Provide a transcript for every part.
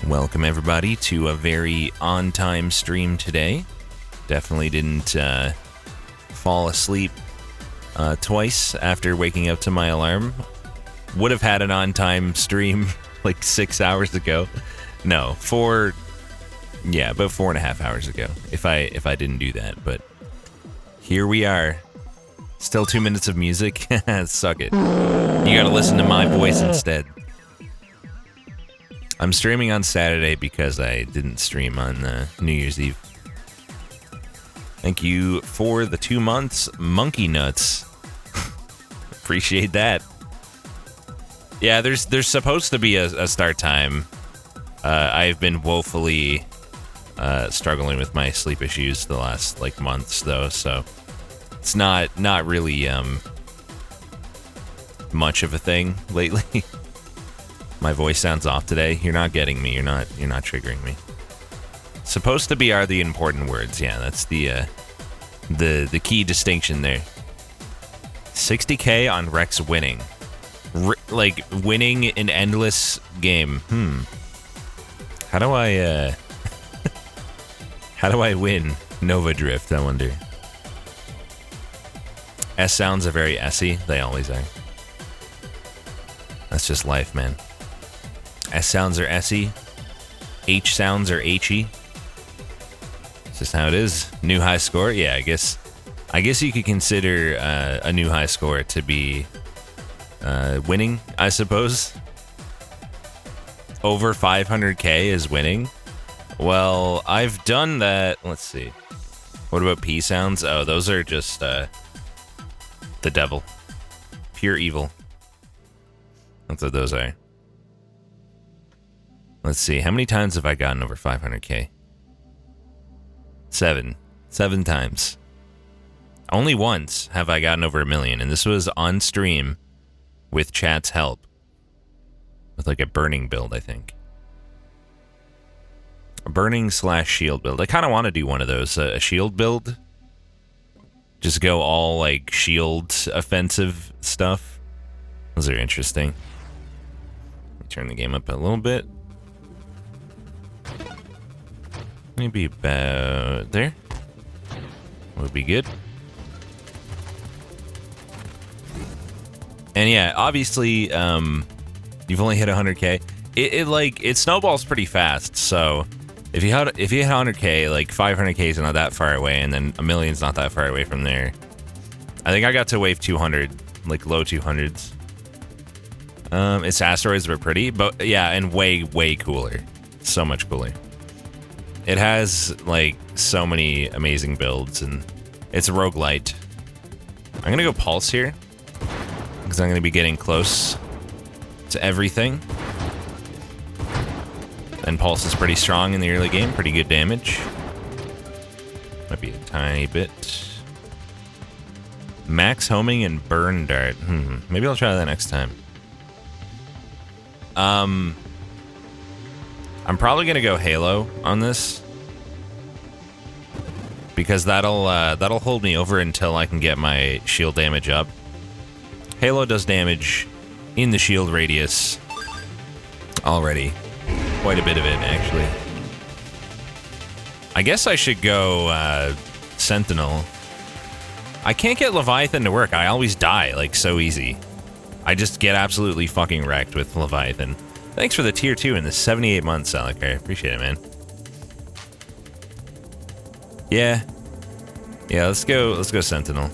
Welcome everybody to a very on-time stream today. Definitely didn't fall asleep twice after waking up to my alarm. Would have had an on-time stream like 6 hours ago. No, about 4.5 hours ago. If I didn't do that, but here we are. Still 2 minutes of music. Suck it. You gotta listen to my voice instead. I'm streaming on Saturday because I didn't stream on New Year's Eve. Thank you for the 2 months, Monkey Nuts. Appreciate that. Yeah, there's supposed to be a start time. I've been woefully struggling with my sleep issues the last months though, so it's not really much of a thing lately. My voice sounds off today. You're not getting me. You're not triggering me. Supposed to be are the important words. Yeah, that's the key distinction there. 60K on Rex winning. Winning an endless game. How do I win Nova Drift, I wonder. S sounds are very S-y. They always are. That's just life, man. S sounds are S-y. H sounds are H-y. It's just how it is. New high score? Yeah, I guess you could consider a new high score to be winning, I suppose. Over 500K is winning. Well, I've done that. Let's see. What about P sounds? Oh, those are just the devil. Pure evil. That's what those are. Let's see. How many times have I gotten over 500K? 7 times. Only once have I gotten over 1 million, and this was on stream with chat's help. With a burning build, I think. A burning / shield build. I kind of want to do one of those. A shield build. Just go all shield offensive stuff. Those are interesting. Let me turn the game up a little bit. Maybe about there. Would be good. And yeah, obviously, you've only hit 100K. It snowballs pretty fast. So if you hit 100K, 500K is not that far away, and then 1 million's not that far away from there. I think I got to wave 200, low 200s. Its asteroids were pretty, but yeah, and way cooler. So much cooler. It has so many amazing builds, and it's a roguelite. I'm gonna go Pulse here because I'm gonna be getting close to everything. And Pulse is pretty strong in the early game, pretty good damage. Might be a tiny bit. Max homing and burn dart. Maybe I'll try that next time. I'm probably gonna go Halo on this because that'll hold me over until I can get my shield damage up. Halo does damage in the shield radius already, quite a bit of it actually. I guess I should go Sentinel. I can't get Leviathan to work. I always die so easy. I just get absolutely fucking wrecked with Leviathan. Thanks for the tier 2 in the 78 months, Alec. I appreciate it, man. Yeah, let's go Sentinel.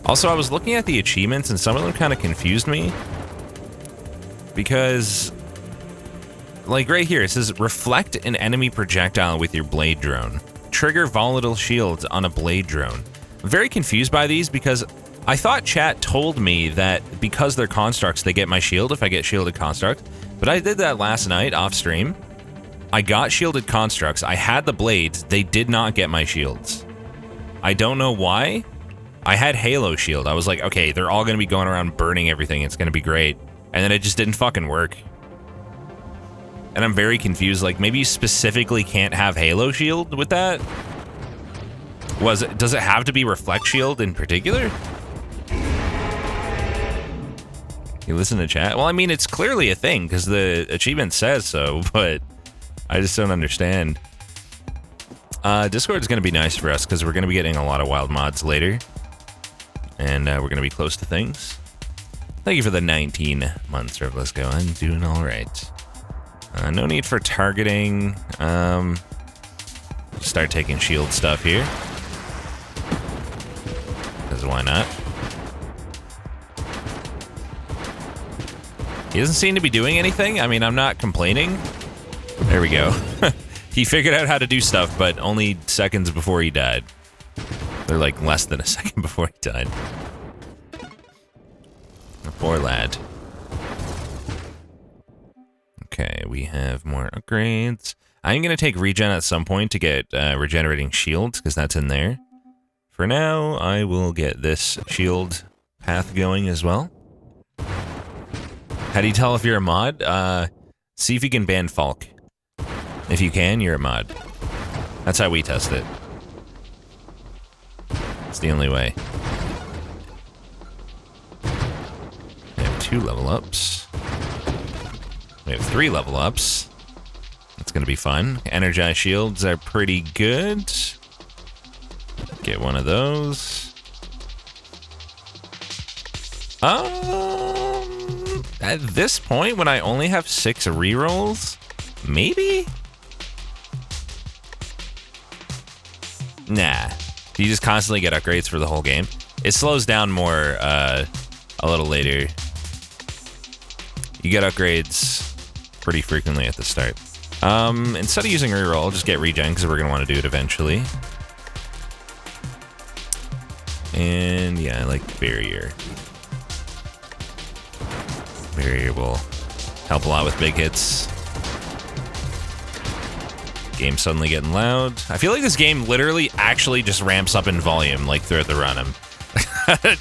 Also, I was looking at the achievements and some of them kind of confused me. Because right here, it says reflect an enemy projectile with your blade drone. Trigger volatile shields on a blade drone. I'm very confused by these because I thought chat told me that because they're constructs, they get my shield if I get shielded construct. But I did that last night off stream. I got shielded constructs. I had the blades. They did not get my shields. I don't know why. I had Halo shield. I was like, okay, they're all going to be going around burning everything. It's going to be great. And then it just didn't fucking work. And I'm very confused. Maybe you specifically can't have Halo shield with that? Does it have to be Reflect shield in particular? You listen to chat? Well, I mean, it's clearly a thing because the achievement says so, but I just don't understand. Discord is going to be nice for us because we're going to be getting a lot of wild mods later. And we're going to be close to things. Thank you for the 19 months, Rev. Let's go. I'm doing all right. No need for targeting. Start taking shield stuff here. Because why not? He doesn't seem to be doing anything. I mean, I'm not complaining. There we go. He figured out how to do stuff, but only seconds before he died. They're like less than a second before he died. The poor lad. Okay, we have more upgrades. I'm going to take regen at some point to get regenerating shields, because that's in there. For now, I will get this shield path going as well. How do you tell if you're a mod? See if you can ban Falk. If you can, you're a mod. That's how we test it. It's the only way. We have 2 level ups. We have 3 level ups. That's going to be fun. Energized shields are pretty good. Get one of those. At this point, when I only have 6 rerolls, maybe? Nah. You just constantly get upgrades for the whole game. It slows down more a little later. You get upgrades pretty frequently at the start. Instead of using reroll, I'll just get regen because we're going to want to do it eventually. And yeah, I like barrier. Barrier will help a lot with big hits. Game suddenly getting loud. I feel like this game literally actually just ramps up in volume like throughout the run.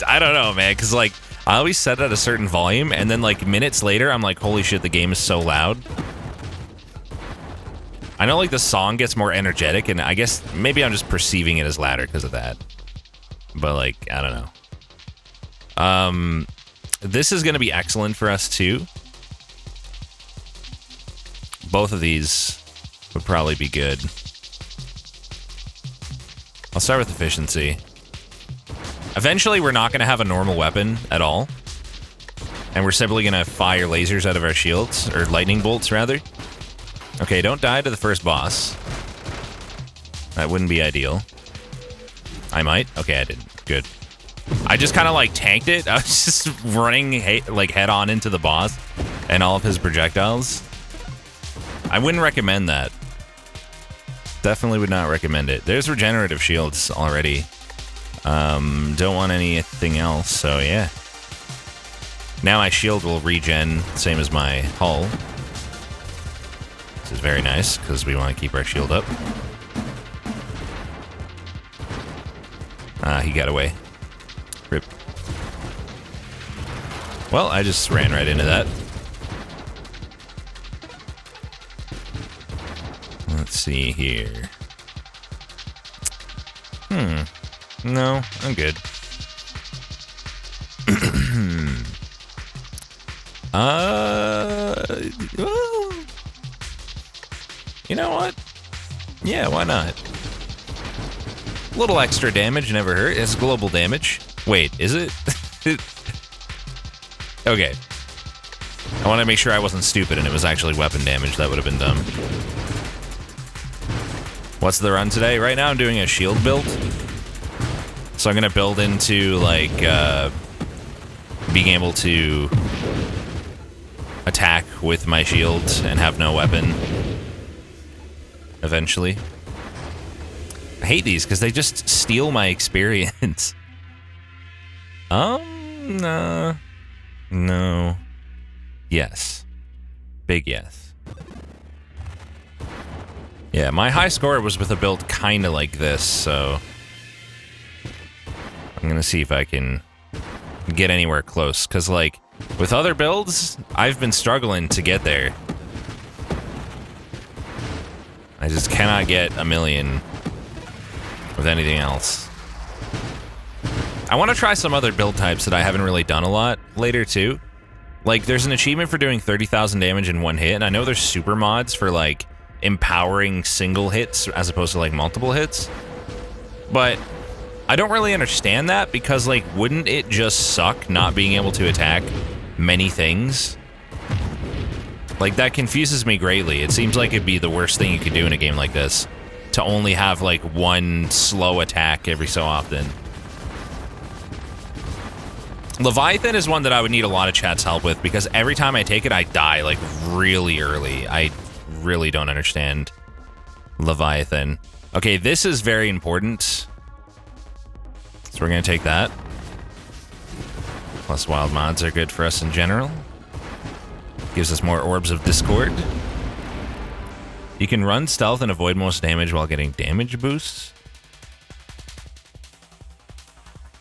I don't know, man, because like I always set it at a certain volume and then like minutes later I'm like, holy shit, the game is so loud. I know like the song gets more energetic and I guess maybe I'm just perceiving it as louder because of that. But like, I don't know. This is going to be excellent for us too. Both of these would probably be good. I'll start with efficiency. Eventually, we're not going to have a normal weapon at all. And we're simply going to fire lasers out of our shields, or lightning bolts, rather. Okay, don't die to the first boss. That wouldn't be ideal. I might. Okay, I didn't. Good. I just kind of like tanked it. I was just running like head on into the boss and all of his projectiles. I wouldn't recommend that. Definitely would not recommend it. There's regenerative shields already. Don't want anything else, so yeah. Now my shield will regen, same as my hull. This is very nice, because we want to keep our shield up. He got away. Rip. Well, I just ran right into that. Let's see here. No, I'm good. Well, you know what? Yeah, why not? A little extra damage never hurt. It's global damage. Wait, is it? Okay. I want to make sure I wasn't stupid and it was actually weapon damage. That would have been dumb. What's the run today? Right now I'm doing a shield build. So I'm going to build into, like, being able to attack with my shield and have no weapon. Eventually. I hate these because they just steal my experience. No. No. Yes. Big yes. Yeah, my high score was with a build kind of like this, so I'm going to see if I can get anywhere close. Because, like, with other builds, I've been struggling to get there. I just cannot get a million with anything else. I want to try some other build types that I haven't really done a lot later, too. Like, there's an achievement for doing 30,000 damage in one hit, and I know there's super mods for, like, empowering single hits as opposed to, like, multiple hits. But I don't really understand that because, like, wouldn't it just suck not being able to attack many things? Like, that confuses me greatly. It seems like it'd be the worst thing you could do in a game like this, to only have, like, one slow attack every so often. Leviathan is one that I would need a lot of chat's help with because every time I take it, I die, like, really early. I really don't understand Leviathan. Okay, this is very important. So we're going to take that. Plus wild mods are good for us in general. Gives us more Orbs of Discord. You can run stealth and avoid most damage while getting damage boosts.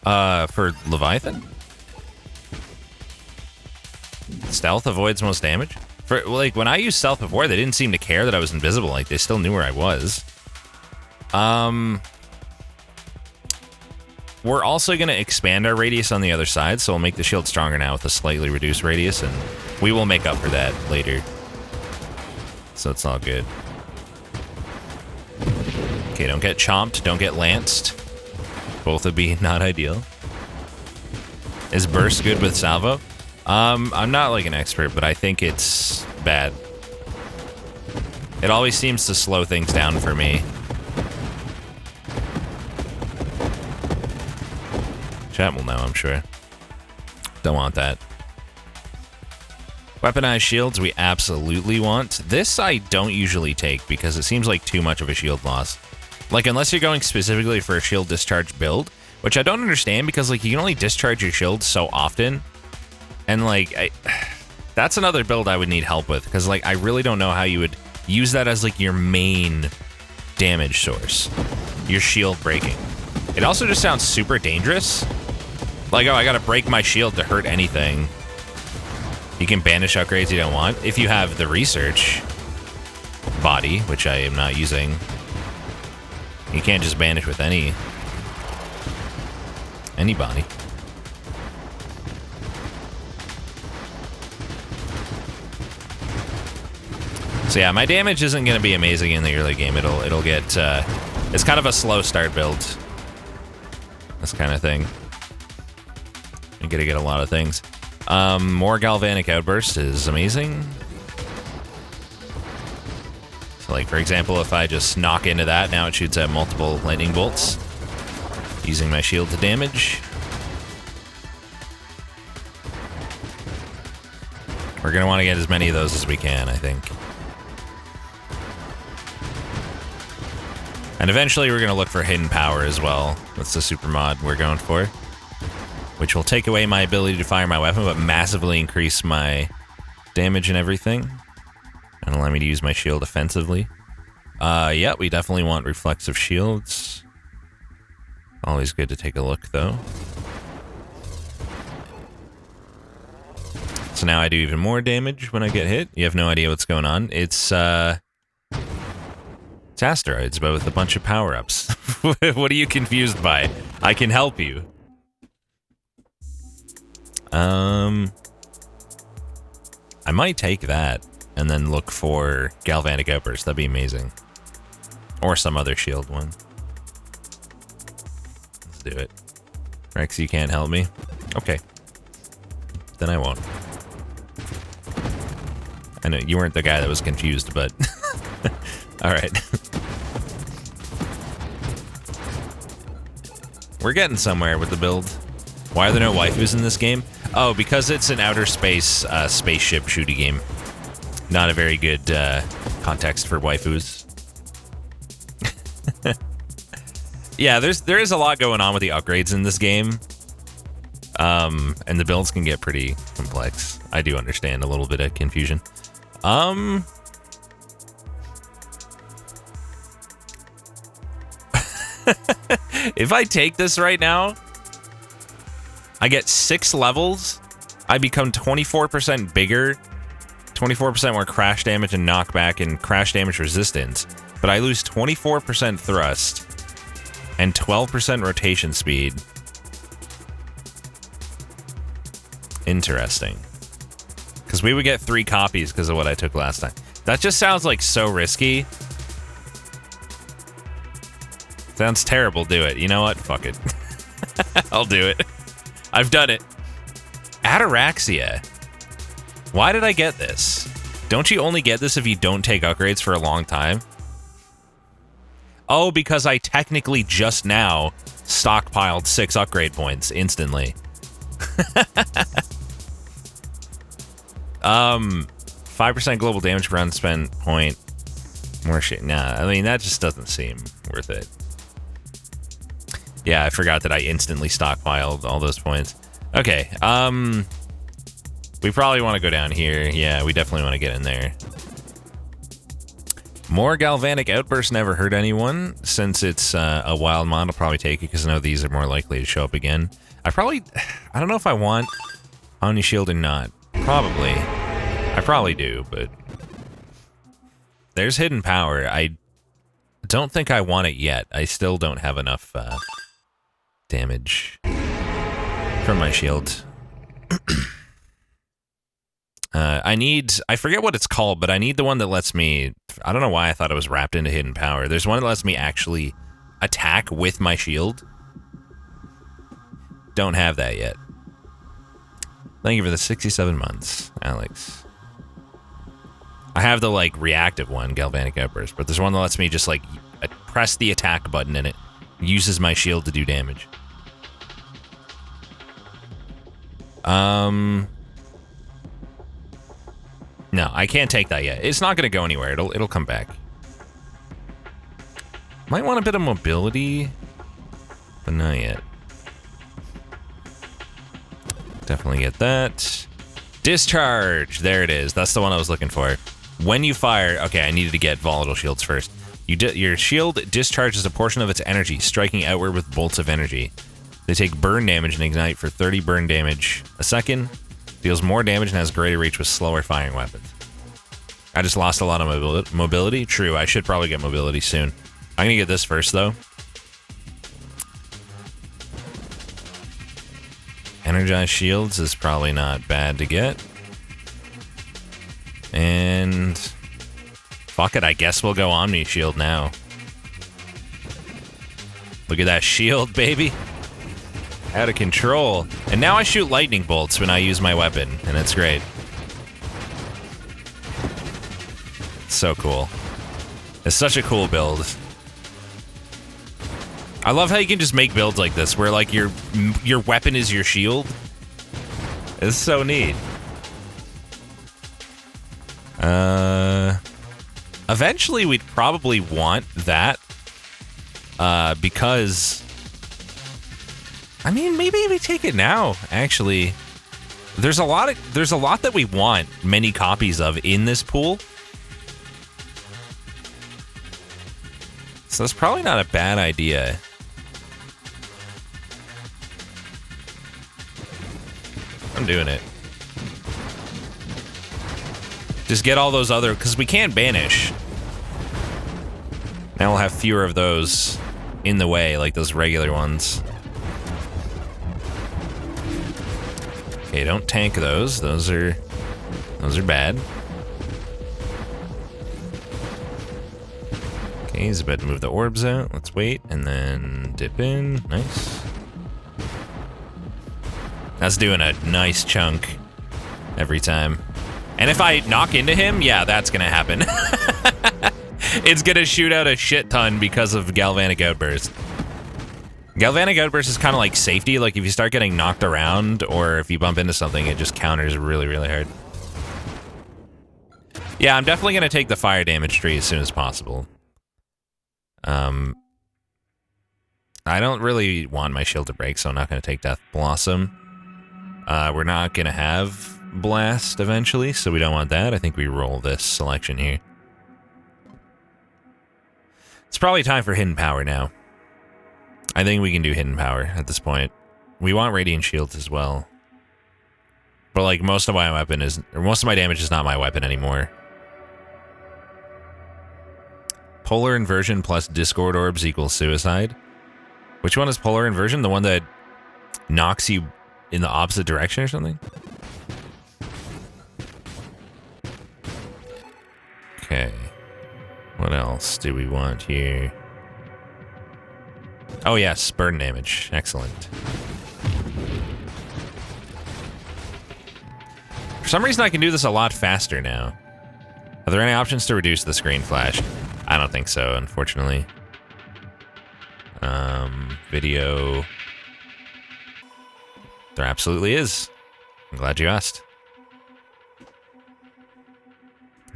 For Leviathan? Stealth avoids most damage? For, like, when I used stealth before, they didn't seem to care that I was invisible. Like, they still knew where I was. We're also going to expand our radius on the other side, so we'll make the shield stronger now with a slightly reduced radius, and we will make up for that later. So it's all good. Okay, don't get chomped, don't get lanced. Both would be not ideal. Is burst good with salvo? I'm not like an expert, but I think it's bad. It always seems to slow things down for me. Chat will know, I'm sure. Don't want that. Weaponized shields we absolutely want. This I don't usually take because it seems like too much of a shield loss. Like, unless you're going specifically for a shield discharge build, which I don't understand because, like, you can only discharge your shield so often. And, like, that's another build I would need help with because, like, I really don't know how you would use that as, like, your main damage source. Your shield breaking. It also just sounds super dangerous. Like, oh, I gotta break my shield to hurt anything. You can banish upgrades you don't want. If you have the research body, which I am not using, you can't just banish with anybody. So yeah, my damage isn't gonna be amazing in the early game. It'll get it's kind of a slow start build. This kind of thing. You gotta get a lot of things. More Galvanic Outburst is amazing. So, like, for example, if I just knock into that, now it shoots at multiple lightning bolts, using my shield to damage. We're gonna want to get as many of those as we can, I think. And eventually we're gonna look for hidden power as well. That's the super mod we're going for. Which will take away my ability to fire my weapon, but massively increase my damage and everything. And allow me to use my shield offensively. Yeah, we definitely want reflexive shields. Always good to take a look, though. So now I do even more damage when I get hit. You have no idea what's going on. It's asteroids, but with a bunch of power-ups. What are you confused by? I can help you. I might take that and then look for Galvanic Outburst. That'd be amazing. Or some other shield one. Let's do it. Rex, you can't help me? Okay. Then I won't. I know you weren't the guy that was confused, but... Alright. We're getting somewhere with the build. Why are there no waifus in this game? Oh, because it's an outer space spaceship shooty game. Not a very good context for waifus. Yeah, there is a lot going on with the upgrades in this game. And the builds can get pretty complex. I do understand a little bit of confusion. If I take this right now, I get 6 levels. I become 24% bigger, 24% more crash damage and knockback and crash damage resistance. But I lose 24% thrust and 12% rotation speed. Interesting. Because we would get 3 copies because of what I took last time. That just sounds like so risky. Sounds terrible. Do it. You know what? Fuck it. I'll do it. I've done it. Ataraxia. Why did I get this? Don't you only get this if you don't take upgrades for a long time? Oh, because I technically just now stockpiled 6 upgrade points instantly. 5% global damage per unspent point. More shit. Nah, I mean, that just doesn't seem worth it. Yeah, I forgot that I instantly stockpiled all those points. Okay, we probably want to go down here. Yeah, we definitely want to get in there. More Galvanic Outburst never hurt anyone. Since it's a wild mod, I'll probably take it because I know these are more likely to show up again. I don't know if I want Omni Shield or not. Probably. I probably do, but there's Hidden Power. I don't think I want it yet. I still don't have enough damage from my shield. I forget what it's called, but I need the one that lets me, I don't know why I thought it was wrapped into Hidden Power. There's one that lets me actually attack with my shield. Don't have that yet. Thank you for the 67 months, Alex. I have the, like, reactive one, Galvanic Outburst, but there's one that lets me just, like, press the attack button and it uses my shield to do damage. No, I can't take that yet. It's not going to go anywhere. It'll come back. Might want a bit of mobility, but not yet. Definitely get that. Discharge. There it is. That's the one I was looking for. When you fire... Okay, I needed to get volatile shields first. Your shield discharges a portion of its energy, striking outward with bolts of energy. They take burn damage and ignite for 30 burn damage a second. Deals more damage and has greater reach with slower firing weapons. I just lost a lot of mobility. True, I should probably get mobility soon. I'm gonna get this first, though. Energized shields is probably not bad to get. And... fuck it, I guess we'll go Omni Shield now. Look at that shield, baby. Out of control. And now I shoot lightning bolts when I use my weapon, and it's great. So cool. It's such a cool build. I love how you can just make builds like this, where like your weapon is your shield. It's so neat. Eventually we'd probably want that. Because... I mean, maybe we take it now, actually. There's a lot that we want many copies of in this pool. So it's probably not a bad idea. I'm doing it. Just get all those other, because we can't banish. Now we'll have fewer of those in the way, like those regular ones. Okay, don't tank those. Those are bad. Okay, he's about to move the orbs out. Let's wait and then dip in. Nice. That's doing a nice chunk every time. And if I knock into him, yeah, that's gonna happen. It's gonna shoot out a shit ton because of Galvanic Outburst. Galvanic Outburst is kind of like safety. Like if you start getting knocked around or if you bump into something, it just counters really, really hard. Yeah, I'm definitely going to take the fire damage tree as soon as possible. I don't really want my shield to break, so I'm not going to take Death Blossom. We're not going to have Blast eventually, so we don't want that. I think we roll this selection here. It's probably time for Hidden Power now. I think we can do Hidden Power at this point. We want Radiant Shields as well. But like most of my weapon is, or most of my damage is not my weapon anymore. Polar Inversion plus Discord Orbs equals Suicide. Which one is Polar Inversion? The one that knocks you in the opposite direction or something? What else do we want here? Oh yes, burn damage. Excellent. For some reason I can do this a lot faster now. Are there any options to reduce the screen flash? I don't think so, unfortunately. Video. There absolutely is. I'm glad you asked.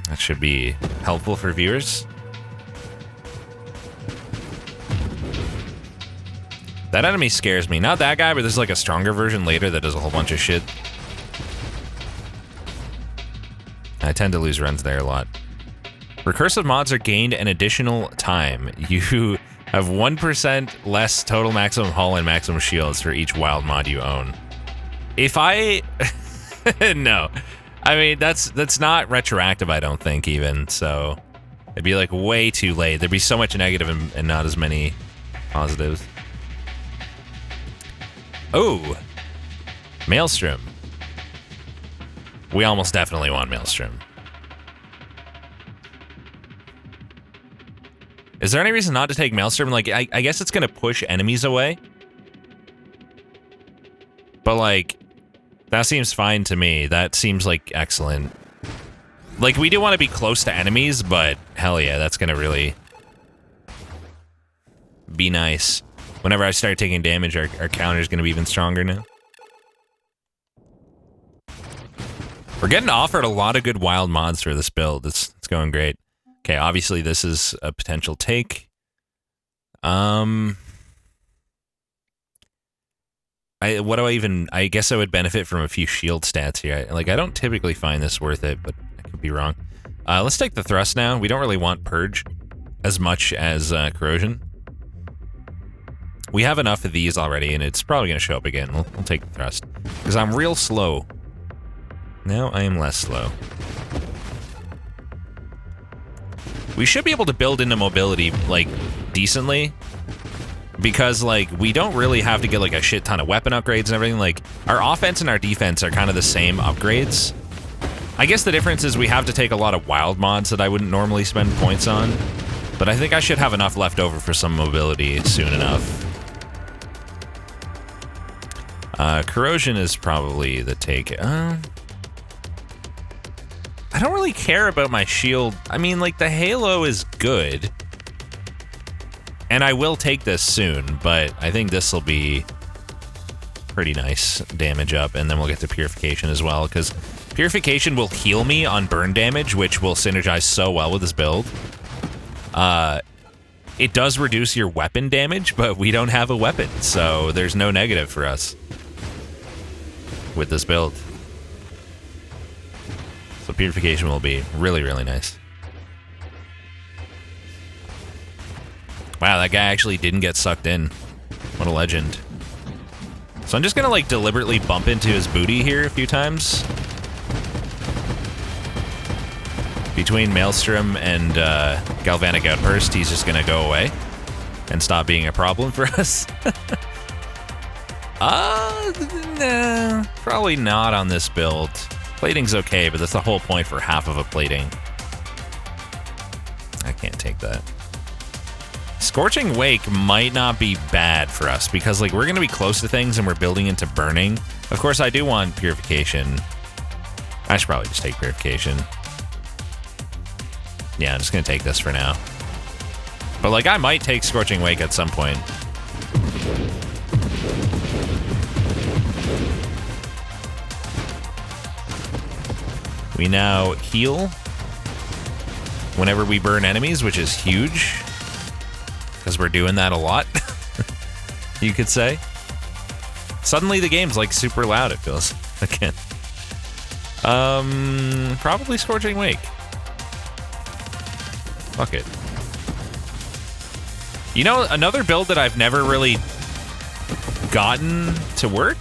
That should be helpful for viewers. That enemy scares me. Not that guy, but there's like a stronger version later that does a whole bunch of shit. I tend to lose runs there a lot. Recursive mods are gained an additional time. You have 1% less total maximum hull and maximum shields for each wild mod you own. If I... no. I mean, that's not retroactive, I don't think, even. So it'd be like way too late. There'd be so much negative and not as many positives. Oh, Maelstrom. We almost definitely want Maelstrom. Is there any reason not to take Maelstrom? Like, I guess it's going to push enemies away. But, like, that seems fine to me. That seems, like, excellent. Like, we do want to be close to enemies, but hell yeah, that's going to really be nice. Whenever I start taking damage, our counter's going to be even stronger now. We're getting offered a lot of good wild mods for this build. It's going great. Okay, obviously this is a potential take. I guess I would benefit from a few shield stats here. Like, I don't typically find this worth it, but I could be wrong. Let's take the thrust now. We don't really want purge as much as corrosion. We have enough of these already, and it's probably going to show up again. We'll take the thrust. Because I'm real slow. Now I am less slow. We should be able to build into mobility, like, decently. Because, like, we don't really have to get, like, a shit ton of weapon upgrades and everything. Like, our offense and our defense are kind of the same upgrades. I guess the difference is we have to take a lot of wild mods that I wouldn't normally spend points on. But I think I should have enough left over for some mobility soon enough. Corrosion is probably the take. I don't really care about my shield. I mean, like, the Halo is good. And I will take this soon, but I think this will be pretty nice damage up, and then we'll get to Purification as well, because Purification will heal me on burn damage, which will synergize so well with this build. It does reduce your weapon damage, but we don't have a weapon, so there's no negative for us with this build. So Purification will be really, really nice. Wow, that guy actually didn't get sucked in. What a legend. So I'm just gonna, like, deliberately bump into his booty here a few times. Between Maelstrom and Galvanic Outburst, he's just gonna go away and stop being a problem for us. Nah, probably not on this build. Plating's okay, but that's the whole point for half of a plating. I can't take that. Scorching Wake might not be bad for us because, like, we're going to be close to things and we're building into burning. Of course, I do want Purification. I should probably just take Purification. Yeah, I'm just going to take this for now. But, like, I might take Scorching Wake at some point. We now heal whenever we burn enemies, which is huge. Because we're doing that a lot, you could say. Suddenly the game's, like, super loud, it feels. Again. Probably Scorching Wake. Fuck it. You know, another build that I've never really gotten to work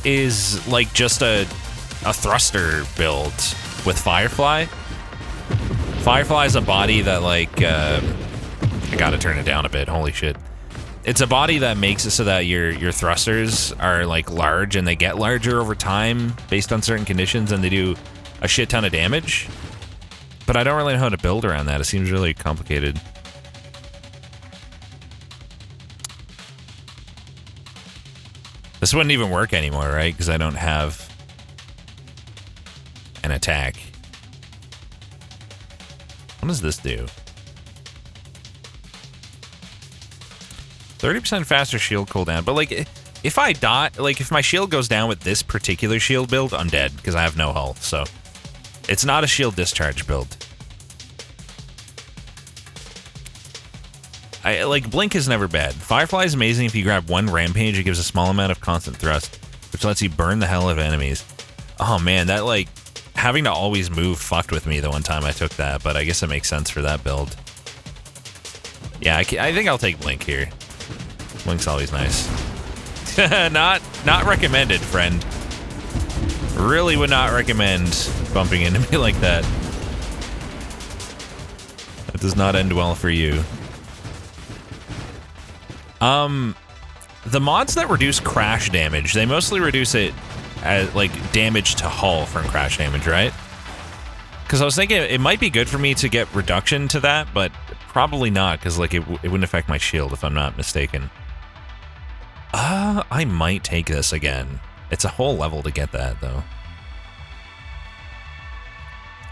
is, like, just a thruster build with Firefly. Firefly's a body that, like, I gotta turn it down a bit, holy shit. It's a body that makes it so that your thrusters are, like, large, and they get larger over time based on certain conditions, and they do a shit ton of damage. But I don't really know how to build around that. It seems really complicated. This wouldn't even work anymore, right? Because I don't have an attack. What does this do? 30% faster shield cooldown. But, like, if I die... Like, if my shield goes down with this particular shield build, I'm dead. Because I have no health, so... It's not a shield discharge build. Like, Blink is never bad. Firefly is amazing if you grab one Rampage. It gives a small amount of constant thrust, which lets you burn the hell out of enemies. Oh, man, that, like... Having to always move fucked with me the one time I took that, but I guess it makes sense for that build. Yeah, I think I'll take Blink here. Blink's always nice. Not recommended, friend. Really would not recommend bumping into me like that. That does not end well for you. The mods that reduce crash damage, they mostly reduce it as, like, damage to hull from crash damage, right? Because I was thinking it might be good for me to get reduction to that, but probably not, because, like, it wouldn't affect my shield if I'm not mistaken. I might take this again. It's a whole level to get that, though.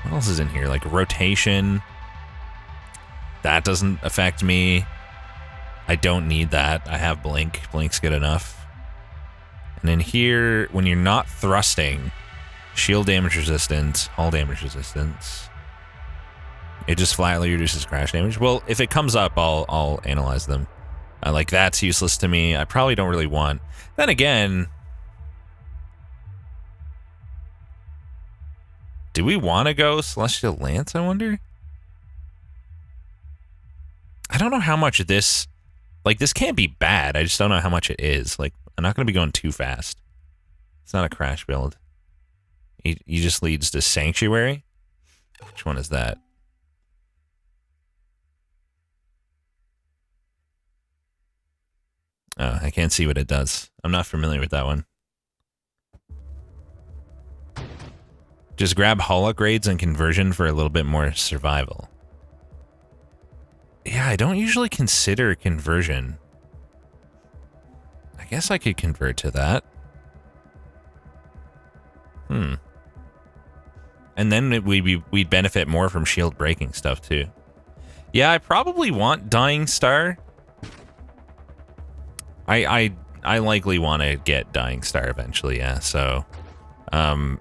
What else is in here? Like, rotation. That doesn't affect me. I don't need that. I have Blink. Blink's good enough. And in here, when you're not thrusting, shield damage resistance, hull damage resistance. It just flatly reduces crash damage. Well, if it comes up, I'll analyze them. Like, that's useless to me. I probably don't really want. Then again, do we want to go Celestial Lance, I wonder? I don't know how much this... Like, this can't be bad. I just don't know how much it is. Like, I'm not going to be going too fast. It's not a crash build. He just leads to Sanctuary. Which one is that? Oh, I can't see what it does. I'm not familiar with that one. Just grab hull upgrades and conversion for a little bit more survival. Yeah, I don't usually consider conversion. I guess I could convert to that. And then we'd benefit more from shield breaking stuff too. Yeah, I probably want Dying Star. I likely want to get Dying Star eventually, yeah. So, I'm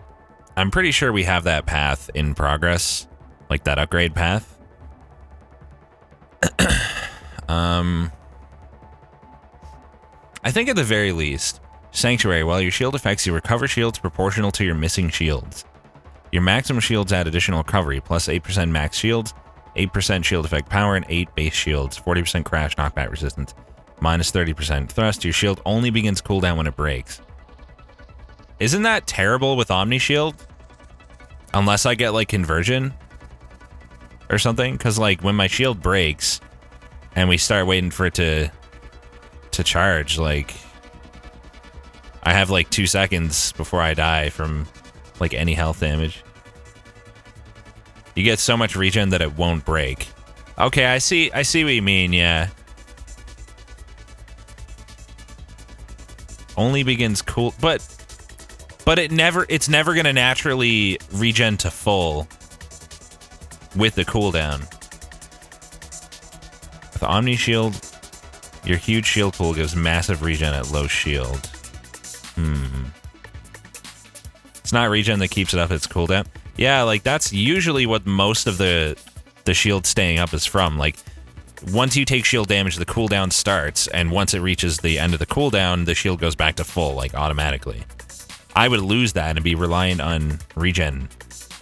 pretty sure we have that path in progress, like that upgrade path. I think at the very least, Sanctuary, while your shield affects you, recover shields proportional to your missing shields. Your maximum shields add additional recovery, plus 8% max shields, 8% shield effect power, and 8 base shields, 40% crash knockback resistance, minus 30% thrust. Your shield only begins cooldown when it breaks. Isn't that terrible with Omni Shield? Unless I get, like, conversion or something, because, like, when my shield breaks and we start waiting for it to charge, like, I have like 2 seconds before I die from like any health damage. You get so much regen that it won't break. Okay, I see what you mean, yeah. Only begins cool, but it's never gonna naturally regen to full with the cooldown. With Omni Shield, your huge shield pool gives massive regen at low shield. It's not regen that keeps it up its cooldown. Yeah, like that's usually what most of the shield staying up is from. Like, once you take shield damage, the cooldown starts, and once it reaches the end of the cooldown, the shield goes back to full, like, automatically. I would lose that and be reliant on regen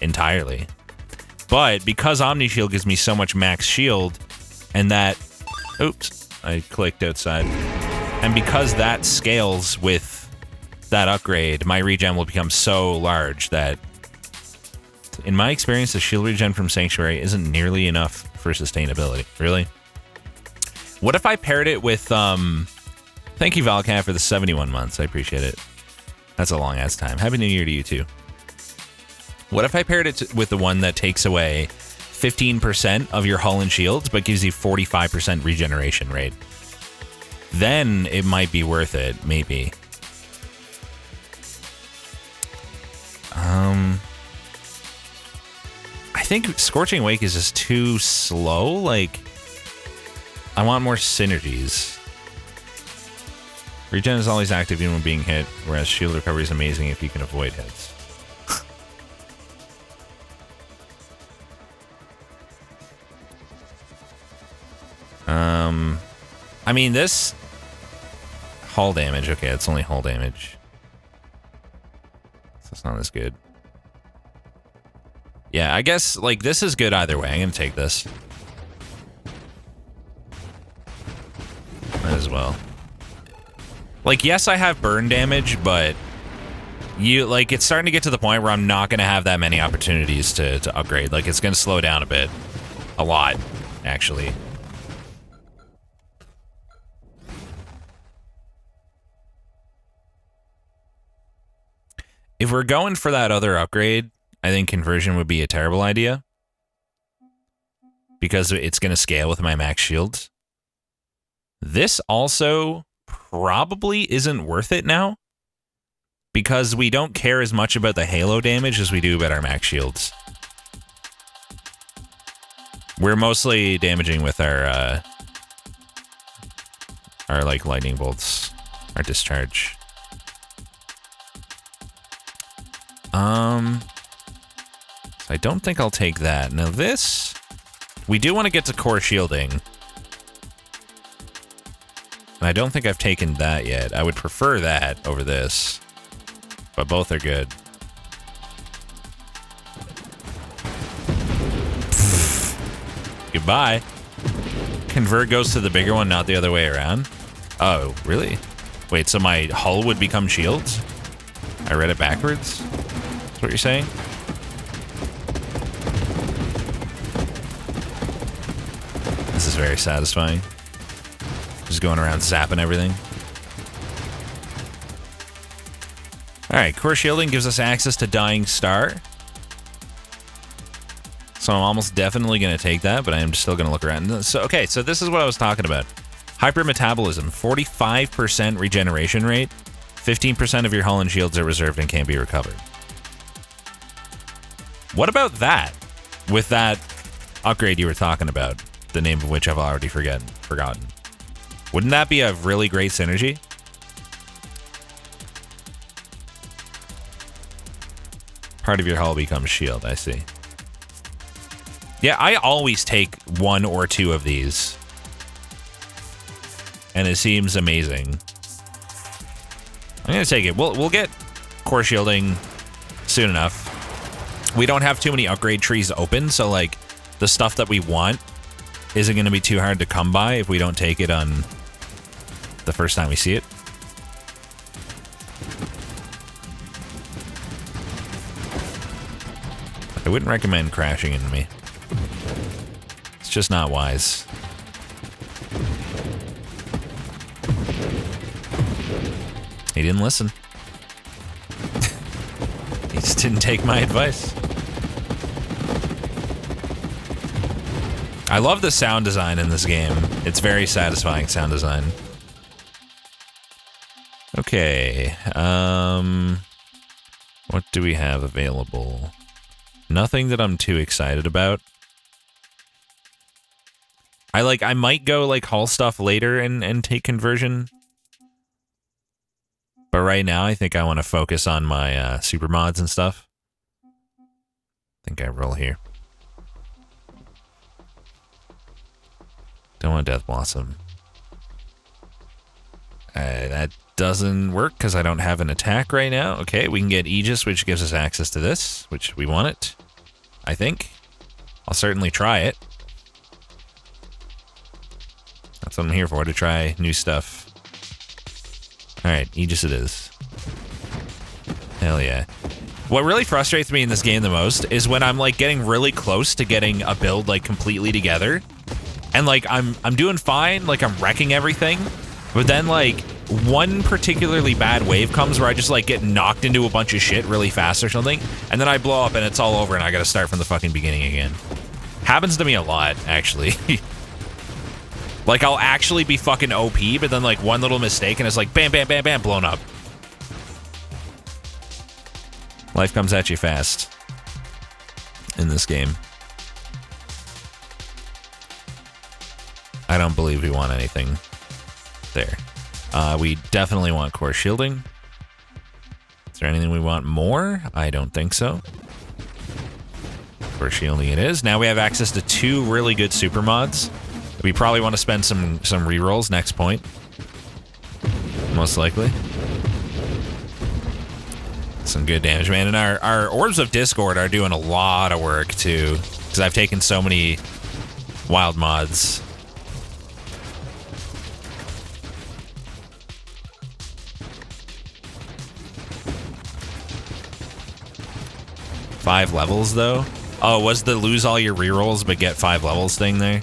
entirely. But because Omni Shield gives me so much max shield, and that... Oops, I clicked outside. And because that scales with that upgrade, my regen will become so large that, in my experience, the shield regen from Sanctuary isn't nearly enough for sustainability. Really? What if I paired it with, thank you, Valcat, for the 71 months. I appreciate it. That's a long-ass time. Happy New Year to you, too. What if I paired it with the one that takes away 15% of your hull and shields, but gives you 45% regeneration rate. Then it might be worth it, maybe. I think Scorching Wake is just too slow. Like, I want more synergies. Regen is always active even when being hit, whereas shield recovery is amazing if you can avoid hits. I mean, this hull damage. Okay, it's only hull damage. So it's not as good. Yeah, I guess, like, this is good either way. I'm gonna take this. Might as well. Like, yes, I have burn damage, but it's starting to get to the point where I'm not gonna have that many opportunities to upgrade. Like, it's gonna slow down a bit. A lot, actually. If we're going for that other upgrade, I think conversion would be a terrible idea. Because it's going to scale with my max shields. This also probably isn't worth it now. Because we don't care as much about the halo damage as we do about our max shields. We're mostly damaging with our like lightning bolts, our discharge. I don't think I'll take that. Now this, we do want to get to core shielding. And I don't think I've taken that yet. I would prefer that over this. But both are good. Goodbye. Convert goes to the bigger one, not the other way around. Oh, really? Wait, so my hull would become shields? I read it backwards? That's what you're saying? This is very satisfying. Just going around zapping everything. Alright, core shielding gives us access to Dying Star. So I'm almost definitely going to take that, but I am still going to look around. So, okay, so this is what I was talking about. Hypermetabolism, 45% regeneration rate. 15% of your hull and shields are reserved and can't be recovered. What about that? With that upgrade you were talking about, the name of which I've already forgotten. Wouldn't that be a really great synergy? Part of your hull becomes shield, I see. Yeah, I always take one or two of these. And it seems amazing. I'm gonna take it. We'll get core shielding soon enough. We don't have too many upgrade trees open, so like the stuff that we want isn't gonna be too hard to come by if we don't take it on the first time we see it. I wouldn't recommend crashing into me. It's just not wise. He didn't listen. He just didn't take my advice. I love the sound design in this game. It's very satisfying sound design. Okay. What do we have available? Nothing that I'm too excited about. I might go like haul stuff later and take conversion. But right now, I think I want to focus on my super mods and stuff. I think I roll here. Don't want Death Blossom. That doesn't work because I don't have an attack right now. Okay, we can get Aegis, which gives us access to this, which we want it. I think. I'll certainly try it. That's what I'm here for, to try new stuff. Alright, Aegis it is. Hell yeah. What really frustrates me in this game the most is when I'm like getting really close to getting a build like completely together. And like I'm doing fine, like I'm wrecking everything. But then like one particularly bad wave comes where I just like get knocked into a bunch of shit really fast or something. And then I blow up and it's all over and I gotta start from the fucking beginning again. Happens to me a lot, actually. Like, I'll actually be fucking OP, but then, like, one little mistake, and it's like, bam, bam, bam, bam, blown up. Life comes at you fast in this game. I don't believe we want anything there. We definitely want core shielding. Is there anything we want more? I don't think so. Core shielding it is. Now we have access to 2 really good super mods. We probably want to spend some rerolls next point. Most likely. Some good damage, man. And our Orbs of Discord are doing a lot of work, too. Because I've taken so many wild mods. Five levels, though? Oh, was the lose all your rerolls but get 5 levels thing there?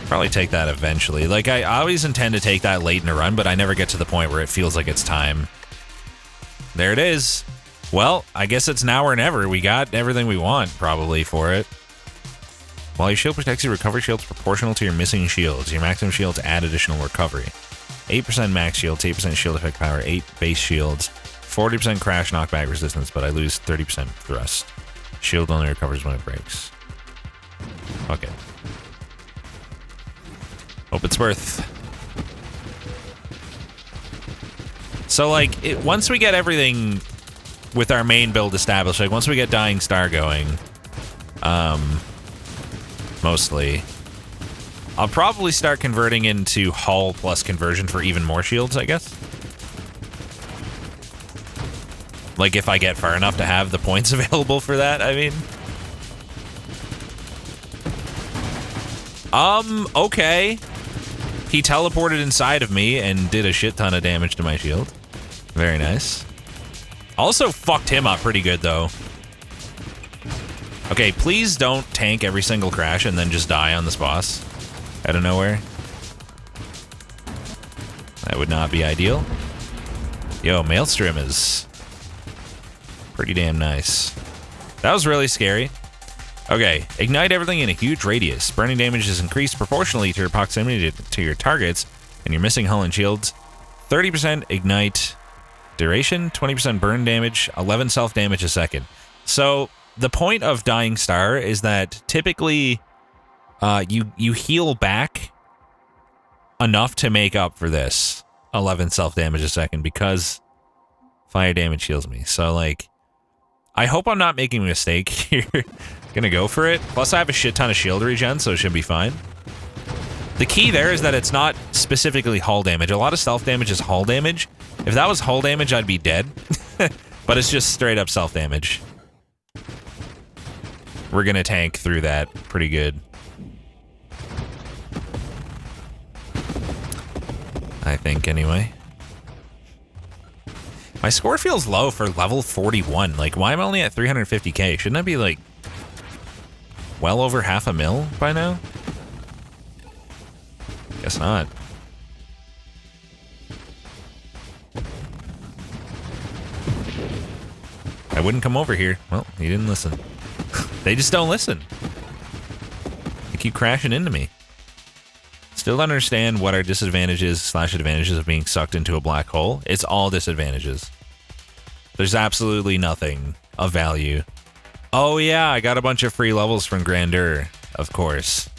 Probably take that eventually. Like, I always intend to take that late in a run, but I never get to the point where it feels like it's time. There it is. Well, I guess it's now or never. We got everything we want, probably, for it. While your shield protects you, recovery shield's proportional to your missing shields. Your maximum shields add additional recovery. 8% max shields, 8% shield effect power, 8 base shields, 40% crash knockback resistance, but I lose 30% thrust. Shield only recovers when it breaks. Okay. Hope it's worth. So, like, once we get everything with our main build established, like, once we get Dying Star going, mostly, I'll probably start converting into hull plus conversion for even more shields, I guess. Like, if I get far enough to have the points available for that, I mean. Okay. He teleported inside of me and did a shit ton of damage to my shield. Very nice. Also fucked him up pretty good, though. Okay, please don't tank every single crash and then just die on this boss out of nowhere. That would not be ideal. Yo, Maelstrom is pretty damn nice. That was really scary. Okay, ignite everything in a huge radius. Burning damage is increased proportionally to your proximity to your targets and your missing hull and shields. 30% ignite duration, 20% burn damage, 11 self-damage a second. So the point of Dying Star is that typically you heal back enough to make up for this 11 self-damage a second because fire damage heals me. So, like, I hope I'm not making a mistake here. Gonna go for it. Plus, I have a shit ton of shield regen, so it should be fine. The key there is that it's not specifically hull damage. A lot of self damage is hull damage. If that was hull damage, I'd be dead. But it's just straight up self damage. We're gonna tank through that pretty good. I think, anyway. My score feels low for level 41. Like, why am I only at 350k? Shouldn't I be, like, well over half a mil by now? Guess not. I wouldn't come over here. Well, he didn't listen. They just don't listen. They keep crashing into me. Still don't understand what our disadvantages / advantages of being sucked into a black hole. It's all disadvantages. There's absolutely nothing of value. Oh yeah, I got a bunch of free levels from Grandeur, of course.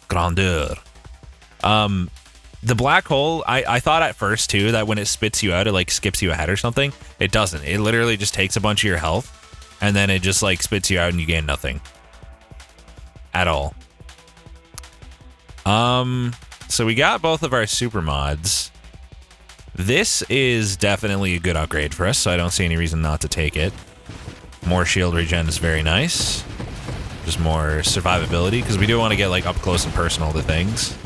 Grandeur. The black hole, I thought at first too that when it spits you out, it like skips you ahead or something. It doesn't. It literally just takes a bunch of your health and then it just like spits you out and you gain nothing. At all. So we got both of our super mods. This is definitely a good upgrade for us, so I don't see any reason not to take it. More shield regen is very nice. Just more survivability, because we do want to get like up close and personal to things.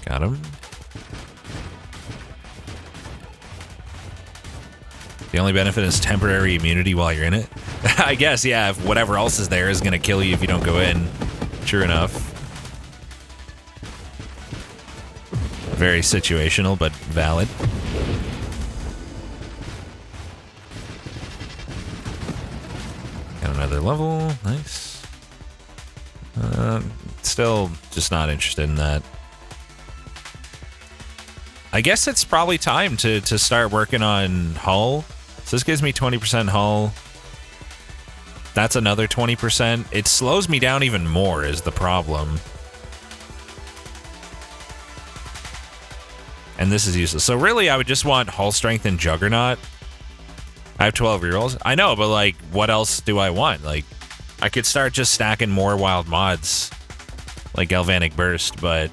Got him. The only benefit is temporary immunity while you're in it. I guess, yeah, if whatever else is there is going to kill you if you don't go in. Sure enough. Very situational, but valid. Got another level. Nice. Still just not interested in that. I guess it's probably time to start working on hull. So this gives me 20% hull. That's another 20%. It slows me down even more is the problem. And this is useless. So really, I would just want hull strength and juggernaut. I have 12 rerolls. I know, but like, what else do I want? Like, I could start just stacking more wild mods, like Galvanic Burst, but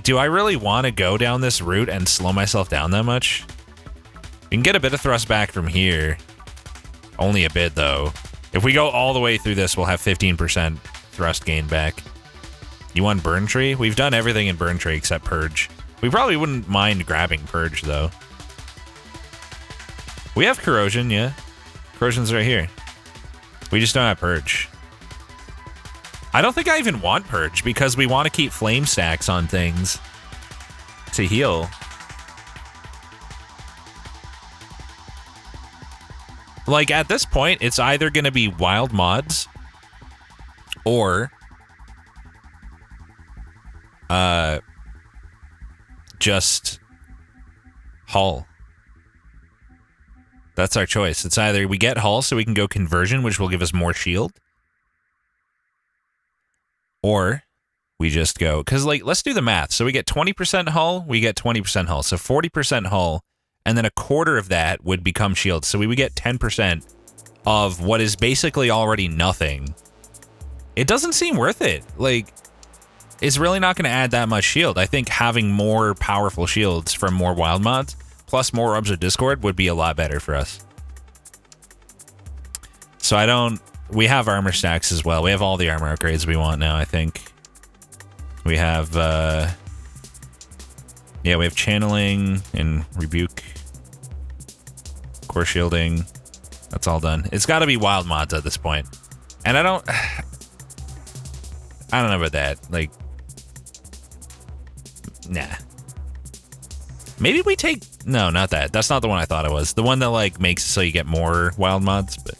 do I really want to go down this route and slow myself down that much? You can get a bit of thrust back from here. Only a bit, though. If we go all the way through this, we'll have 15% thrust gain back. You want Burn Tree? We've done everything in Burn Tree except Purge. We probably wouldn't mind grabbing Purge, though. We have Corrosion, yeah. Corrosion's right here. We just don't have Purge. I don't think I even want Purge because we want to keep flame stacks on things to heal. Like, at this point, it's either going to be wild mods or just hull. That's our choice. It's either we get hull so we can go conversion, which will give us more shield, or we just go, because like, let's do the math. So we get 20% hull, we get 20% hull. So 40% hull, and then a quarter of that would become shield. So we would get 10% of what is basically already nothing. It doesn't seem worth it. Like, it's really not going to add that much shield. I think having more powerful shields from more wild mods, plus more Orbs of Discord, would be a lot better for us. So I don't... We have armor stacks as well. We have all the armor upgrades we want now, I think. We have... yeah, we have channeling and rebuke. Core shielding. That's all done. It's got to be wild mods at this point. And I don't know about that. Like... Nah. Maybe we take... No, not that. That's not the one I thought it was. The one that, like, makes it so you get more wild mods, but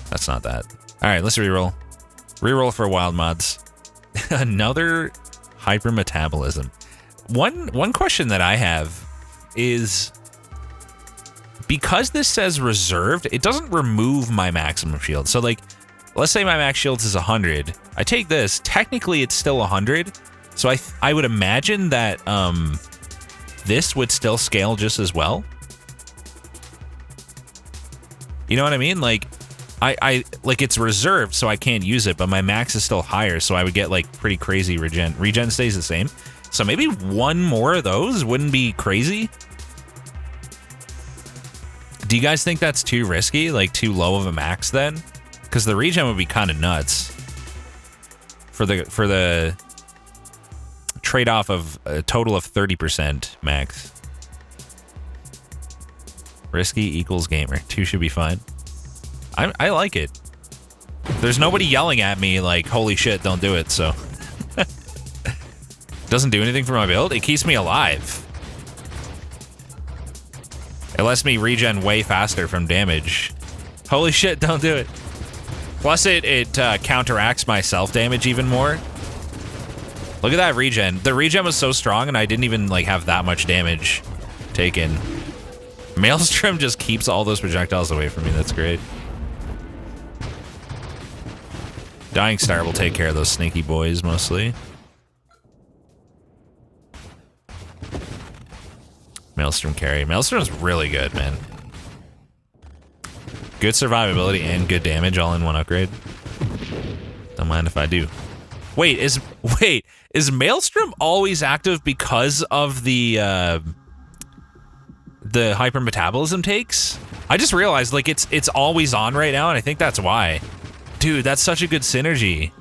that's not that. All right, let's reroll. Reroll for wild mods. Another hypermetabolism. One question that I have is, because this says reserved, it doesn't remove my maximum shield. So, like, let's say my max shields is 100. I take this. Technically, it's still 100. So I would imagine that this would still scale just as well. You know what I mean? Like, I like, it's reserved, so I can't use it, but my max is still higher, so I would get like pretty crazy regen. Regen stays the same. So maybe one more of those wouldn't be crazy. Do you guys think that's too risky? Like, too low of a max then? Because the regen would be kind of nuts. For the trade-off of a total of 30% max. Risky equals gamer. 2 should be fine. I like it. There's nobody yelling at me like, holy shit, don't do it, so. Doesn't do anything for my build. It keeps me alive. It lets me regen way faster from damage. Holy shit, don't do it. Plus it counteracts my self-damage even more. Look at that regen. The regen was so strong and I didn't even like have that much damage taken. Maelstrom just keeps all those projectiles away from me. That's great. Dying Star will take care of those sneaky boys mostly. Maelstrom carry. Maelstrom's really good, man. Good survivability and good damage all in one upgrade. Don't mind if I do. Wait, is Maelstrom always active because of the hypermetabolism takes? I just realized, like, it's always on right now, and I think that's why. Dude, that's such a good synergy.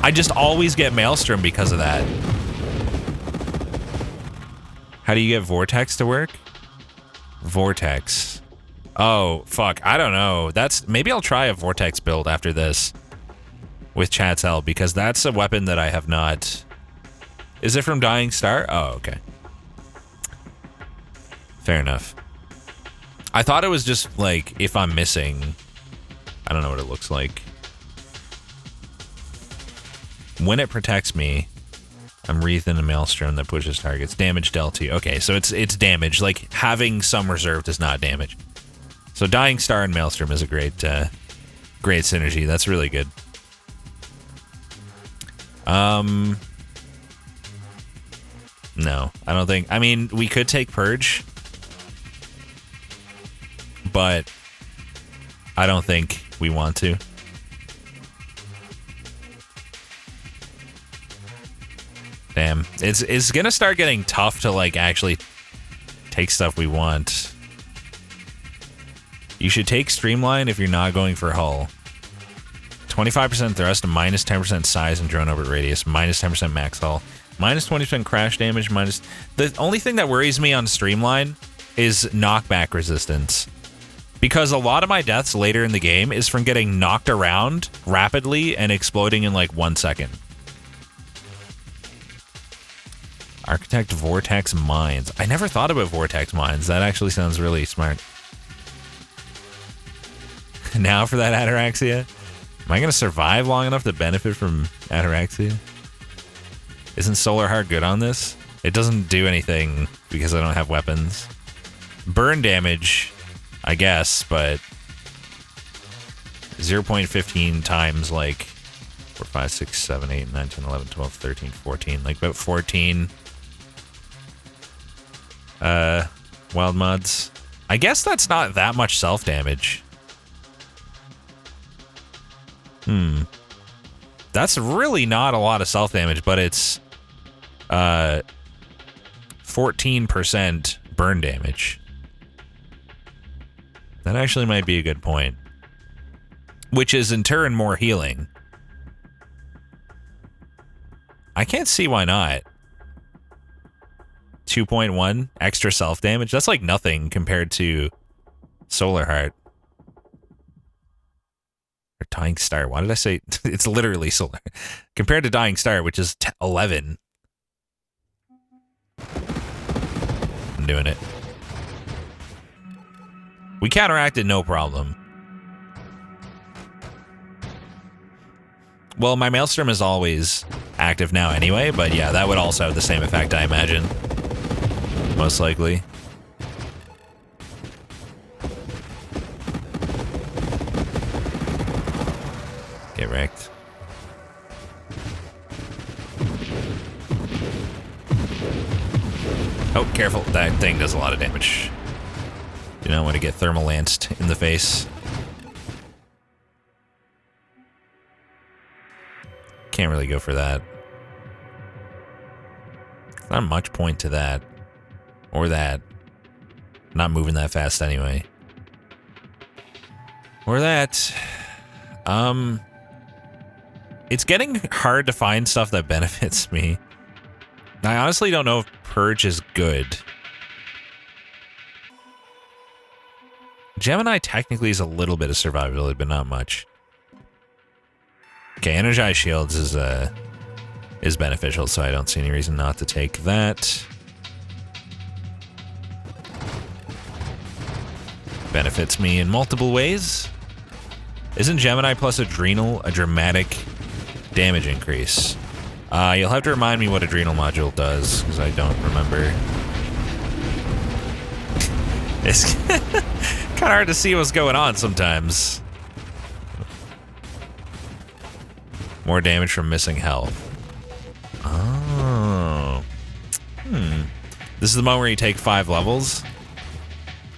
I just always get Maelstrom because of that. How do you get Vortex to work? Vortex. Oh, fuck. I don't know. Maybe I'll try a Vortex build after this with Chat's help, because that's a weapon that I have not Is it from Dying Star? Oh, okay. Fair enough. I thought it was just, like, if I'm missing... I don't know what it looks like. When it protects me, I'm wreathed in a maelstrom that pushes targets. Damage dealt to you. Okay, so it's damage. Like, having some reserve does not damage. So Dying Star and Maelstrom is a great synergy. That's really good. No, I don't think... I mean, we could take Purge, but I don't think we want to. Damn. It's gonna start getting tough to, like, actually take stuff we want. You should take Streamline if you're not going for hull. 25% thrust, minus 10% size and drone orbit radius, minus 10% max hull, minus 20% crash damage, minus... The only thing that worries me on Streamline is knockback resistance. Because a lot of my deaths later in the game is from getting knocked around rapidly and exploding in, like, 1 second. Architect Vortex Mines. I never thought about Vortex Mines. That actually sounds really smart. Now for that Ataraxia. Am I going to survive long enough to benefit from Ataraxia? Isn't Solar Heart good on this? It doesn't do anything because I don't have weapons. Burn damage, I guess, but 0.15 times like 4, 5, 6, 7, 8, 9, 10, 11, 12, 13, 14. Like about 14 wild mods. I guess that's not that much self-damage. That's really not a lot of self-damage, but it's 14% burn damage. That actually might be a good point. Which is in turn more healing. I can't see why not. 2.1 extra self-damage? That's like nothing compared to Solar Heart. Or Dying Star. Why did I say... It's literally Solar. Compared to Dying Star, which is 11. I'm doing it. We counteracted no problem. Well, my Maelstrom is always active now anyway, but yeah, that would also have the same effect, I imagine. Most likely. Get wrecked. Oh, careful. That thing does a lot of damage. You don't want to get thermal lanced in the face. Can't really go for that. Not much point to that. Or that. Not moving that fast anyway. Or that. It's getting hard to find stuff that benefits me. I honestly don't know if Purge is good. Gemini technically is a little bit of survivability, but not much. Okay, Energized Shields is beneficial, so I don't see any reason not to take that. Benefits me in multiple ways. Isn't Gemini plus Adrenal a dramatic damage increase? You'll have to remind me what Adrenal module does, because I don't remember. It's kind of hard to see what's going on sometimes. More damage from missing health. Oh. This is the moment where you take 5 levels?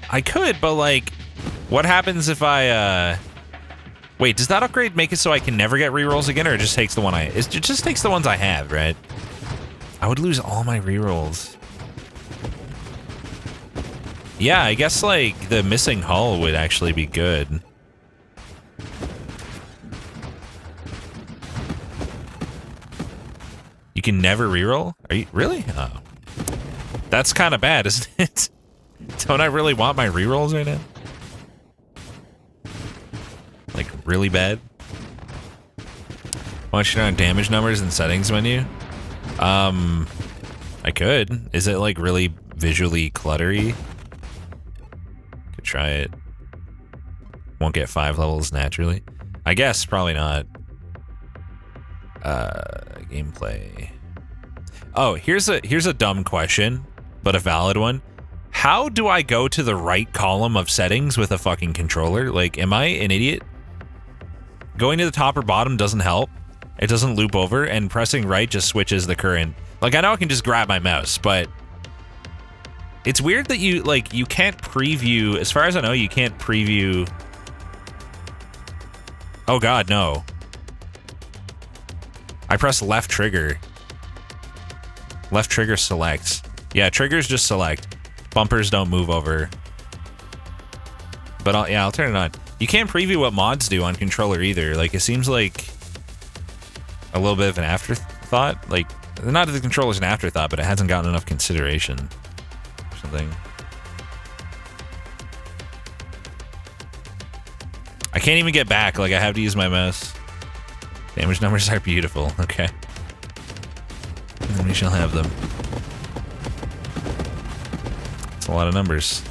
I could, but like, what happens if I, Wait, does that upgrade make it so I can never get rerolls again, or it just takes the one it just takes the ones I have, right? I would lose all my rerolls. Yeah, I guess, like, the missing hull would actually be good. You can never reroll? Are you really? Oh. That's kind of bad, isn't it? Don't I really want my rerolls right now? Like, really bad? Watch your damage numbers and settings menu. I could. Is it like really visually cluttery? Could try it. Won't get 5 levels naturally. I guess probably not. Gameplay. Oh, here's a dumb question, but a valid one. How do I go to the right column of settings with a fucking controller? Like, am I an idiot? Going to the top or bottom doesn't help. It doesn't loop over, and pressing right just switches the current. Like, I know I can just grab my mouse, but it's weird that you can't preview. As far as I know, you can't preview. Oh god, no. I press left trigger. Left trigger selects. Yeah, triggers just select. Bumpers don't move over. But I'll turn it on. You can't preview what mods do on controller either. Like, it seems like a little bit of an afterthought. Like, not that the controller's an afterthought, but it hasn't gotten enough consideration or something. I can't even get back. Like, I have to use my mouse. Damage numbers are beautiful. Okay. And we shall have them. It's a lot of numbers.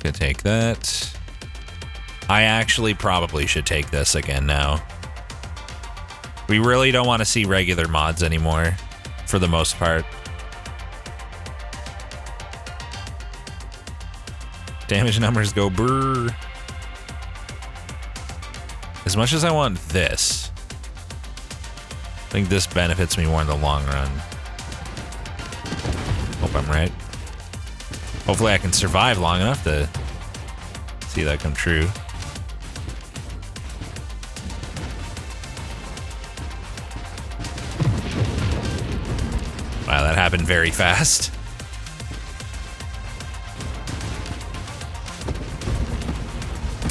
Could take that. I actually probably should take this again now. We really don't want to see regular mods anymore, for the most part. Damage numbers go brrr. As much as I want this, I think this benefits me more in the long run. Hope I'm right. Hopefully I can survive long enough to see that come true. Wow, that happened very fast.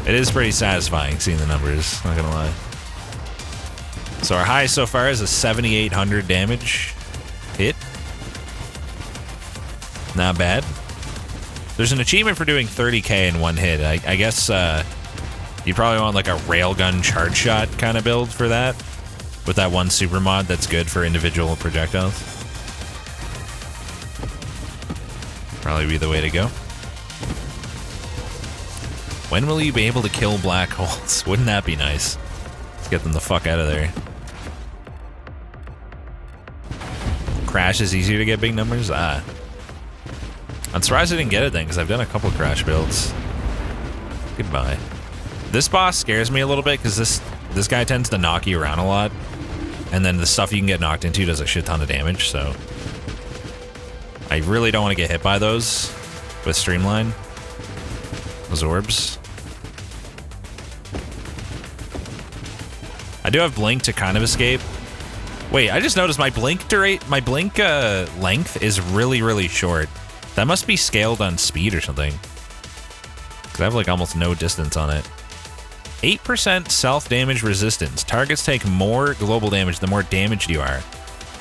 It is pretty satisfying seeing the numbers, not gonna lie. So our high so far is a 7,800 damage hit. Not bad. There's an achievement for doing 30k in one hit. I guess you probably want like a railgun charge shot kind of build for that, with that one super mod that's good for individual projectiles. Probably be the way to go. When will you be able to kill black holes? Wouldn't that be nice? Let's get them the fuck out of there. Crash is easier to get big numbers? Ah. I'm surprised I didn't get it then, because I've done a couple crash builds. Goodbye. This boss scares me a little bit, because this guy tends to knock you around a lot. And then the stuff you can get knocked into does a shit ton of damage, so I really don't want to get hit by those with Streamline. Those orbs. I do have Blink to kind of escape. Wait, I just noticed my blink length is really, really short. That must be scaled on speed or something. Because I have like almost no distance on it. 8% self-damage resistance. Targets take more global damage the more damaged you are.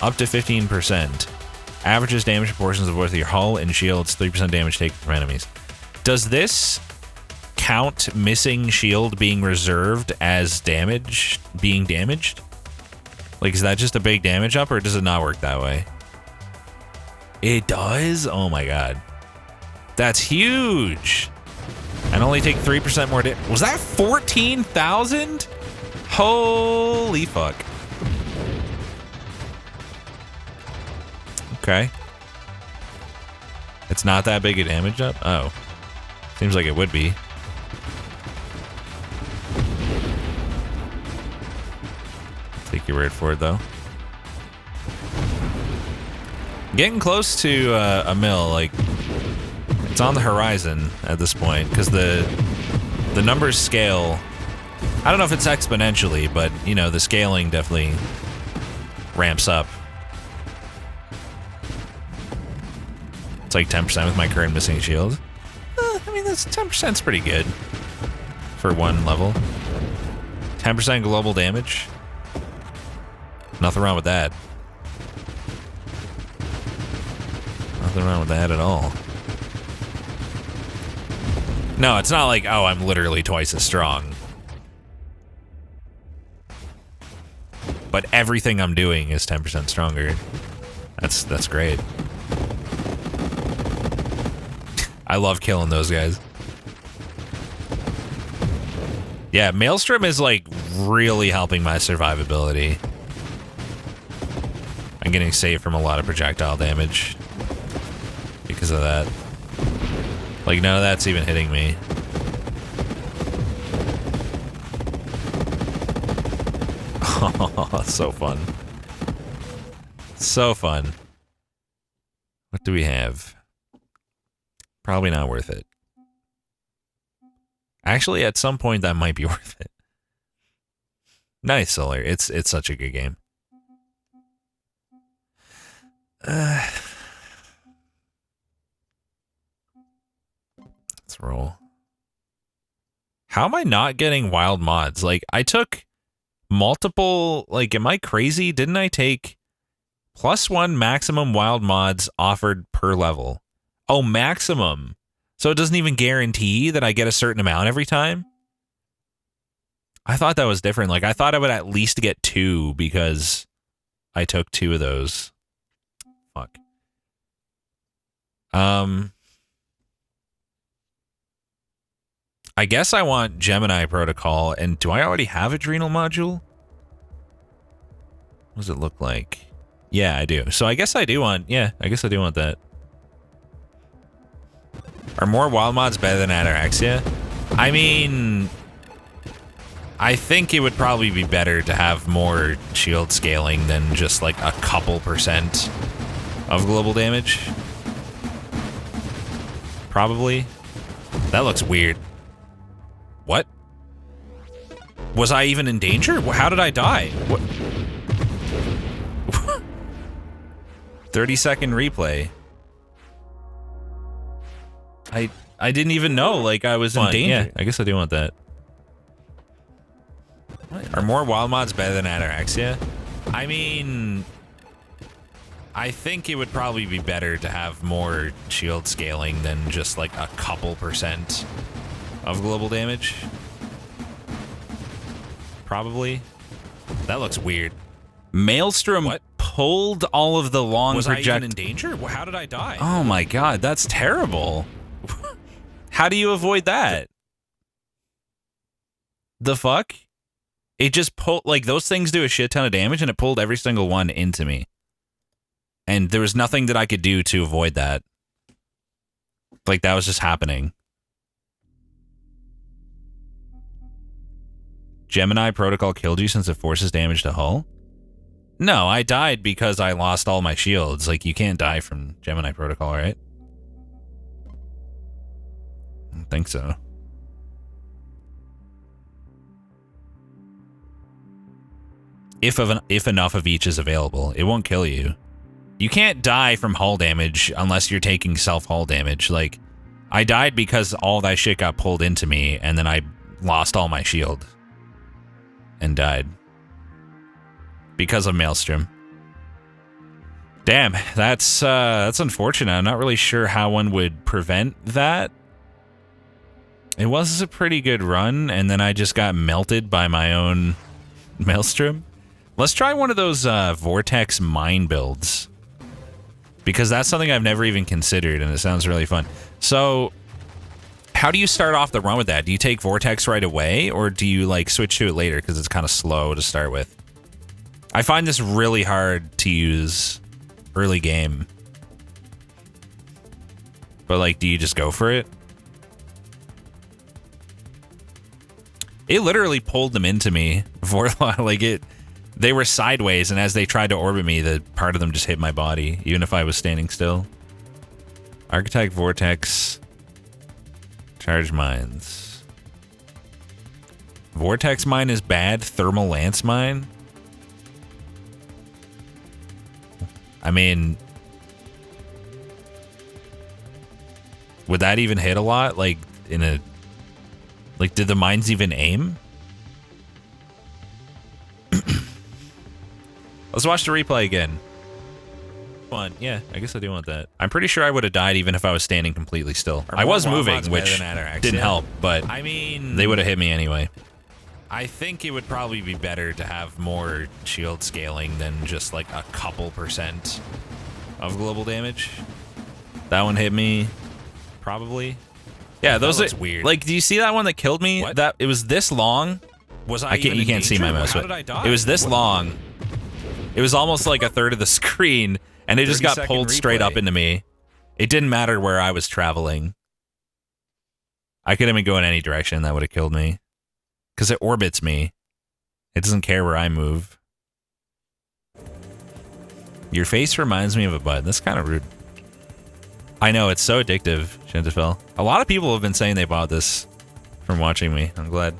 Up to 15%. Averages damage proportions of both your hull and shields. 3% damage taken from enemies. Does this count missing shield being reserved as damage, being damaged? Like, is that just a big damage up, or does it not work that way? It does? Oh my god. That's huge. And only take 3% more damage. Was that 14,000? Holy fuck. Okay. It's not that big a damage up? Oh. Seems like it would be. Take your word for it, though. Getting close to a mill, like, it's on the horizon at this point, because the numbers scale. I don't know if it's exponentially, but, you know, the scaling definitely ramps up. It's like 10% with my current missing shield. I mean, that's 10%'s pretty good for one level. 10% global damage. Nothing wrong with that. Nothing wrong with that at all. No, it's not like, oh, I'm literally twice as strong. but everything I'm doing is 10% stronger. That's great. I love killing those guys. Yeah, Maelstrom is like really helping my survivability. I'm getting saved from a lot of projectile damage because of that. Like, none of that's even hitting me. Oh, that's so fun. So fun. What do we have? Probably not worth it. Actually, at some point, that might be worth it. Nice, Solar. It's such a good game. Let's roll. How am I not getting wild mods? Like, I took multiple... Like, am I crazy? Didn't I take +1 maximum wild mods offered per level? Oh, maximum. So it doesn't even guarantee that I get a certain amount every time? I thought that was different. Like, I thought I would at least get 2 because I took 2 of those. Fuck. I guess I want Gemini Protocol, and do I already have Adrenal Module? What does it look like? Yeah, I do. So I guess I do want, yeah, I guess I do want that. Are more wild mods better than Ataraxia? I mean, I think it would probably be better to have more shield scaling than just like a couple % of global damage. Probably. That looks weird. What? Was I even in danger? How did I die? What? 30-second replay. I didn't even know, like, I was in danger. Yeah, I guess I do want that. Are more wild mods better than Ataraxia? I mean, I think it would probably be better to have more shield scaling than just like a couple % of global damage. Probably. That looks weird. Maelstrom pulled all of the long project. Was I even in danger? How did I die? Oh my god, that's terrible. How do you avoid that? The fuck? It just pulled, like, those things do a shit ton of damage, and it pulled every single one into me. And there was nothing that I could do to avoid that. Like, that was just happening. Gemini Protocol killed you since it forces damage to hull? No, I died because I lost all my shields. Like, you can't die from Gemini Protocol, right? I don't think so. If enough of each is available, it won't kill you. You can't die from hull damage unless you're taking self-hull damage. Like, I died because all that shit got pulled into me, and then I lost all my shield. And died. Because of Maelstrom. Damn, that's unfortunate. I'm not really sure how one would prevent that. It was a pretty good run, and then I just got melted by my own Maelstrom. Let's try one of those Vortex mine builds. Because that's something I've never even considered, and it sounds really fun. So, how do you start off the run with that? Do you take Vortex right away, or do you, like, switch to it later because it's kind of slow to start with? I find this really hard to use early game. But, like, do you just go for it? It literally pulled them into me. Like, they were sideways, and as they tried to orbit me, the part of them just hit my body, even if I was standing still. Architect Vortex. Charge mines. Vortex mine is bad. Thermal lance mine. I mean, would that even hit a lot? Like, in a... Like, did the mines even aim? Let's watch the replay again. Fun. Yeah, I guess I do want that. I'm pretty sure I would have died even if I was standing completely still. I was moving, which didn't help, but I mean, they would have hit me anyway. I think it would probably be better to have more shield scaling than just like a couple % of global damage. That one hit me, probably. Yeah, those are weird. Like, do you see that one that killed me? What? That it was this long. Was I even You in can't see my danger? mouse. How But did I die? it was this long. It was almost like a third of the screen, and it just got 30-second pulled straight up replay. into me. It didn't matter where I was traveling. I could even go in any direction. That would have killed me. Because it orbits me. It doesn't care where I move. Your face reminds me of a bud. That's kind of rude. I know, it's so addictive, Shintafel. A lot of people have been saying they bought this from watching me. I'm glad.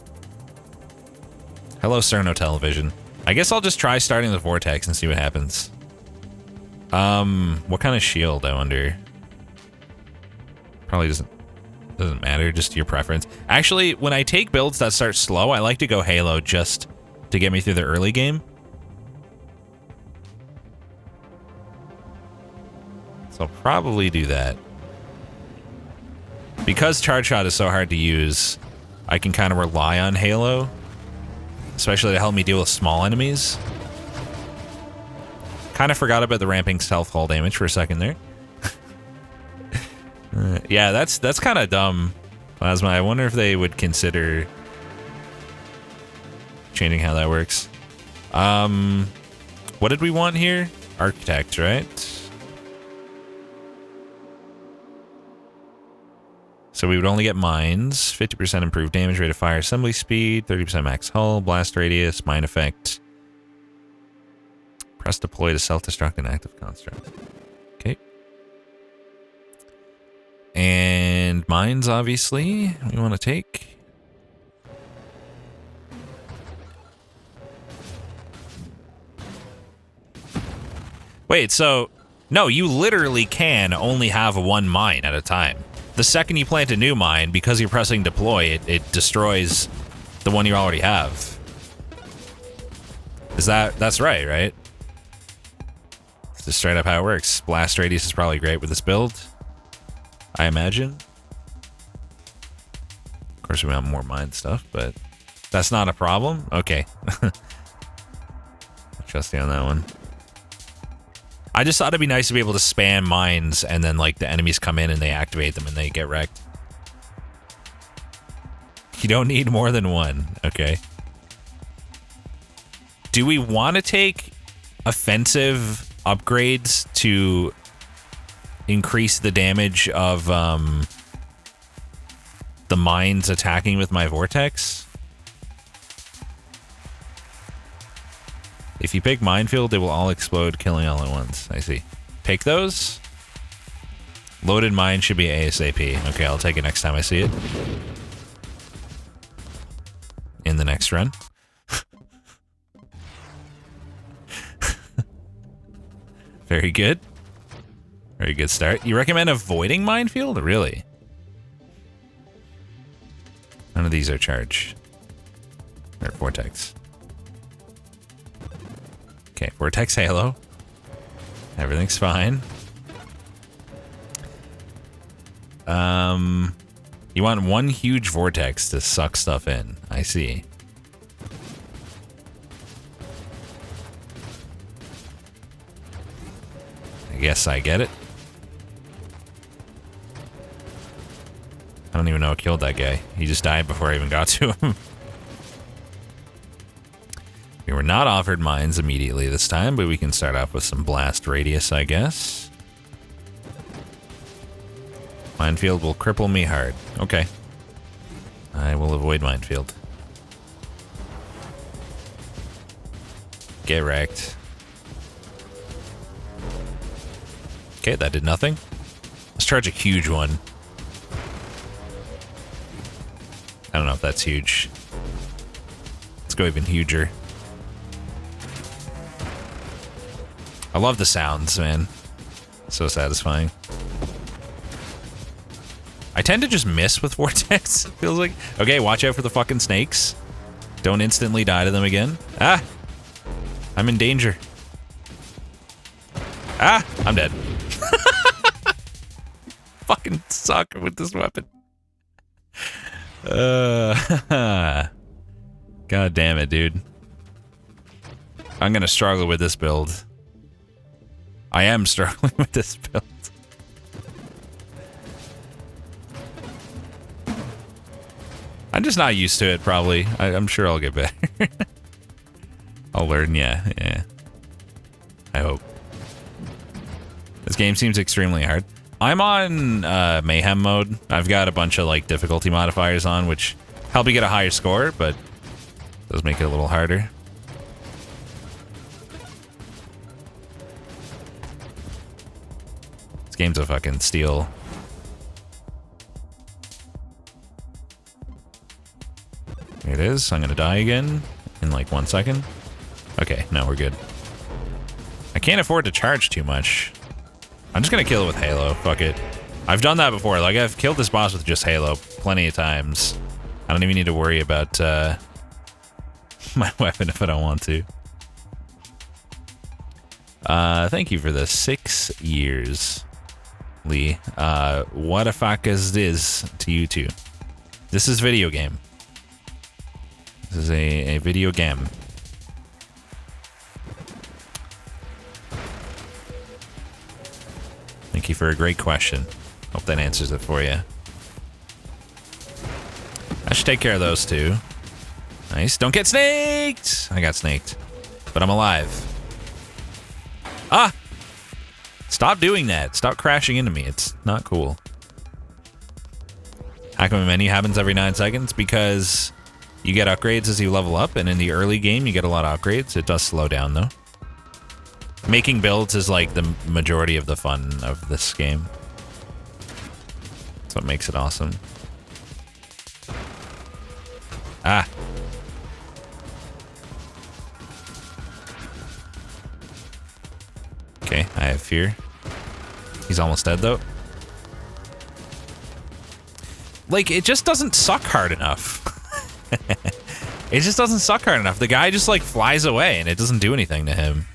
Hello, Cerno Television. I guess I'll just try starting the Vortex and see what happens. What kind of shield, I wonder? Probably doesn't matter, just your preference. Actually, when I take builds that start slow, I like to go Halo just to get me through the early game. So I'll probably do that. Because Charge Shot is so hard to use, I can kind of rely on Halo, especially to help me deal with small enemies. Kind of forgot about the ramping self-hull damage for a second there. Yeah, that's kind of dumb, Plasma. I wonder if they would consider changing how that works. What did we want here? Architect, right? So we would only get mines, 50% improved damage rate of fire assembly speed, 30% max hull, blast radius, mine effect. Press deploy to self-destruct an active construct. Okay. And mines, obviously, we want to take. Wait, so... No, you literally can only have one mine at a time. The second you plant a new mine, because you're pressing deploy, it destroys the one you already have. That's right? It's just straight up how it works. Blast radius is probably great with this build, I imagine. Of course, we want more mine stuff, but that's not a problem. Okay. Trust you on that one. I just thought it'd be nice to be able to spam mines and then like the enemies come in and they activate them and they get wrecked. You don't need more than one. Okay. Do we want to take offensive upgrades to increase the damage of the mines attacking with my vortex? If you pick Minefield, they will all explode, killing all at once. I see. Take those. Loaded mine should be ASAP. Okay, I'll take it next time I see it. In the next run. Very good. Very good start. You recommend avoiding Minefield? Really? None of these are charged. Or Vortex. Okay, Vortex Halo. Everything's fine. You want one huge vortex to suck stuff in. I see. I guess I get it. I don't even know what killed that guy. He just died before I even got to him. We were not offered mines immediately this time, but we can start off with some blast radius, I guess. Minefield will cripple me hard. Okay. I will avoid Minefield. Get wrecked. Okay, that did nothing. Let's charge a huge one. I don't know if that's huge. Let's go even huger. I love the sounds, man. So satisfying. I tend to just miss with Vortex, it feels like. Okay, watch out for the fucking snakes. Don't instantly die to them again. Ah! I'm in danger. Ah! I'm dead. Fucking suck with this weapon. God damn it, dude. I'm gonna struggle with this build. I am struggling with this build. I'm just not used to it, probably. I'm sure I'll get better. I'll learn, yeah. I hope. This game seems extremely hard. I'm on Mayhem mode. I've got a bunch of like difficulty modifiers on, which help you get a higher score, but does make it a little harder. This game's a fucking steal. Here it is. I'm gonna die again in like 1 second. Okay, no, we're good. I can't afford to charge too much. I'm just gonna kill it with Halo. Fuck it. I've done that before. Like, I've killed this boss with just Halo plenty of times. I don't even need to worry about my weapon if I don't want to. Thank you for the 6 years, Lee. What the fuck is this to you two? This is video game. This is a video game. Thank you for a great question. Hope that answers it for you. I should take care of those two. Nice. Don't get snaked! I got snaked. But I'm alive. Ah! Stop doing that. Stop crashing into me. It's not cool. How come a menu happens every 9 seconds? Because you get upgrades as you level up, and in the early game you get a lot of upgrades. It does slow down though. Making builds is like the majority of the fun of this game. That's what makes it awesome. Ah. Okay, I have fear. He's almost dead though. Like, it just doesn't suck hard enough. It just doesn't suck hard enough. The guy just like flies away and it doesn't do anything to him.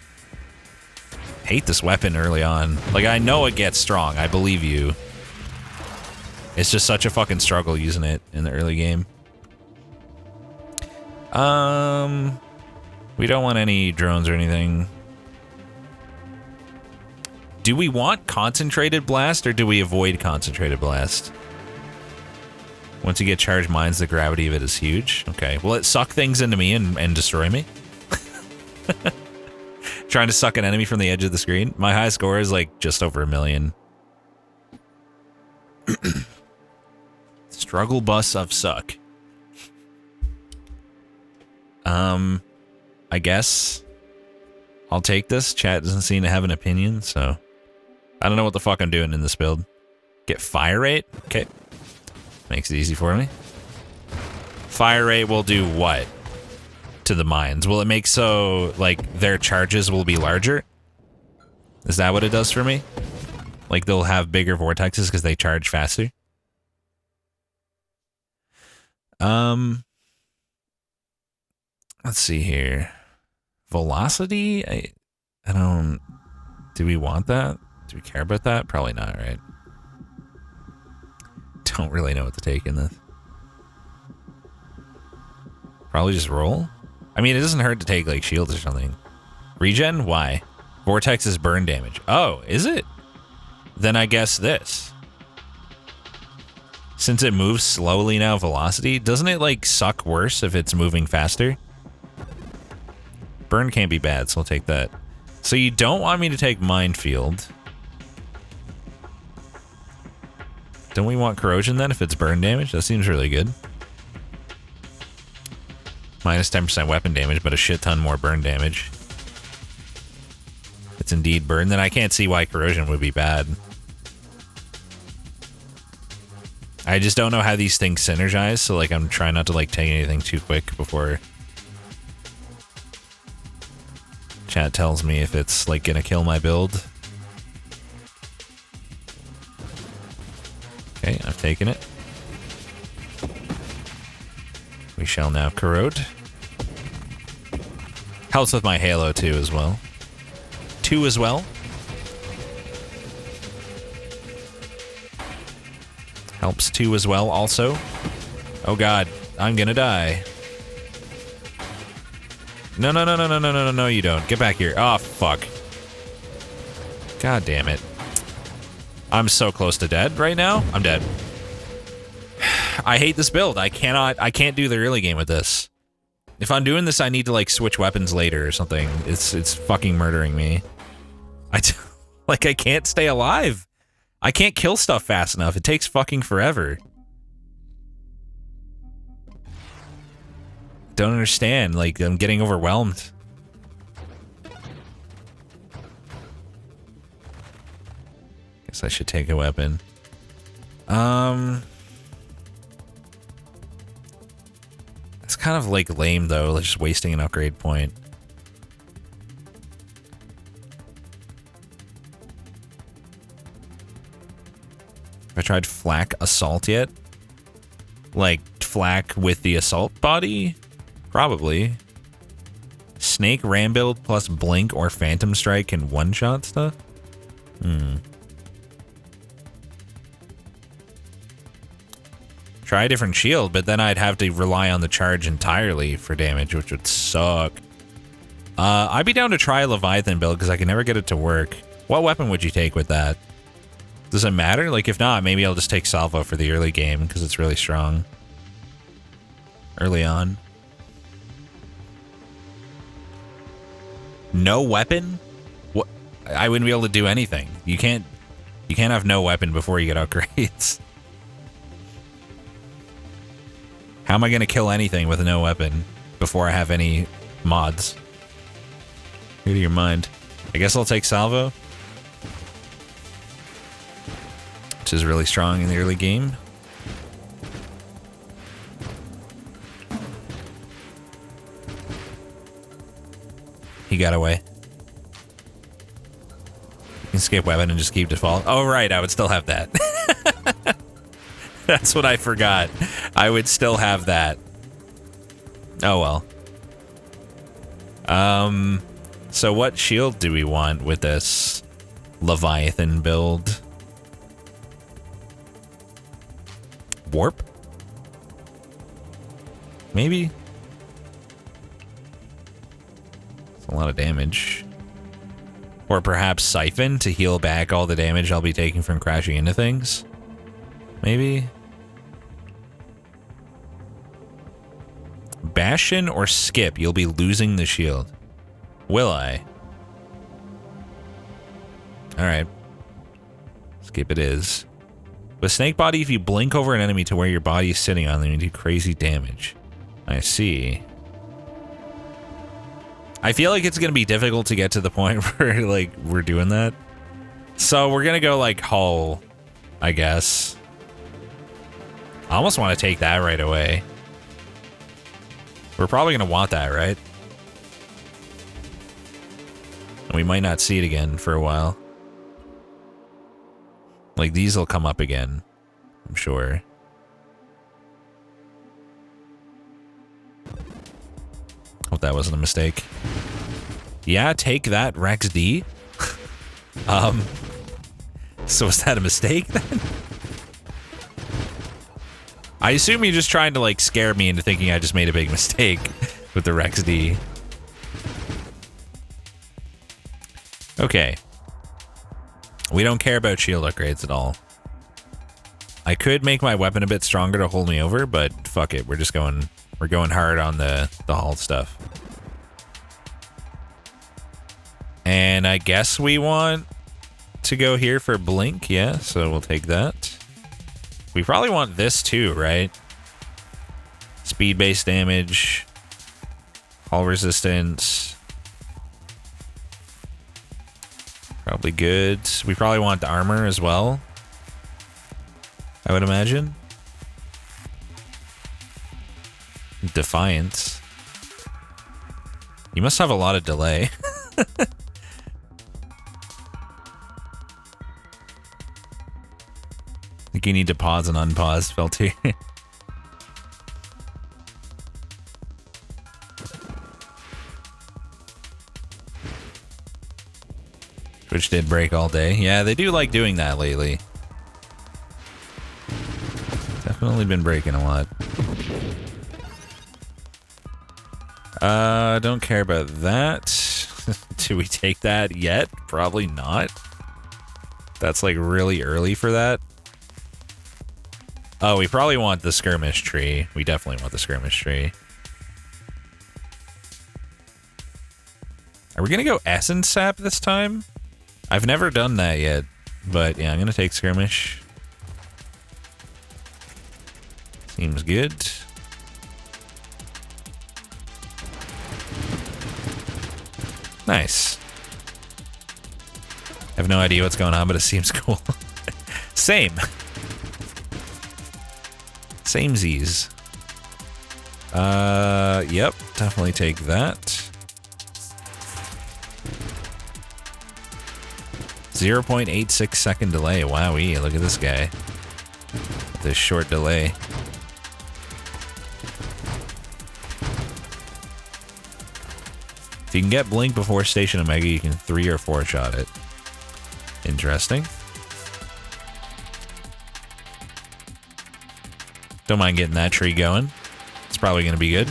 Hate this weapon early on. Like, I know it gets strong. I believe you. It's just such a fucking struggle using it in the early game. We don't want any drones or anything. Do we want concentrated blast or do we avoid concentrated blast? Once you get charged mines, the gravity of it is huge. Okay, will it suck things into me and destroy me? Trying to suck an enemy from the edge of the screen. My high score is like just over 1 million. Struggle bus of suck. I guess I'll take this. Chat doesn't seem to have an opinion, so I don't know what the fuck I'm doing in this build. Get fire rate? Okay. Makes it easy for me. Fire rate will do what to the mines? Will it make so, like, their charges will be larger? Is that what it does for me? Like, they'll have bigger vortexes because they charge faster? Let's see here. Velocity? I don't... Do we want that? Do we care about that? Probably not, right? Don't really know what to take in this. Probably just roll? I mean, it doesn't hurt to take, like, shields or something. Regen? Why? Vortex is burn damage. Oh, is it? Then I guess this. Since it moves slowly now, velocity, doesn't it, like, suck worse if it's moving faster? Burn can't be bad, so I'll take that. So you don't want me to take Minefield. Don't we want Corrosion then if it's burn damage? That seems really good. Minus 10% weapon damage, but a shit ton more burn damage. It's indeed burn, then I can't see why Corrosion would be bad. I just don't know how these things synergize, so like I'm trying not to like take anything too quick before chat tells me if it's like gonna kill my build. Okay, I've taken it. We shall now corrode. Helps with my Halo too as well. 2 as well. Helps 2 as well also. Oh god, I'm gonna die. No, no, no, no, no, no, no, no, no, you don't. Get back here. Oh, fuck. God damn it. I'm so close to dead right now. I'm dead. I hate this build. I can't do the early game with this. If I'm doing this, I need to, like, switch weapons later or something. It's fucking murdering me. I can't stay alive. I can't kill stuff fast enough. It takes fucking forever. Don't understand. Like, I'm getting overwhelmed. Guess I should take a weapon. It's kind of, like, lame, though. Like, just wasting an upgrade point. Have I tried Flak Assault yet? Like, Flak with the Assault body? Probably. Snake Rambuild plus Blink or Phantom Strike can one-shot stuff? Try a different shield, but then I'd have to rely on the charge entirely for damage, which would suck. I'd be down to try a Leviathan build, because I can never get it to work. What weapon would you take with that? Does it matter? Like, if not, maybe I'll just take Salvo for the early game, because it's really strong. Early on. No weapon? What? I wouldn't be able to do anything. You can't have no weapon before you get upgrades. How am I going to kill anything with no weapon before I have any mods? Go to your mind. I guess I'll take Salvo, which is really strong in the early game. He got away. You can skip weapon and just keep default. Oh, right, I would still have that. That's what I forgot. I would still have that. Oh, well. So what shield do we want with this Leviathan build? Warp? Maybe? It's a lot of damage. Or perhaps Siphon to heal back all the damage I'll be taking from crashing into things? Maybe? Bastion or Skip, you'll be losing the shield. Will I? Alright. Skip it is. With Snake Body, if you blink over an enemy to where your body is sitting on them, you do crazy damage. I see. I feel like it's going to be difficult to get to the point where, like, we're doing that. So we're going to go, like, Hull, I guess. I almost want to take that right away. We're probably going to want that, right? And we might not see it again for a while. Like, these will come up again, I'm sure. Hope that wasn't a mistake. Yeah, take that, Rex D. So was that a mistake then? I assume you're just trying to, like, scare me into thinking I just made a big mistake with the Rex D. Okay. We don't care about shield upgrades at all. I could make my weapon a bit stronger to hold me over, but fuck it. We're going hard on the Hull stuff. And I guess we want to go here for Blink, yeah, so we'll take that. We probably want this too, right? Speed-based damage, Hull resistance. Probably good. We probably want the armor as well, I would imagine. Defiance. You must have a lot of delay. I think you need to pause and unpause, Felty. Twitch did break all day. Yeah, they do like doing that lately. Definitely been breaking a lot. Don't care about that. Do we take that yet? Probably not. That's like really early for that. Oh, we probably want the skirmish tree. We definitely want the skirmish tree. Are we gonna go essence sap this time? I've never done that yet, but yeah, I'm gonna take skirmish. Seems good. Nice. I have no idea what's going on, but it seems cool. Same. Samesies. Yep, definitely take that. 0.86 second delay. Wowee, look at this guy. This short delay. If you can get Blink before Station Omega, you can 3 or 4 shot it. Interesting. Don't mind getting that tree going. It's probably going to be good.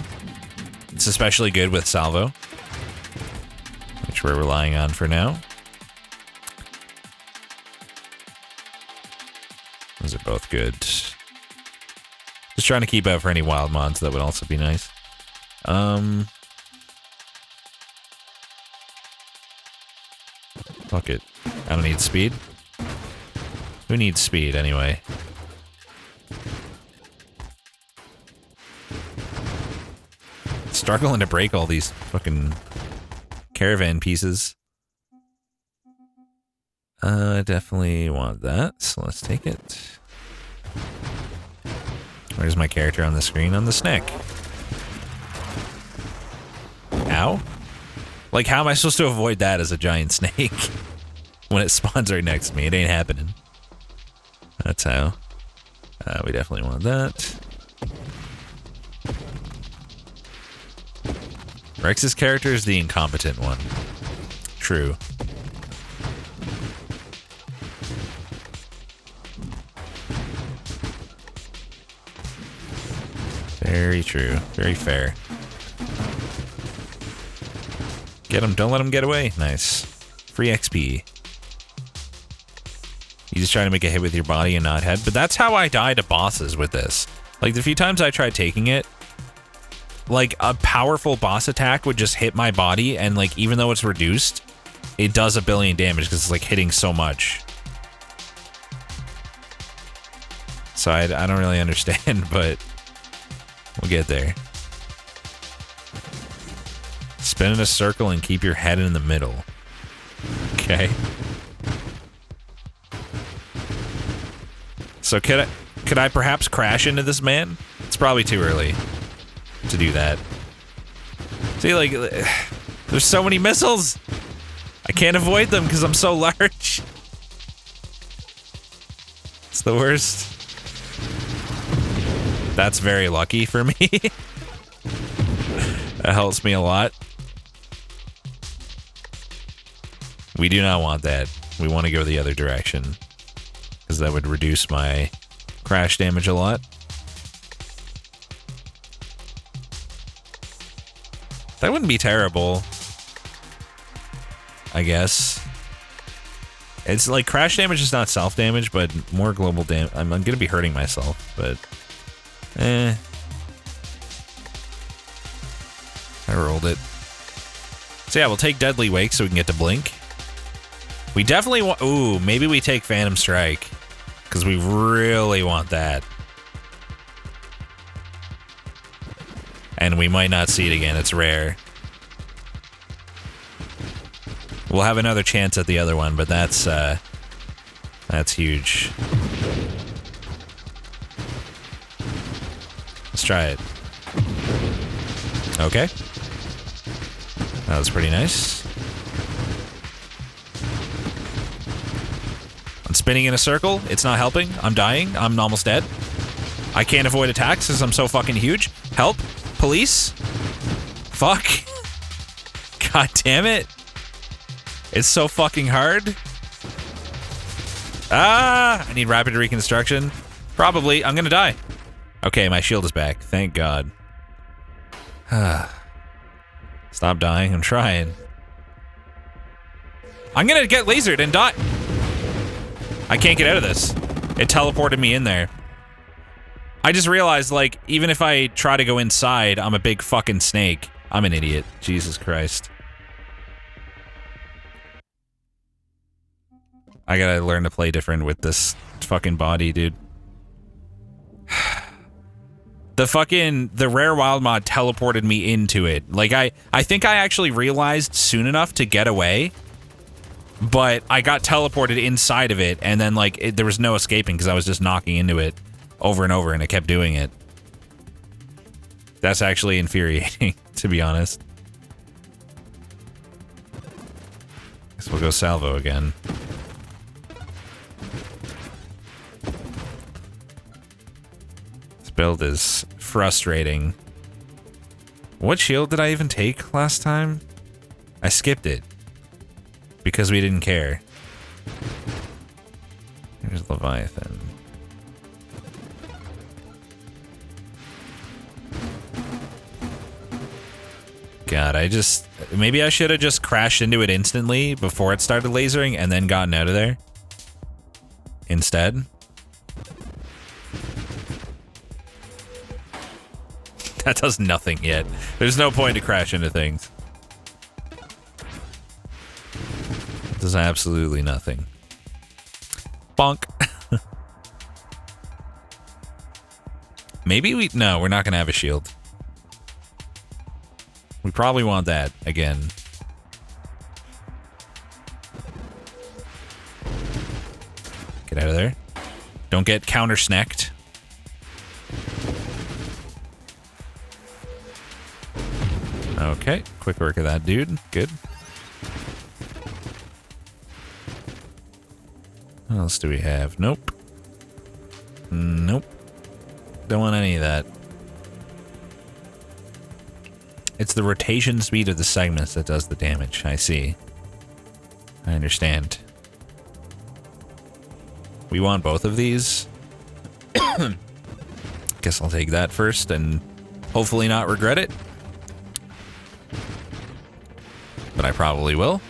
It's especially good with Salvo, which we're relying on for now. Those are both good. Just trying to keep out for any wild mods. That would also be nice. Fuck it. I don't need speed. Who needs speed anyway? Struggling to break all these fucking caravan pieces. Definitely want that, so let's take it. Where's my character on the screen? On the snack. Ow. Like, how am I supposed to avoid that as a giant snake? When it spawns right next to me, it ain't happening. That's how. We definitely want that. Rex's character is the incompetent one. True. Very true. Very fair. Get him. Don't let him get away. Nice. Free XP. You just try to make a hit with your body and not head. But that's how I die to bosses with this. Like, the few times I tried taking it, like, a powerful boss attack would just hit my body, and, like, even though it's reduced, it does a billion damage because it's, like, hitting so much. So I don't really understand, but we'll get there. Spin in a circle and keep your head in the middle. Okay. So could I perhaps crash into this man? It's probably too early to do that. See, like, there's so many missiles. I can't avoid them because I'm so large. It's the worst. That's very lucky for me. That helps me a lot. We do not want that. We want to go the other direction, because that would reduce my crash damage a lot. That wouldn't be terrible, I guess. It's like crash damage is not self-damage, but more global damage. I'm going to be hurting myself, but I rolled it. So yeah, we'll take Deadly Wake so we can get to Blink. We definitely want... Ooh, maybe we take Phantom Strike, because we really want that. And we might not see it again. It's rare. We'll have another chance at the other one, but that's huge. Let's try it. Okay. That was pretty nice. I'm spinning in a circle. It's not helping. I'm dying. I'm almost dead. I can't avoid attacks because I'm so fucking huge. Help. Police. Fuck. God damn it. It's so fucking hard. Ah! I need rapid reconstruction. Probably. I'm gonna die. Okay, my shield is back. Thank God. Stop dying. I'm trying. I'm gonna get lasered and die. I can't get out of this. It teleported me in there. I just realized, like, even if I try to go inside, I'm a big fucking snake. I'm an idiot. Jesus Christ. I gotta learn to play different with this fucking body, dude. The rare wild mod teleported me into it. Like, I think I actually realized soon enough to get away, but I got teleported inside of it, and then, like, there was no escaping because I was just knocking into it over and over, and it kept doing it. That's actually infuriating, to be honest. Guess we'll go salvo again. This build is frustrating. What shield did I even take last time? I skipped it. Because we didn't care. Here's Leviathan. God, maybe I should have just crashed into it instantly before it started lasering and then gotten out of there. Instead. That does nothing yet. There's no point to crash into things. It does absolutely nothing. Bonk. Maybe no, we're not gonna have a shield. We probably want that again. Get out of there. Don't get counter-snacked. Okay, quick work of that dude. Good. What else do we have? Nope. Nope. Don't want any of that. It's the rotation speed of the segments that does the damage. I see. I understand. We want both of these. Guess I'll take that first and hopefully not regret it. But I probably will.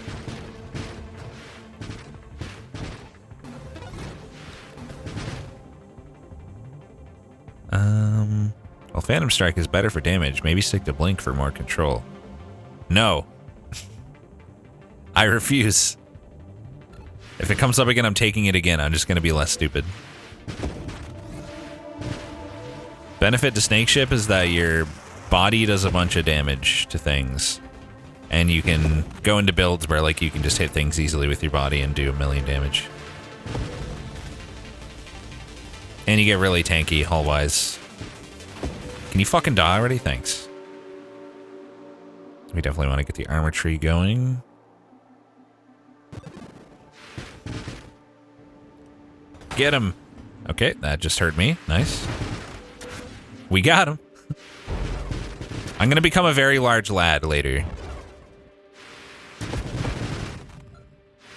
Well, Phantom Strike is better for damage. Maybe stick to Blink for more control. No. I refuse. If it comes up again, I'm taking it again. I'm just going to be less stupid. Benefit to Snake Ship is that your body does a bunch of damage to things. And you can go into builds where, like, you can just hit things easily with your body and do 1,000,000 damage. And you get really tanky hull-wise. Can you fucking die already? Thanks. We definitely want to get the armor tree going. Get him! Okay, that just hurt me. Nice. We got him. I'm gonna become a very large lad later.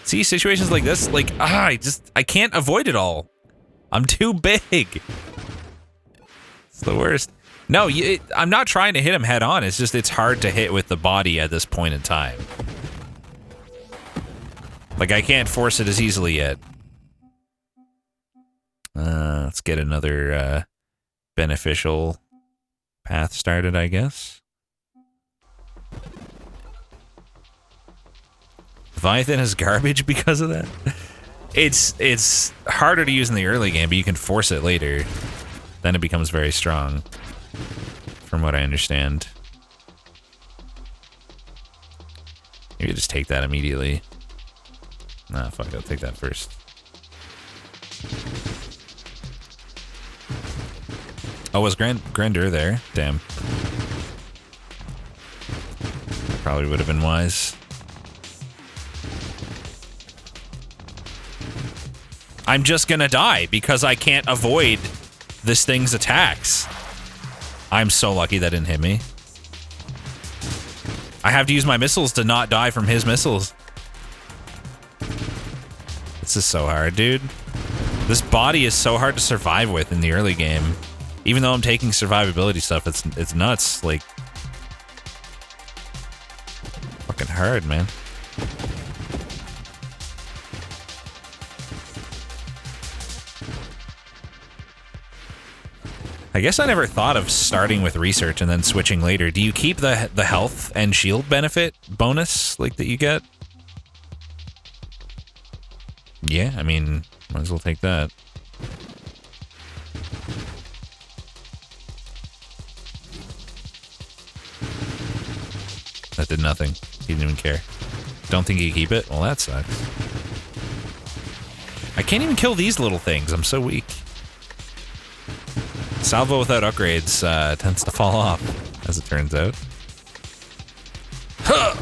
See, situations like this, like, I can't avoid it all. I'm too big. It's the worst. No, I'm not trying to hit him head on. It's just, it's hard to hit with the body at this point in time. Like, I can't force it as easily yet. Let's get another beneficial path started, I guess. Leviathan is garbage because of that. It's harder to use in the early game, but you can force it later. Then it becomes very strong, from what I understand. Maybe just take that immediately. Nah, fuck it, I'll take that first. Oh, was Grandeur there? Damn. Probably would have been wise. I'm just gonna die because I can't avoid this thing's attacks. I'm so lucky that didn't hit me. I have to use my missiles to not die from his missiles. This is so hard, dude. This body is so hard to survive with in the early game. Even though I'm taking survivability stuff, it's nuts. Like, hard, man. I guess I never thought of starting with research and then switching later. Do you keep the health and shield benefit bonus like that you get? Yeah, I mean, might as well take that. That did nothing. He didn't even care. Don't think you keep it? Well, that sucks. I can't even kill these little things. I'm so weak. Salvo without upgrades tends to fall off, as it turns out. Huh!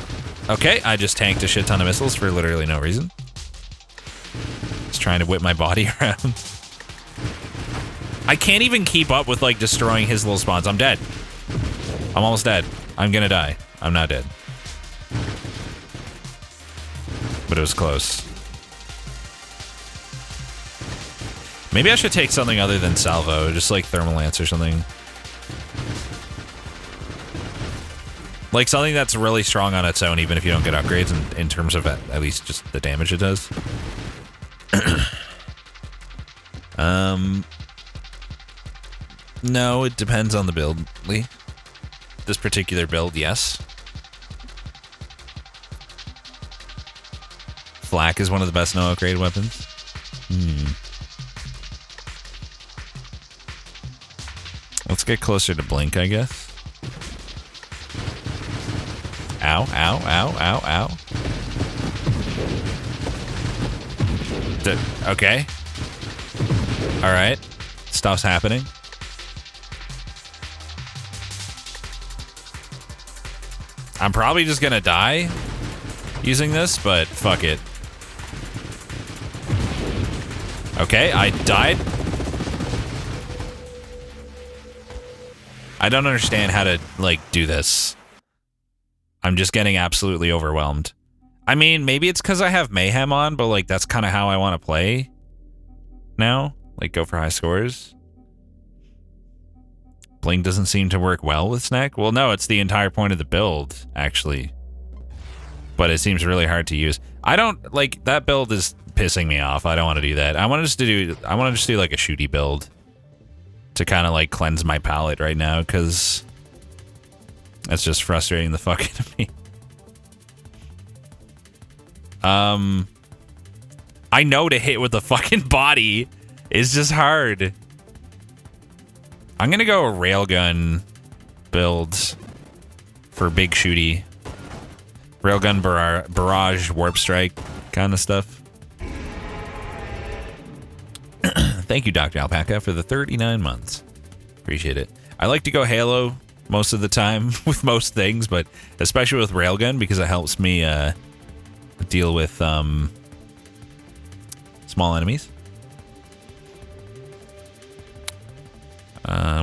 Okay, I just tanked a shit ton of missiles for literally no reason. Just trying to whip my body around. I can't even keep up with, like, destroying his little spawns. I'm dead. I'm almost dead. I'm gonna die. I'm not dead. But it was close. Maybe I should take something other than salvo, just like thermal lance or something. Like something that's really strong on its own, even if you don't get upgrades in terms of at least just the damage it does. No, it depends on the build, Lee. This particular build, yes. Flak is one of the best no upgrade weapons. Let's get closer to Blink, I guess. Ow, ow, ow, ow, ow. Okay. Alright. Stuff's happening. I'm probably just gonna die using this, but fuck it. Okay, I died. I don't understand how to, like, do this. I'm just getting absolutely overwhelmed. I mean, maybe it's because I have Mayhem on, but, like, that's kind of how I want to play now. Like, go for high scores. Blink doesn't seem to work well with Snack. Well, no, it's the entire point of the build, actually. But it seems really hard to use. I don't, like, that build is pissing me off. I don't want to do that. I want to just do like a shooty build to kind of like cleanse my palate right now, because that's just frustrating the fuck out of me. I know to hit with the fucking body is just hard. I'm gonna go a railgun build for big shooty. Railgun barrage, warp strike kind of stuff. Thank you, Dr. Alpaca, for the 39 months. Appreciate it. I like to go Halo most of the time with most things, but especially with Railgun because it helps me deal with small enemies.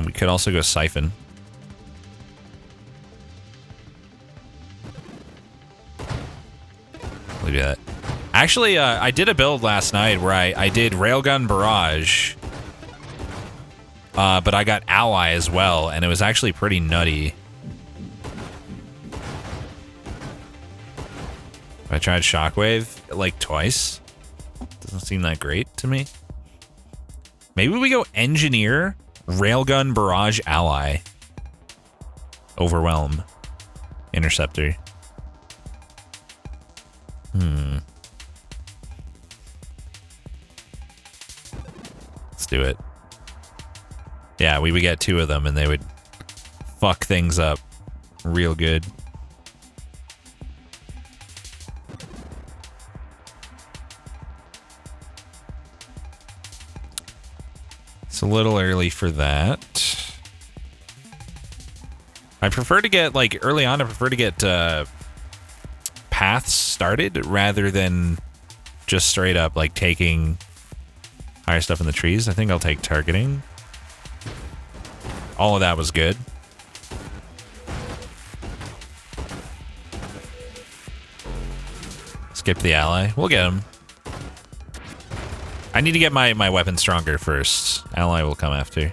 We could also go Siphon. Look at that. Actually, I did a build last night where I did Railgun Barrage, but I got Ally as well, and it was actually pretty nutty. I tried Shockwave like twice. Doesn't seem that great to me. Maybe we go Engineer, Railgun Barrage Ally, Overwhelm, Interceptor. Let's do it. Yeah, we would get two of them and they would fuck things up real good. It's a little early for that. I prefer to get, like, early on, I prefer to get paths started rather than just straight up, like, taking higher stuff in the trees. I think I'll take targeting. All of that was good. Skip the ally. We'll get him. I need to get my weapon stronger first. Ally will come after.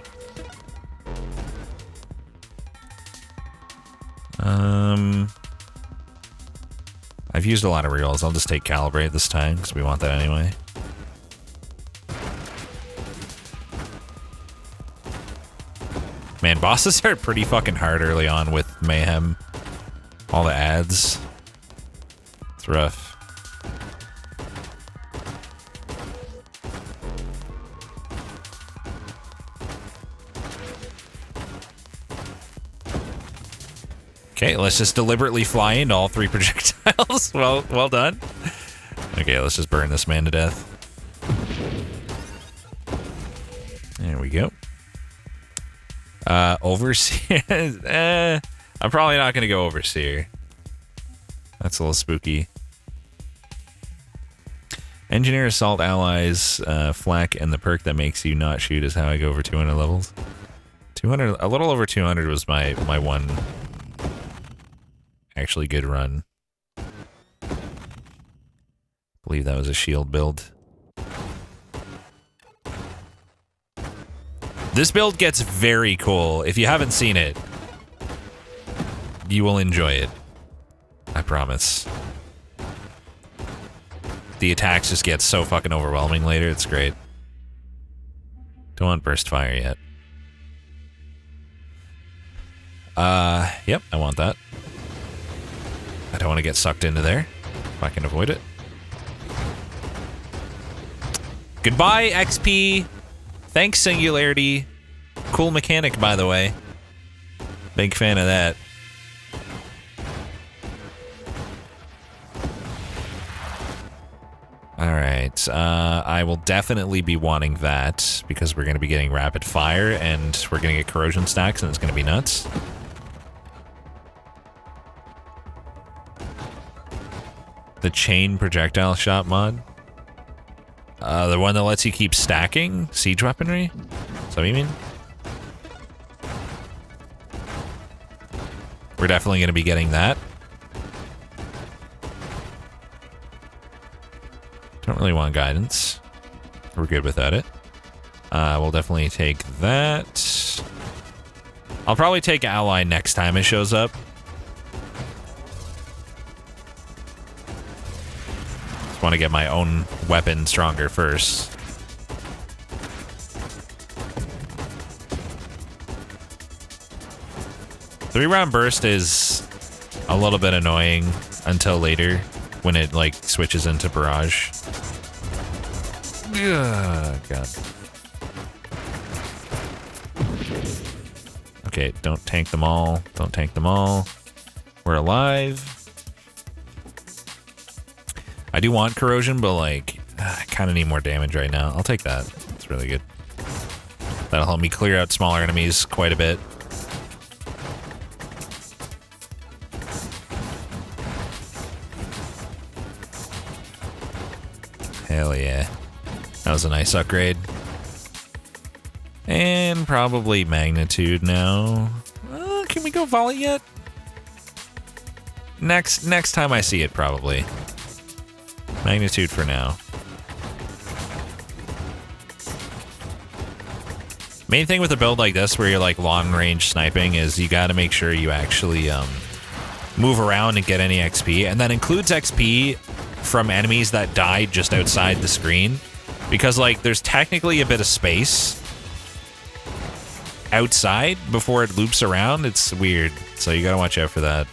I've used a lot of rerolls. I'll just take Calibrate this time, because we want that anyway. Man, bosses are pretty fucking hard early on with Mayhem. All the ads. It's rough. Okay, let's just deliberately fly into all 3 projectiles. Well done. Okay, let's just burn this man to death. There we go. Overseer. I'm probably not going to go Overseer. That's a little spooky. Engineer Assault Allies, Flak, and the perk that makes you not shoot is how I go over 200 levels. 200, a little over 200 was my one actually good run. I believe that was a shield build. This build gets very cool. If you haven't seen it, you will enjoy it. I promise. The attacks just get so fucking overwhelming later. It's great. Don't want burst fire yet. Yep, I want that. I don't want to get sucked into there. If I can avoid it. Goodbye, XP. Thanks, Singularity. Cool mechanic, by the way. Big fan of that. Alright, I will definitely be wanting that, because we're going to be getting rapid fire, and we're going to get corrosion stacks, and it's going to be nuts. The chain projectile shot mod? The one that lets you keep stacking siege weaponry? Is that what you mean? We're definitely going to be getting that. Don't really want guidance. We're good without it. We'll definitely take that. I'll probably take ally next time it shows up. Just want to get my own weapon stronger first. Three-round burst is a little bit annoying until later when it like switches into barrage. Ugh, God. Okay, don't tank them all. Don't tank them all. We're alive. I do want corrosion, but like, I kind of need more damage right now. I'll take that. It's really good. That'll help me clear out smaller enemies quite a bit. Hell yeah. That was a nice upgrade. And probably magnitude now. Can we go volley yet? Next time I see it, probably. Magnitude for now. Main thing with a build like this, where you're like long range sniping, is you got to make sure you actually move around and get any XP, and that includes XP from enemies that died just outside the screen, because like there's technically a bit of space outside before it loops around. It's weird, so you gotta watch out for that.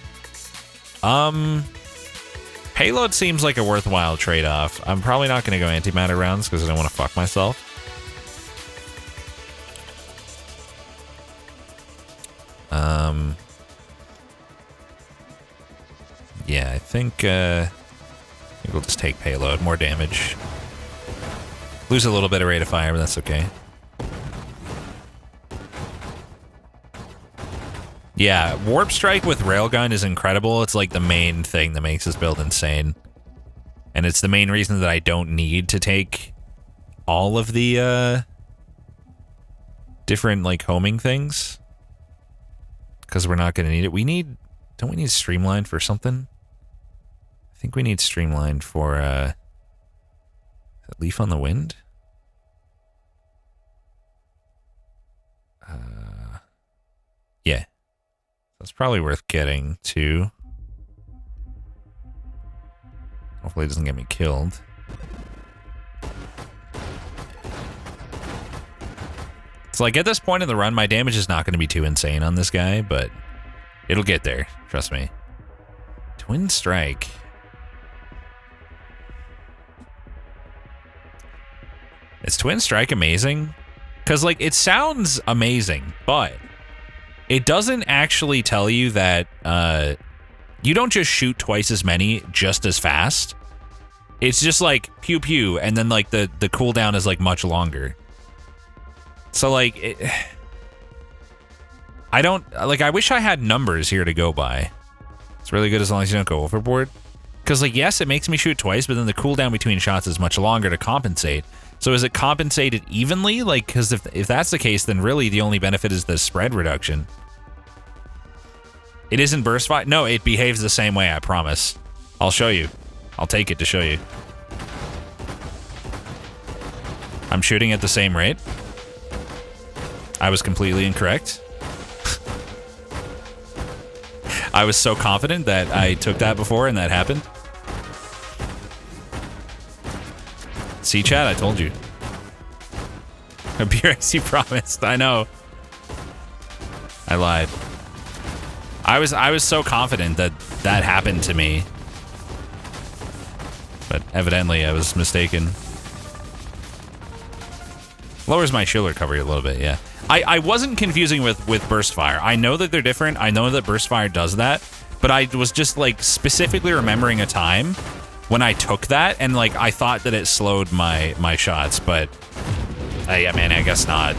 Payload seems like a worthwhile trade-off. I'm probably not gonna go antimatter rounds because I don't want to fuck myself. Yeah, I think we'll just take payload, more damage. Lose a little bit of rate of fire, but that's okay. Yeah, Warp Strike with Railgun is incredible. It's like the main thing that makes this build insane. And it's the main reason that I don't need to take all of the different like homing things. Because we're not going to need it. We need... Don't we need Streamline for something? I think we need Streamline for Leaf on the Wind? Yeah. That's probably worth getting too. Hopefully it doesn't get me killed. So like at this point in the run, my damage is not going to be too insane on this guy, but it'll get there. Trust me. Twin Strike. Is Twin Strike amazing? Because like it sounds amazing, but it doesn't actually tell you that you don't just shoot twice as many just as fast. It's just like pew pew, and then like the cooldown is like much longer. So like, I wish I had numbers here to go by. It's really good as long as you don't go overboard. Because like, yes, it makes me shoot twice, but then the cooldown between shots is much longer to compensate. So is it compensated evenly? Like, because if that's the case, then really the only benefit is the spread reduction. It isn't burst fire. No, it behaves the same way, I promise. I'll show you. I'll take it to show you. I'm shooting at the same rate. I was completely incorrect. I was so confident that I took that before and that happened. See, chat, I told you. A BRX, you promised. I know. I lied. I was so confident that that happened to me. But evidently I was mistaken. Lowers my shield recovery a little bit, yeah. I wasn't confusing with burst fire. I know that they're different. I know that burst fire does that, but I was just like specifically remembering a time when I took that and like I thought that it slowed my shots, but yeah, man, I guess not.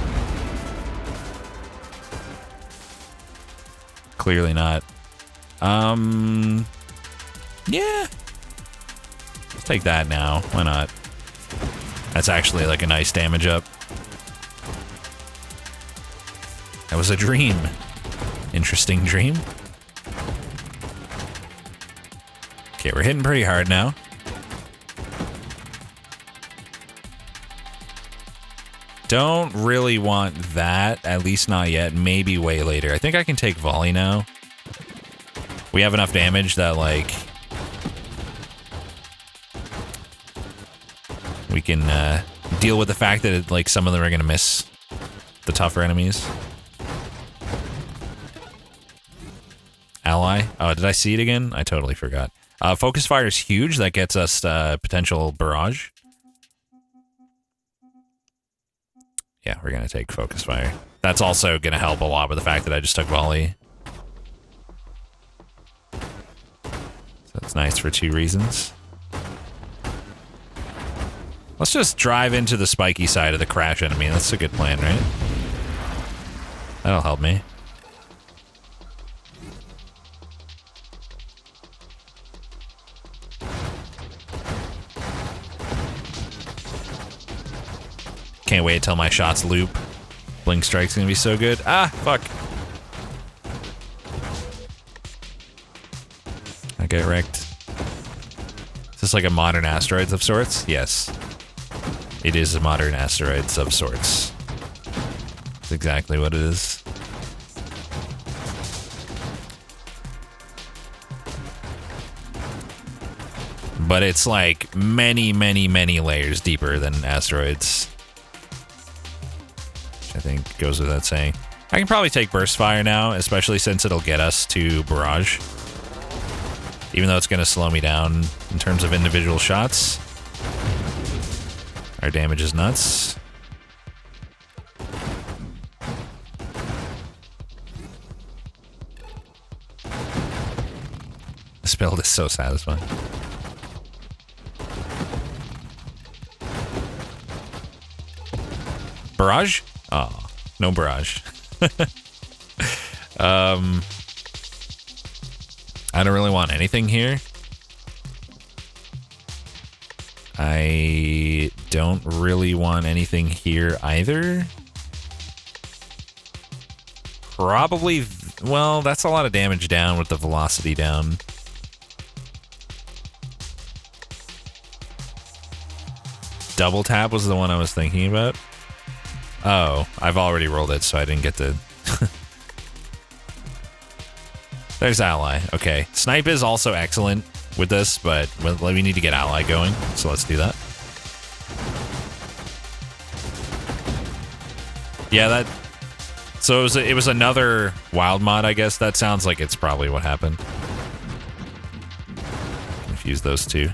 Clearly not. Yeah. Let's take that now. Why not? That's actually like a nice damage up. That was a dream. Interesting dream. Okay, we're hitting pretty hard now. Don't really want that, at least not yet. Maybe way later. I think I can take volley now. We have enough damage that, like, we can deal with the fact that, like, some of them are going to miss the tougher enemies. Ally. Oh, did I see it again? I totally forgot. Focus fire is huge. That gets us potential barrage. Yeah, we're going to take focus fire. That's also going to help a lot with the fact that I just took volley. So that's nice for 2 reasons. Let's just drive into the spiky side of the crash enemy. That's a good plan, right? That'll help me. Can't wait till my shots loop. Blink Strike's gonna be so good. Ah, fuck. I get wrecked. Is this like a modern Asteroids of sorts? Yes. It is a modern Asteroids of sorts. That's exactly what it is. But it's like many, many, many layers deeper than Asteroids. I think goes without saying. I can probably take burst fire now, especially since it'll get us to barrage. Even though it's going to slow me down in terms of individual shots. Our damage is nuts. This build is so satisfying. Barrage? Oh, no barrage. I don't really want anything here. I don't really want anything here either. Probably, well, that's a lot of damage down with the velocity down. Double tap was the one I was thinking about. Oh, I've already rolled it, so I didn't get to... There's Ally. Okay. Snipe is also excellent. with this, but we need to get ally going, so let's do that. Yeah, that... So it was another wild mod, I guess. That sounds like it's probably what happened. Confuse those two.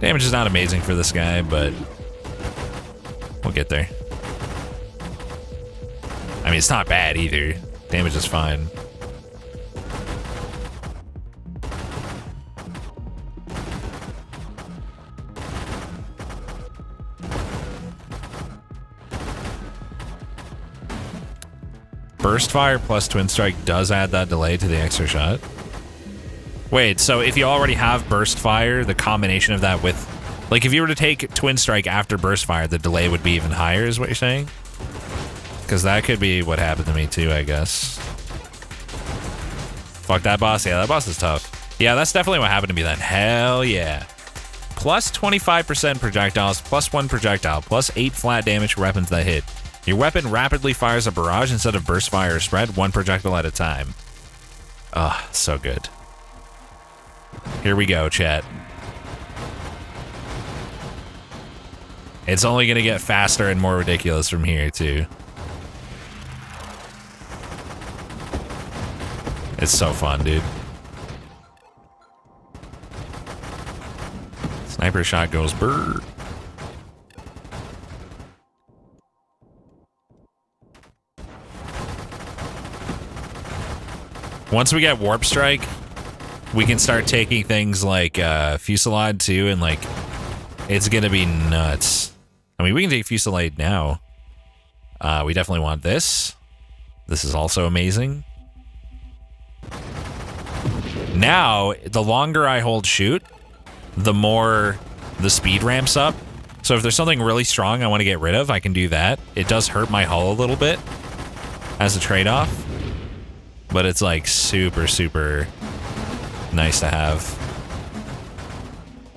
Damage is not amazing for this guy, but we'll get there. I mean, it's not bad either. Damage is fine. Burst Fire plus Twin Strike does add that delay to the extra shot. Wait, so if you already have Burst Fire, the combination of that with... Like, if you were to take Twin Strike after Burst Fire, the delay would be even higher, is what you're saying? Because that could be what happened to me too, I guess. Fuck that boss. Yeah, that boss is tough. Yeah, that's definitely what happened to me then. Hell yeah. Plus 25% projectiles, plus 1 projectile, plus 8 flat damage for weapons that hit. Your weapon rapidly fires a barrage instead of burst fire or spread, 1 projectile at a time. Ah, so good. Here we go, chat. It's only gonna get faster and more ridiculous from here, too. It's so fun, dude. Sniper shot goes brrr. Once we get Warp Strike, we can start taking things like Fusillade too, and like, it's gonna be nuts. I mean, we can take Fusillade now. We definitely want this. This is also amazing. Now, the longer I hold shoot, the more the speed ramps up. So if there's something really strong I want to get rid of, I can do that. It does hurt my hull a little bit as a trade-off. But it's like super, super nice to have.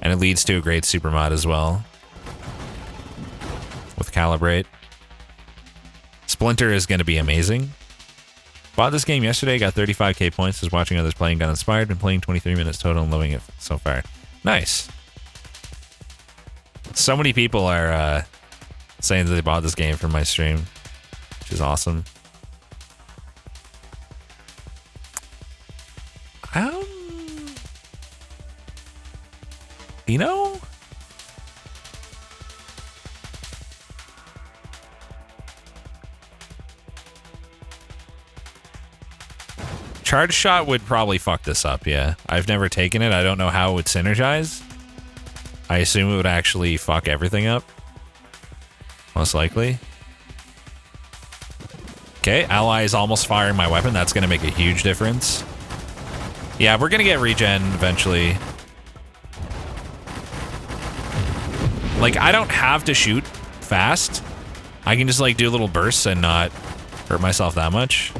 And it leads to a great super mod as well. With Calibrate. Splinter is going to be amazing. Bought this game yesterday, got 35k points, was watching others playing, got inspired, been playing 23 minutes total and loving it so far. Nice. So many people are saying that they bought this game from my stream, which is awesome. You know, Charge Shot would probably fuck this up, yeah. I've never taken it. I don't know how it would synergize. I assume it would actually fuck everything up. Most likely. Okay, ally is almost firing my weapon. That's going to make a huge difference. Yeah, we're going to get regen eventually. Like, I don't have to shoot fast. I can just, like, do little bursts and not hurt myself that much.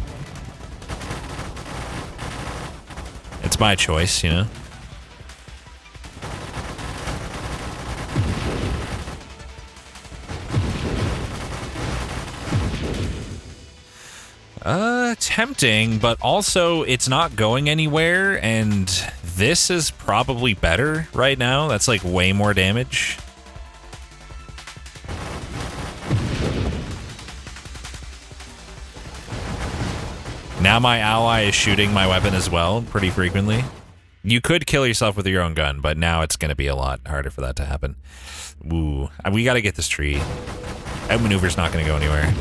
It's my choice, you know? Tempting, but also it's not going anywhere, and this is probably better right now. That's, like, way more damage. Now my ally is shooting my weapon as well, pretty frequently. You could kill yourself with your own gun, but now it's going to be a lot harder for that to happen. Ooh, we got to get this tree. Outmaneuver's not going to go anywhere.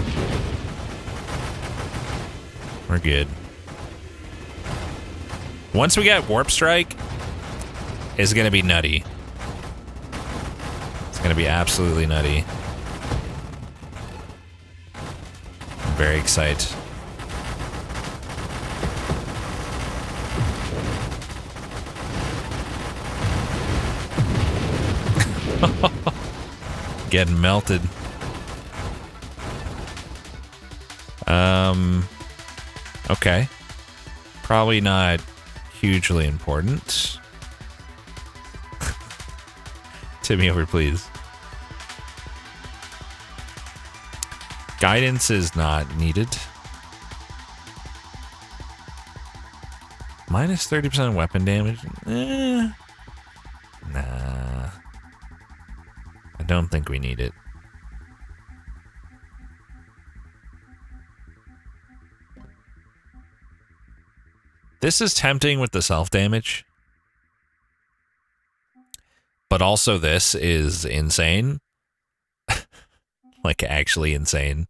We're good. Once we get Warp Strike, it's going to be nutty. It's going to be absolutely nutty. I'm very excited. Getting melted. Okay. Probably not hugely important. Tip me over, please. Guidance is not needed. Minus 30% weapon damage. Nah. I don't think we need it. This is tempting with the self-damage. But also this is insane. Like, actually insane.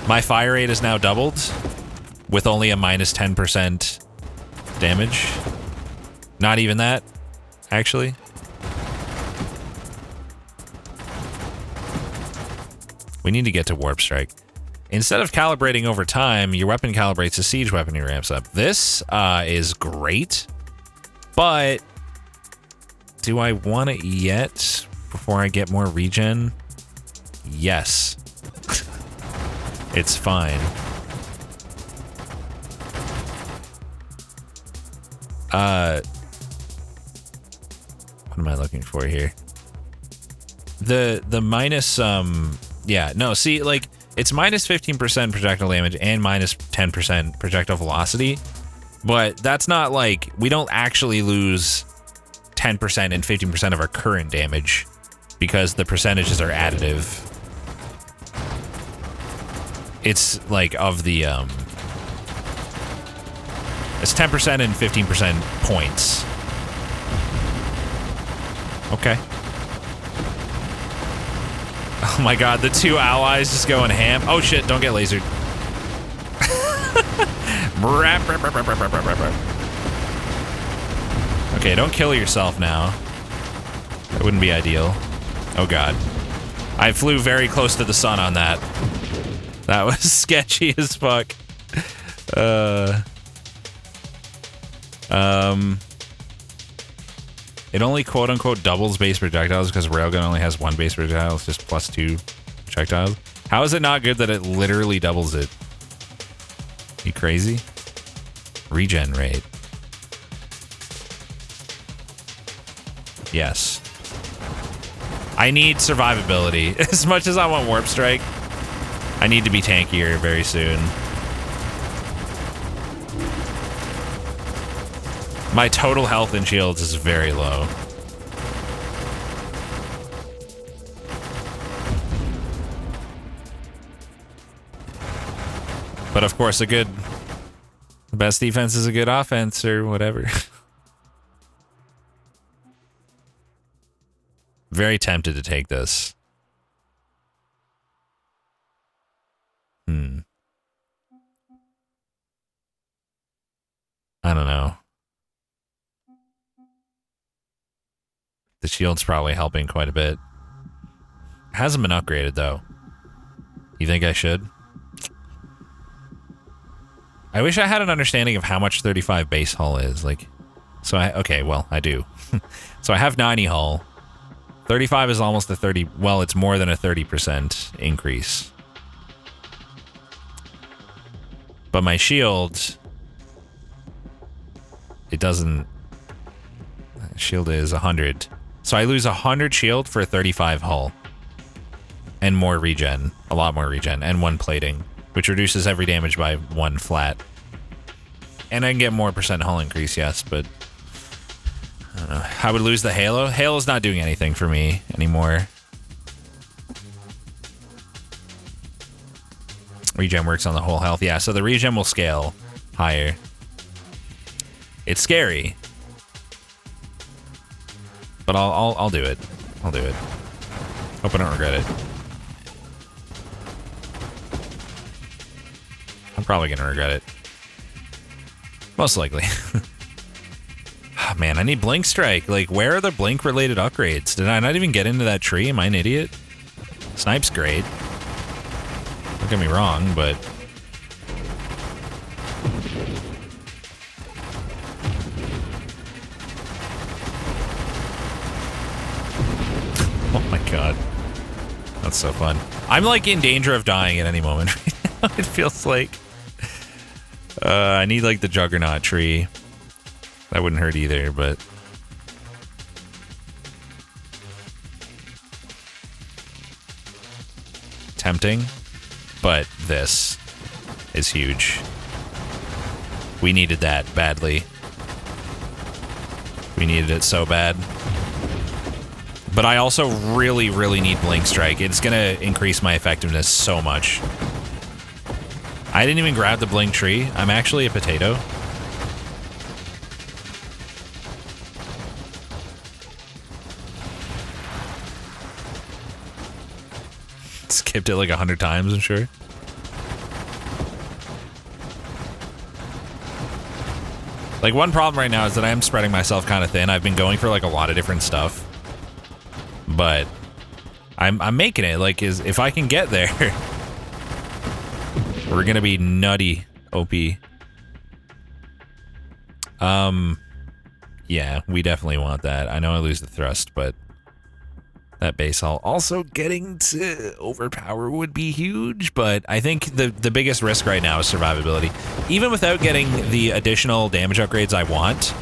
My fire rate is now doubled with only a minus 10% damage. Not even that, actually. We need to get to Warp Strike. Instead of calibrating over time, your weapon calibrates as siege weaponry ramps up. This is great, but do I want it yet before I get more regen? Yes. It's fine. What am I looking for here? The minus, yeah, no, see, like, it's minus 15% projectile damage and minus 10% projectile velocity, but that's not like, we don't actually lose 10% and 15% of our current damage because the percentages are additive. It's like of the, it's 10% and 15% points. Okay. Oh my god, the two allies just going ham. Oh shit, don't get lasered. Okay, don't kill yourself now. That wouldn't be ideal. Oh god. I flew very close to the sun on that. That was sketchy as fuck. It only quote-unquote doubles base projectiles because Railgun only has one base projectile. It's just plus 2 projectiles. How is it not good that it literally doubles it? You crazy? Regen rate. Yes. I need survivability. As much as I want Warp Strike, I need to be tankier very soon. My total health and shields is very low. But of course, the best defense is a good offense or whatever. Very tempted to take this. I don't know. The shield's probably helping quite a bit. Hasn't been upgraded, though. You think I should? I wish I had an understanding of how much 35 base hull is. Like, so okay, well, I do. So I have 90 hull. 35 is almost a 30, well, it's more than a 30% increase. But my shield, it doesn't, shield is 100. So I lose 100 shield for 35 hull. And more regen. A lot more regen. And 1 plating. Which reduces every damage by 1 flat. And I can get more percent hull increase, yes, but I don't know. I would lose the Halo. Halo's not doing anything for me anymore. Regen works on the whole health. Yeah, so the regen will scale higher. It's scary. But I'll do it. I'll do it. Hope I don't regret it. I'm probably gonna regret it. Most likely. Oh, man, I need Blink Strike. Like, where are the Blink related upgrades? Did I not even get into that tree? Am I an idiot? Snipe's great. Don't get me wrong, but oh my god. That's so fun. I'm like in danger of dying at any moment right now. It feels like I need like the Juggernaut tree. That wouldn't hurt either, but tempting, but this is huge. We needed that badly. We needed it so bad. But I also really, really need Blink Strike. It's gonna increase my effectiveness so much. I didn't even grab the Blink Tree. I'm actually a potato. Skipped it like 100 times, I'm sure. Like, one problem right now is that I am spreading myself kind of thin. I've been going for like a lot of different stuff. But I'm making it. Like, if I can get there, we're gonna be nutty OP. Yeah, we definitely want that. I know I lose the thrust, but that base hull also getting to overpower would be huge. But I think the biggest risk right now is survivability. Even without getting the additional damage upgrades I want,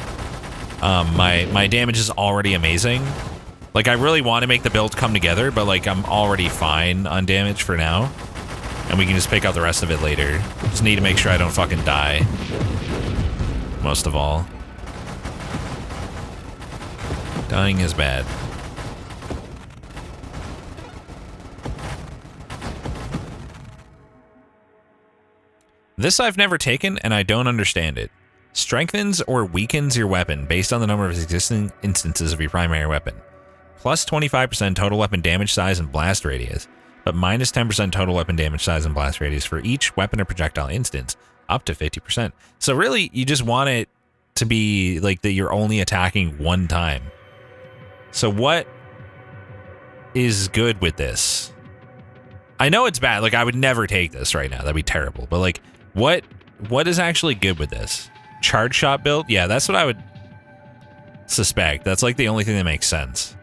my damage is already amazing. Like, I really want to make the build come together, but, like, I'm already fine on damage for now. And we can just pick up the rest of it later. Just need to make sure I don't fucking die. Most of all. Dying is bad. This I've never taken, and I don't understand it. Strengthens or weakens your weapon based on the number of existing instances of your primary weapon. Plus 25% total weapon damage size and blast radius, but minus 10% total weapon damage size and blast radius for each weapon or projectile instance, up to 50%. So really, you just want it to be like that you're only attacking one time. So what is good with this? I know it's bad. Like, I would never take this right now. That'd be terrible. But like, what is actually good with this? Charge shot build? Yeah, that's what I would suspect. That's like the only thing that makes sense.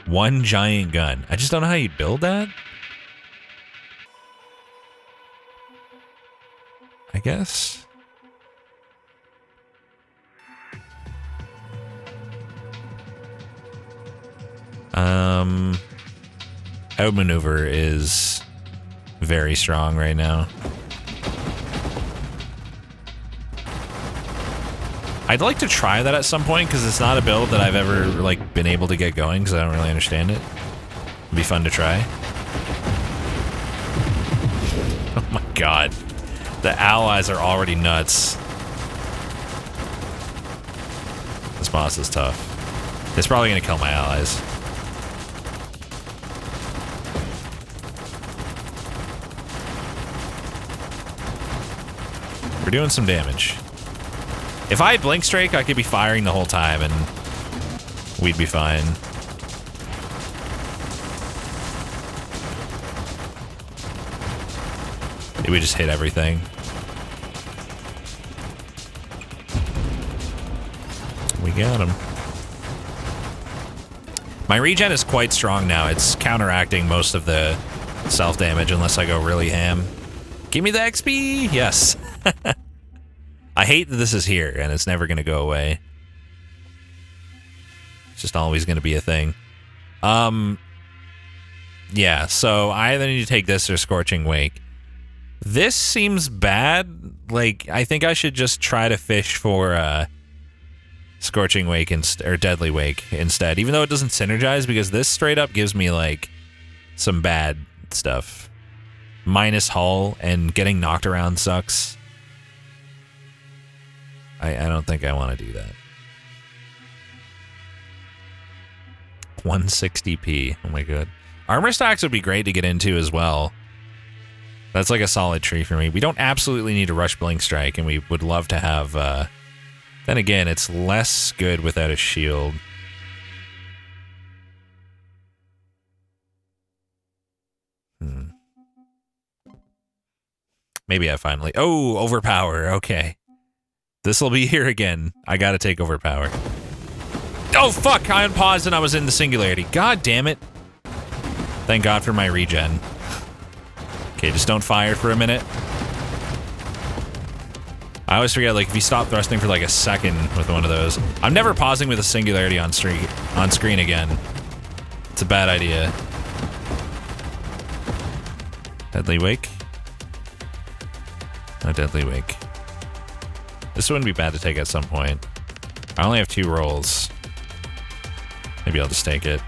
One giant gun. I just don't know how you'd build that. I guess. Outmaneuver is very strong right now. I'd like to try that at some point because it's not a build that I've ever like been able to get going because I don't really understand it. It'd be fun to try. Oh my god. The allies are already nuts. This boss is tough. It's probably gonna kill my allies. We're doing some damage. If I had Blink Strike, I could be firing the whole time and we'd be fine. We just hit everything. We got him. My regen is quite strong now. It's counteracting most of the self-damage unless I go really ham. Give me the XP! Yes. I hate that this is here and it's never going to go away. It's just always going to be a thing. Yeah, so I either need to take this or Scorching Wake. This seems bad. Like, I think I should just try to fish for Scorching Wake or Deadly Wake instead, even though it doesn't synergize, because this straight up gives me like some bad stuff. Minus hull and getting knocked around sucks. I don't think I want to do that. 160p. Oh my god. Armor stacks would be great to get into as well. That's like a solid tree for me. We don't absolutely need to rush Blink Strike, and we would love to have... then again, it's less good without a shield. Maybe I finally... Oh, Overpower. Okay. This will be here again. I gotta take Overpower. Oh, fuck! I unpaused and I was in the Singularity. God damn it. Thank God for my regen. Okay, just don't fire for a minute. I always forget, like, if you stop thrusting for like a second with one of those. I'm never pausing with a Singularity on screen again. It's a bad idea. Deadly Wake. No Deadly Wake. This wouldn't be bad to take at some point. I only have 2 rolls. Maybe I'll just take it.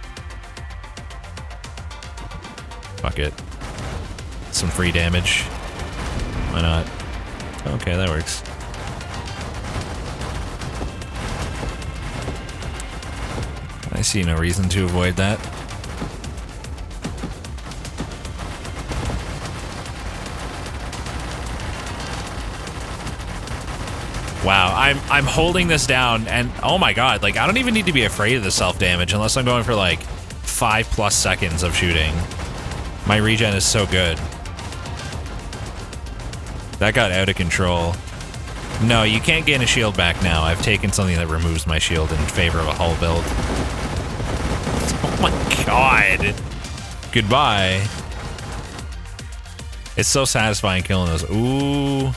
Fuck it. Some free damage. Why not? Okay, that works. I see no reason to avoid that. Wow, I'm holding this down, and oh my god, like I don't even need to be afraid of the self-damage unless I'm going for like 5+ seconds of shooting. My regen is so good. That got out of control. No, you can't gain a shield back now. I've taken something that removes my shield in favor of a hull build. Oh my god. Goodbye. It's so satisfying killing those. Ooh.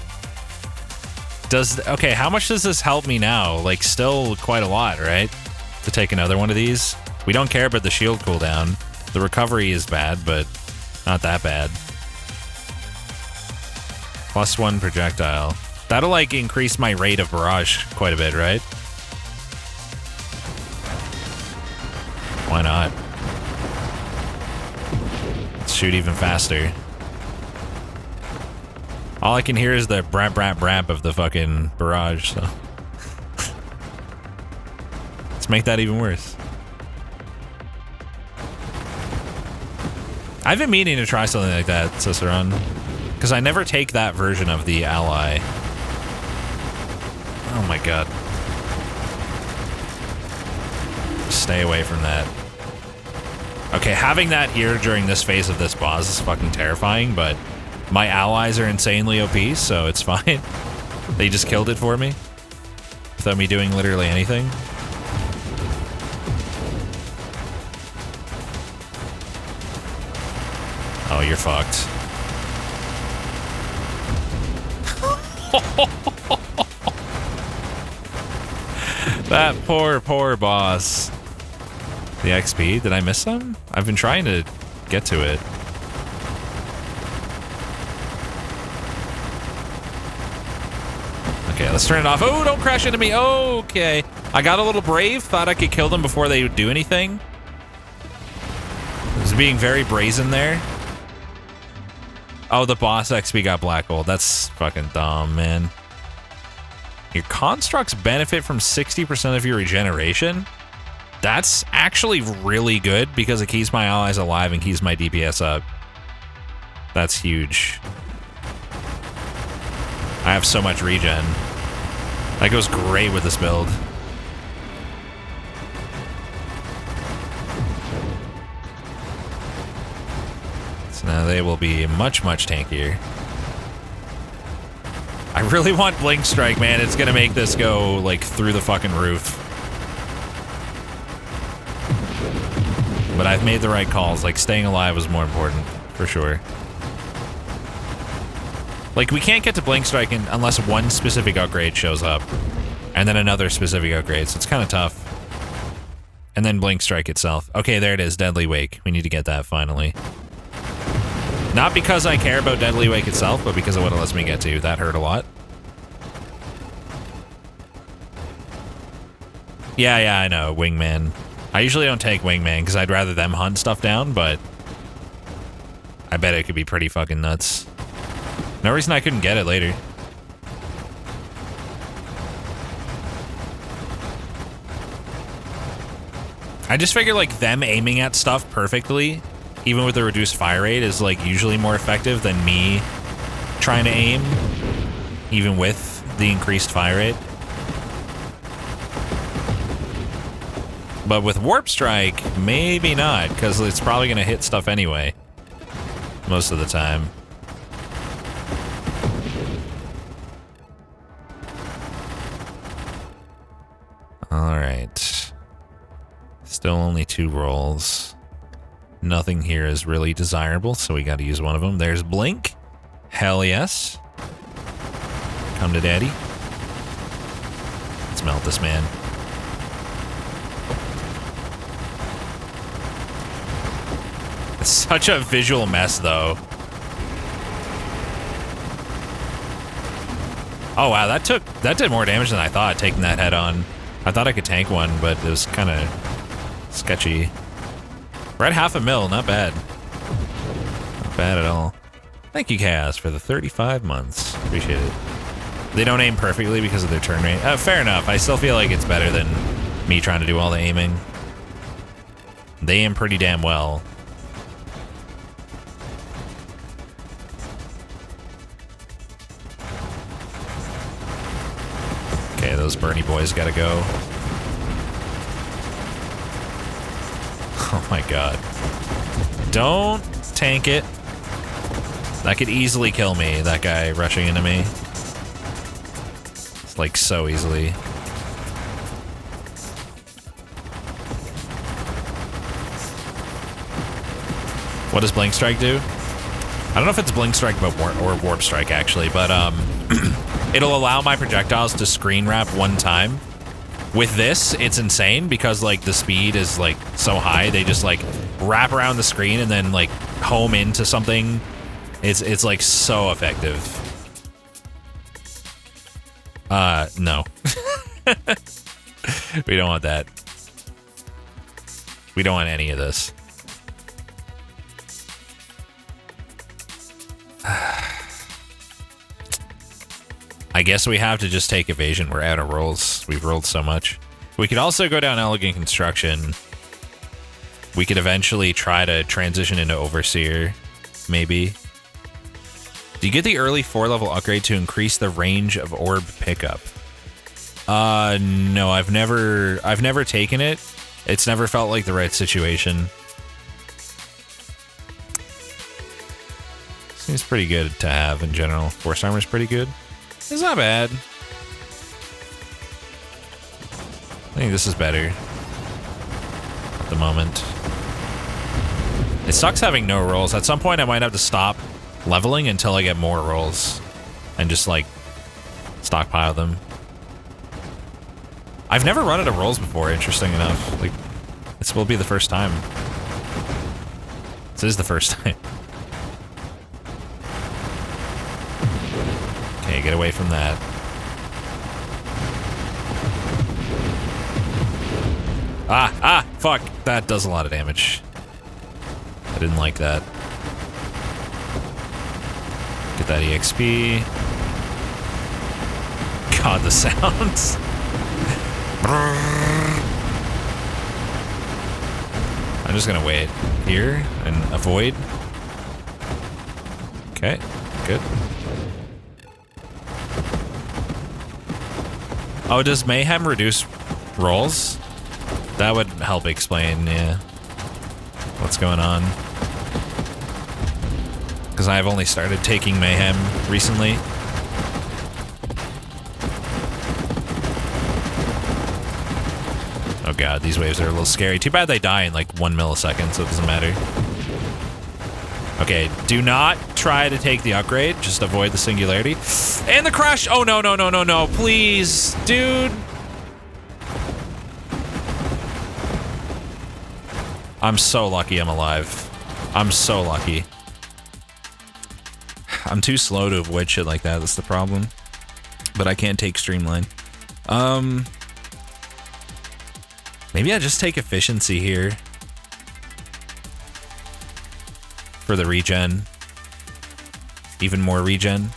Okay, how much does this help me now? Like, still quite a lot, right? To take another one of these. We don't care about the shield cooldown. The recovery is bad, but not that bad. +1 projectile. That'll, like, increase my rate of barrage quite a bit, right? Why not? Let's shoot even faster. All I can hear is the brap brap brap of the fucking barrage, so. Let's make that even worse. I've been meaning to try something like that, Cicerone. Because I never take that version of the ally. Oh my god. Stay away from that. Okay, having that here during this phase of this boss is fucking terrifying, but my allies are insanely OP, so it's fine. They just killed it for me without me doing literally anything. Oh, you're fucked. That poor boss. The XP, did I miss some? I've been trying to get to it. Okay, let's turn it off. Oh, don't crash into me. Okay. I got a little brave. Thought I could kill them before they would do anything. I was being very brazen there. Oh, the boss XP got black hole. That's fucking dumb, man. Your constructs benefit from 60% of your regeneration. That's actually really good because it keeps my allies alive and keeps my DPS up. That's huge. I have so much regen. That goes great with this build. So now they will be much, much tankier. I really want Blink Strike, man. It's gonna make this go, like, through the fucking roof. But I've made the right calls. Like, staying alive was more important, for sure. Like, we can't get to Blink Strike unless one specific upgrade shows up. And then another specific upgrade, so it's kind of tough. And then Blink Strike itself. Okay, there it is, Deadly Wake. We need to get that, finally. Not because I care about Deadly Wake itself, but because of what it lets me get to. That hurt a lot. Yeah, I know, Wingman. I usually don't take Wingman because I'd rather them hunt stuff down, but I bet it could be pretty fucking nuts. No reason I couldn't get it later. I just figure like them aiming at stuff perfectly, even with the reduced fire rate, is like usually more effective than me trying to aim, even with the increased fire rate. But with Warp Strike, maybe not, because it's probably going to hit stuff anyway. Most of the time. Alright. Still only 2 rolls. Nothing here is really desirable, so we got to use one of them. There's Blink. Hell yes. Come to daddy. Let's melt this man. It's such a visual mess, though. Oh wow, that did more damage than I thought, taking that head on. I thought I could tank one, but it was kind of sketchy. We're at 500,000, not bad. Not bad at all. Thank you, Chaos, for the 35 months. Appreciate it. They don't aim perfectly because of their turn rate. Fair enough. I still feel like it's better than me trying to do all the aiming. They aim pretty damn well. Okay, those Bernie boys gotta go. Oh my god. Don't tank it. That could easily kill me, that guy rushing into me. It's like so easily. What does Blink Strike do? I don't know if it's Blink Strike or Warp Strike actually, but it'll allow my projectiles to screen wrap one time. With this, it's insane because like the speed is like so high, they just like wrap around the screen and then like home into something. It's like so effective. No. We don't want that. We don't want any of this. I guess we have to just take evasion. We're out of rolls. We've rolled so much. We could also go down elegant construction. We could eventually try to transition into overseer, maybe. Do you get the early 4-level upgrade to increase the range of orb pickup? No, I've never taken it. It's never felt like the right situation. Seems pretty good to have in general. Force armor's pretty good. It's not bad. I think this is better at the moment. It sucks having no rolls. At some point I might have to stop leveling until I get more rolls and just like stockpile them. I've never run out of rolls before, interesting enough. Like, this will be the first time. This is the first time. Okay, get away from that. Fuck. That does a lot of damage. I didn't like that. Get that EXP. God, the sounds. I'm just gonna wait here and avoid. Okay, good. Oh, does Mayhem reduce rolls? That would help explain, yeah, what's going on. Because I've only started taking Mayhem recently. Oh god, these waves are a little scary. Too bad they die in like 1 millisecond, so it doesn't matter. Okay, do not try to take the upgrade. Just avoid the singularity. And the crush! Oh, no, no, no, no, no. Please, dude. I'm so lucky I'm alive. I'm so lucky. I'm too slow to avoid shit like that. That's the problem. But I can't take Streamline. Maybe I just take efficiency here. For the regen. Even more regen.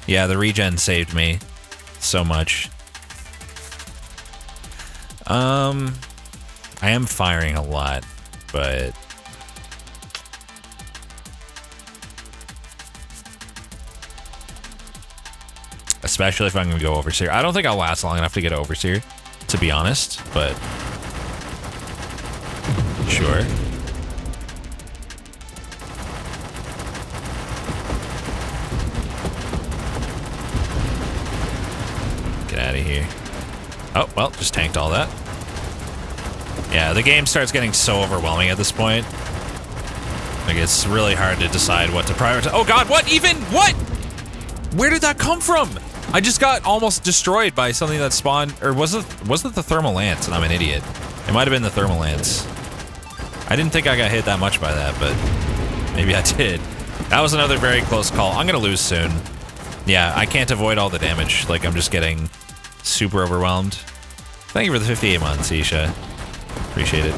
Yeah, the regen saved me so much. I am firing a lot, but especially if I'm gonna go Overseer. I don't think I'll last long enough to get Overseer, to be honest, but sure. Get out of here. Oh, well, just tanked all that. Yeah, the game starts getting so overwhelming at this point. Like, it's really hard to decide what to prioritize. Oh god, what even? What? Where did that come from? I just got almost destroyed by something that spawned, or was it the Thermal Lance? And I'm an idiot. It might have been the Thermal Lance. I didn't think I got hit that much by that, but maybe I did. That was another very close call. I'm gonna lose soon. Yeah, I can't avoid all the damage. Like, I'm just getting super overwhelmed. Thank you for the 58 months, Isha. Appreciate it.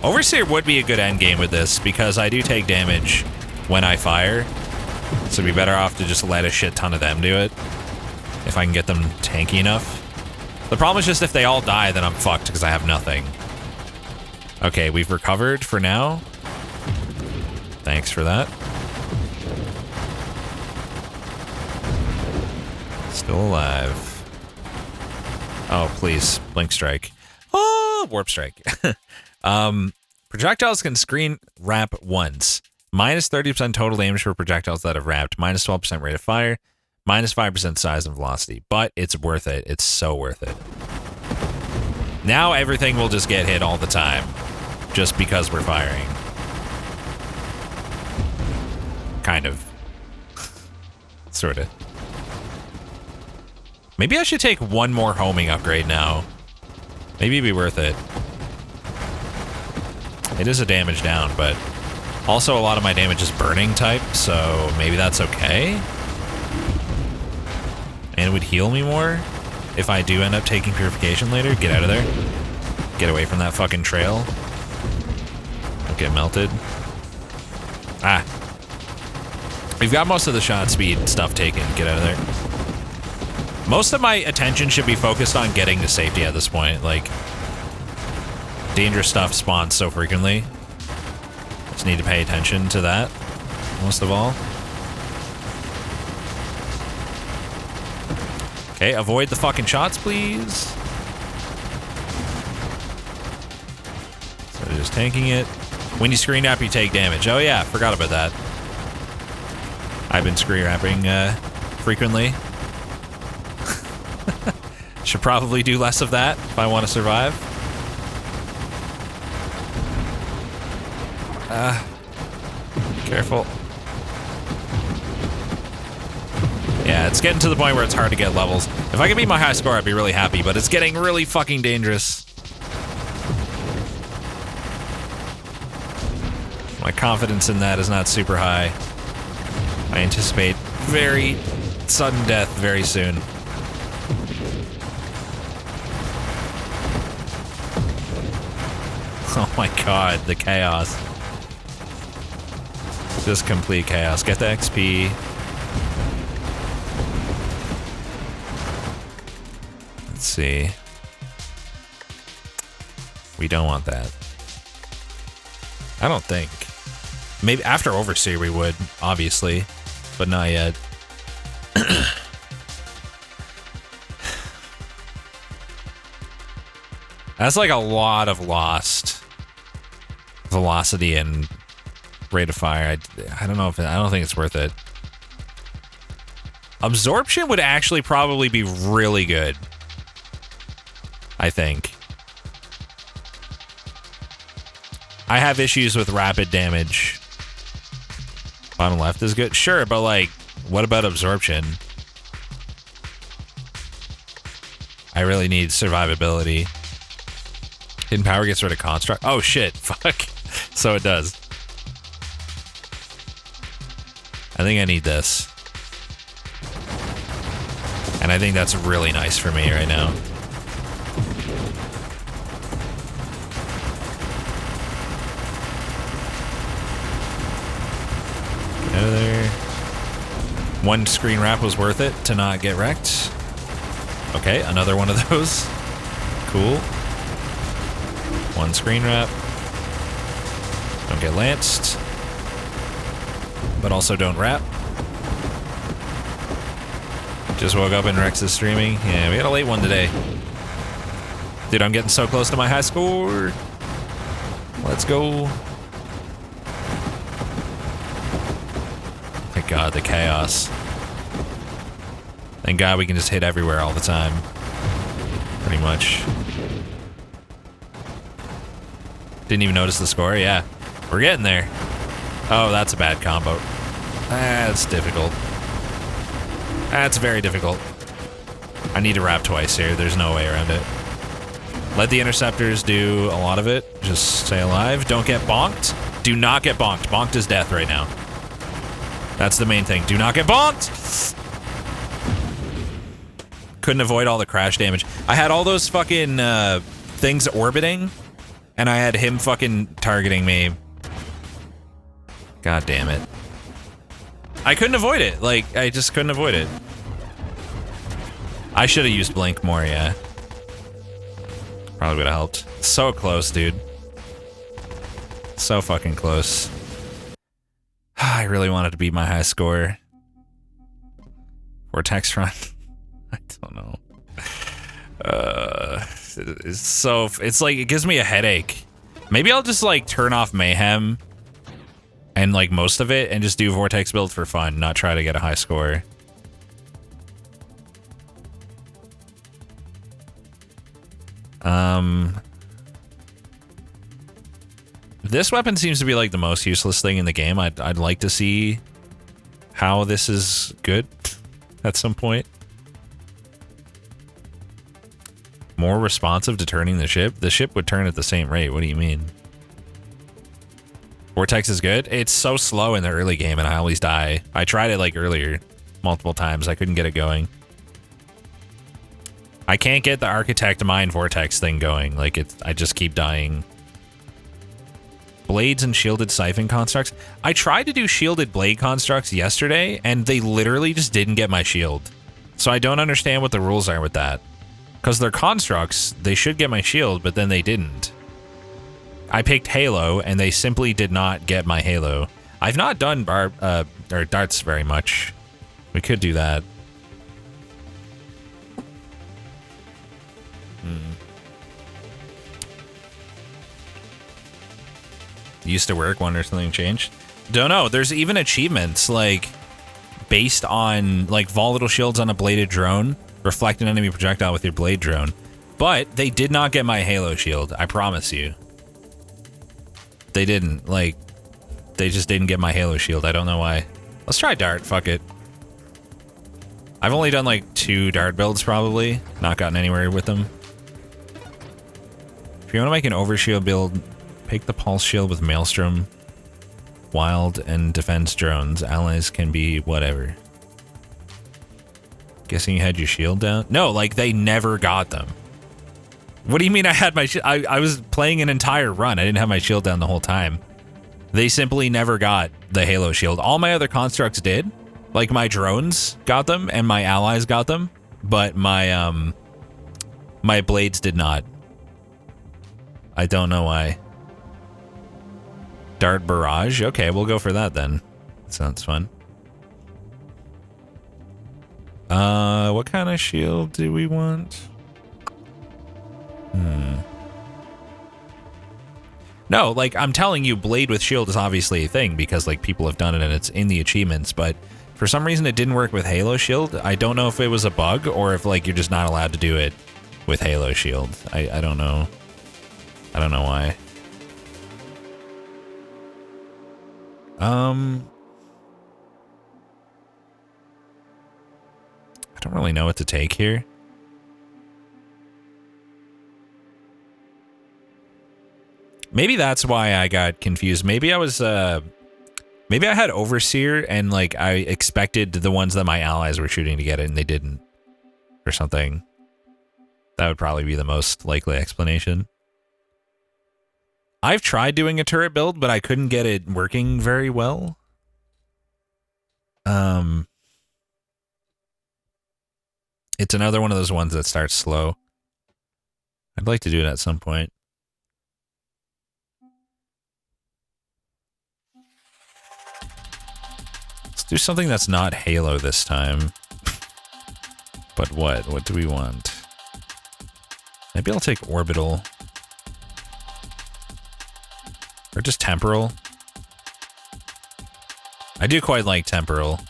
Overseer would be a good endgame with this, because I do take damage when I fire. So it'd be better off to just let a shit ton of them do it. If I can get them tanky enough. The problem is just if they all die, then I'm fucked, because I have nothing. Okay, we've recovered for now. Thanks for that. Still alive. Oh, please. Blink strike. Oh, warp strike. Projectiles can screen wrap once. Minus 30% total damage for projectiles that have wrapped. Minus 12% rate of fire. Minus 5% size and velocity. But it's worth it. It's so worth it. Now everything will just get hit all the time. Just because we're firing. Kind of. Sort of. Maybe I should take one more homing upgrade now. Maybe it'd be worth it. It is a damage down, but also a lot of my damage is burning type, so maybe that's okay. And it would heal me more if I do end up taking purification later. Get out of there. Get away from that fucking trail. Don't get melted. Ah. We've got most of the shot speed stuff taken. Get out of there. Most of my attention should be focused on getting to safety at this point. Like, dangerous stuff spawns so frequently. Just need to pay attention to that, most of all. Okay, avoid the fucking shots, please. So just tanking it. When you screen wrap, you take damage. Oh yeah, forgot about that. I've been screen wrapping frequently. Should probably do less of that if I want to survive. Careful. Yeah, it's getting to the point where it's hard to get levels. If I could beat my high score, I'd be really happy, but it's getting really fucking dangerous. My confidence in that is not super high. I anticipate very sudden death very soon. Oh my god, the chaos. Just complete chaos. Get the XP. Let's see. We don't want that. I don't think. Maybe after Overseer we would, obviously. But not yet. That's like a lot of lost velocity and rate of fire. I don't know if I don't think it's worth it. Absorption would actually probably be really good. I think. I have issues with rapid damage. Bottom left is good. Sure, but like, what about absorption? I really need survivability. Hidden power gets rid of construct. Oh shit, fuck. So it does. I think I need this. And I think that's really nice for me right now. Get out of there. One screen wrap was worth it to not get wrecked. Okay, another one of those. Cool. One screen wrap. Don't get lanced. But also don't wrap. Just woke up and Rex is streaming. Yeah, we had a late one today. Dude, I'm getting so close to my high score. Let's go. Thank God, the chaos. Thank God we can just hit everywhere all the time. Pretty much. Didn't even notice the score. Yeah, we're getting there. Oh, that's a bad combo. That's difficult. That's very difficult. I need to wrap twice here. There's no way around it. Let the interceptors do a lot of it. Just stay alive. Don't get bonked. Do not get bonked. Bonked is death right now. That's the main thing. Do not get bonked! Couldn't avoid all the crash damage. I had all those fucking things orbiting, and I had him fucking targeting me. God damn it. I couldn't avoid it. Like, I just couldn't avoid it. I should have used Blink more, yeah. Probably would have helped. So close, dude. So fucking close. I really wanted to beat my high score. Vortex run. I don't know. It's like, it gives me a headache. Maybe I'll just like turn off Mayhem and like most of it and just do Vortex build for fun, not try to get a high score. This weapon seems to be like the most useless thing in the game. I'd like to see how this is good at some point. More responsive to turning the ship? The ship would turn at the same rate. What do you mean? Vortex is good? It's so slow in the early game and I always die. I tried it like earlier multiple times. I couldn't get it going. I can't get the Architect Mine Vortex thing going. Like, I just keep dying. Blades and shielded siphon constructs. I tried to do shielded blade constructs yesterday, and they literally just didn't get my shield. So I don't understand what the rules are with that. Because they're constructs, they should get my shield, but then they didn't. I picked Halo, and they simply did not get my Halo. I've not done darts very much. We could do that. Used to work, wonder if something changed. Don't know. There's even achievements like based on like volatile shields on a bladed drone, reflect an enemy projectile with your blade drone. But they did not get my Halo shield, I promise you. They didn't. Like, they just didn't get my Halo shield. I don't know why. Let's try dart, fuck it. I've only done like 2 dart builds probably, not gotten anywhere with them. If you want to make an overshield build, pick the pulse shield with Maelstrom, wild, and defense drones. Allies can be whatever. Guessing you had your shield down? No, like they never got them. What do you mean I had my shield? I was playing an entire run. I didn't have my shield down the whole time. They simply never got the Halo shield. All my other constructs did. Like my drones got them and my allies got them, but my my blades did not. I don't know why. Dart barrage? Okay, we'll go for that then. Sounds fun. What kind of shield do we want? No, like I'm telling you, blade with shield is obviously a thing because like people have done it and it's in the achievements, but for some reason it didn't work with Halo shield. I don't know if it was a bug or if like you're just not allowed to do it with Halo shield. I don't know. I don't know why. I don't really know what to take here. Maybe that's why I got confused. Maybe I was, maybe I had Overseer and like I expected the ones that my allies were shooting to get it and they didn't, or something. That would probably be the most likely explanation. I've tried doing a turret build, but I couldn't get it working very well. It's another one of those ones that starts slow. I'd like to do it at some point. Let's do something that's not Halo this time. But what? What do we want? Maybe I'll take Orbital. Or just Temporal. I do quite like Temporal.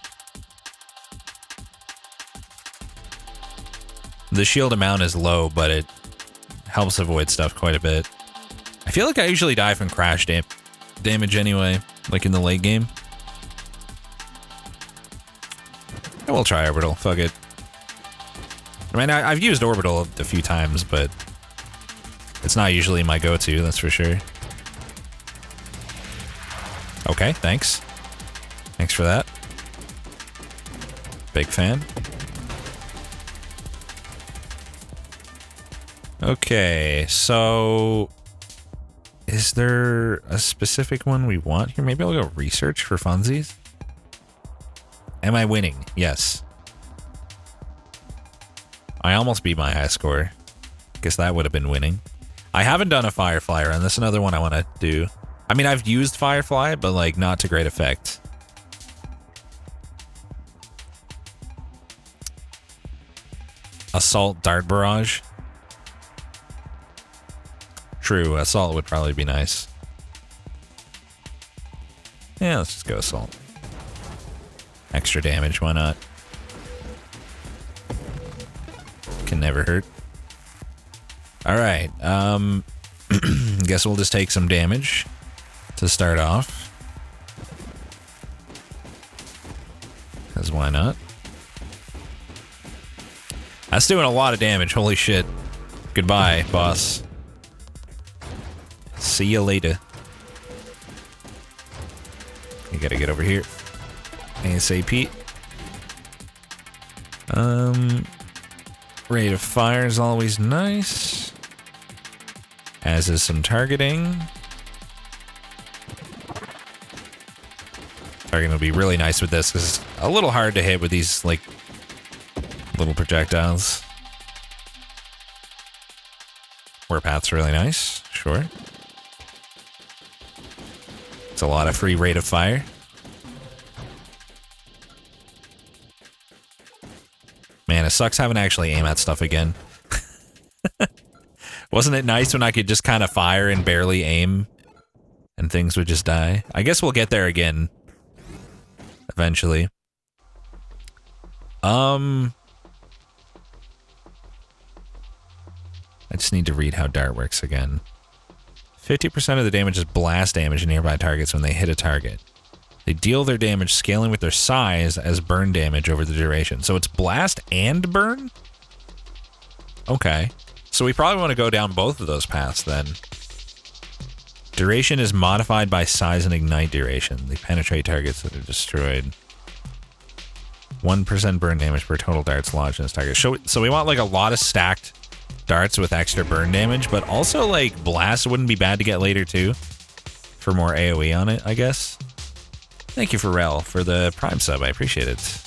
The shield amount is low, but it helps avoid stuff quite a bit. I feel like I usually die from crash damage anyway, like in the late game. I will try Orbital, fuck it. I mean, I've used Orbital a few times, but it's not usually my go-to, that's for sure. Okay, thanks. Thanks for that. Big fan. Okay, so is there a specific one we want here? Maybe I'll go research for funsies. Am I winning? Yes. I almost beat my high score. Guess that would have been winning. I haven't done a Firefly run. That's another one I want to do. I mean, I've used Firefly, but like not to great effect. Assault Dart Barrage. True, Assault would probably be nice. Yeah, let's just go Assault. Extra damage, why not? Can never hurt. Alright, guess we'll just take some damage to start off. Because why not? That's doing a lot of damage, holy shit. Goodbye, boss. See you later. You gotta get over here. ASAP. Rate of fire is always nice. As is some targeting. Targeting will be really nice with this because it's a little hard to hit with these, like, little projectiles. Warpath's really nice, sure. It's a lot of free rate of fire. Man, it sucks having to actually aim at stuff again. Wasn't it nice when I could just kind of fire and barely aim and things would just die? I guess we'll get there again eventually. I just need to read how Dart works again. 50% of the damage is blast damage to nearby targets when they hit a target. They deal their damage scaling with their size as burn damage over the duration. So it's blast and burn? Okay. So we probably want to go down both of those paths then. Duration is modified by size and ignite duration. They penetrate targets that are destroyed. 1% burn damage per total darts lodged in this target. So we want like a lot of stacked darts with extra burn damage, but also like blast wouldn't be bad to get later too. For more AoE on it, I guess. Thank you, Pharrell, for the Prime sub. I appreciate it.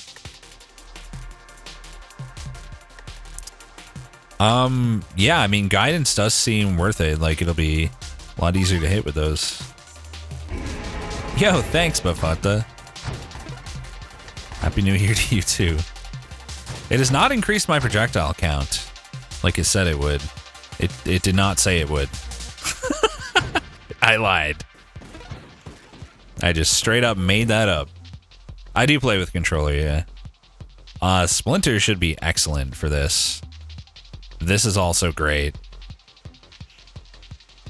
Yeah, I mean, guidance does seem worth it. Like, it'll be a lot easier to hit with those. Yo, thanks, Bafata. Happy New Year to you, too. It has not increased my projectile count, like it said it would. It did not say it would. I lied. I just straight up made that up. I do play with controller, yeah. Splinter should be excellent for this. This is also great.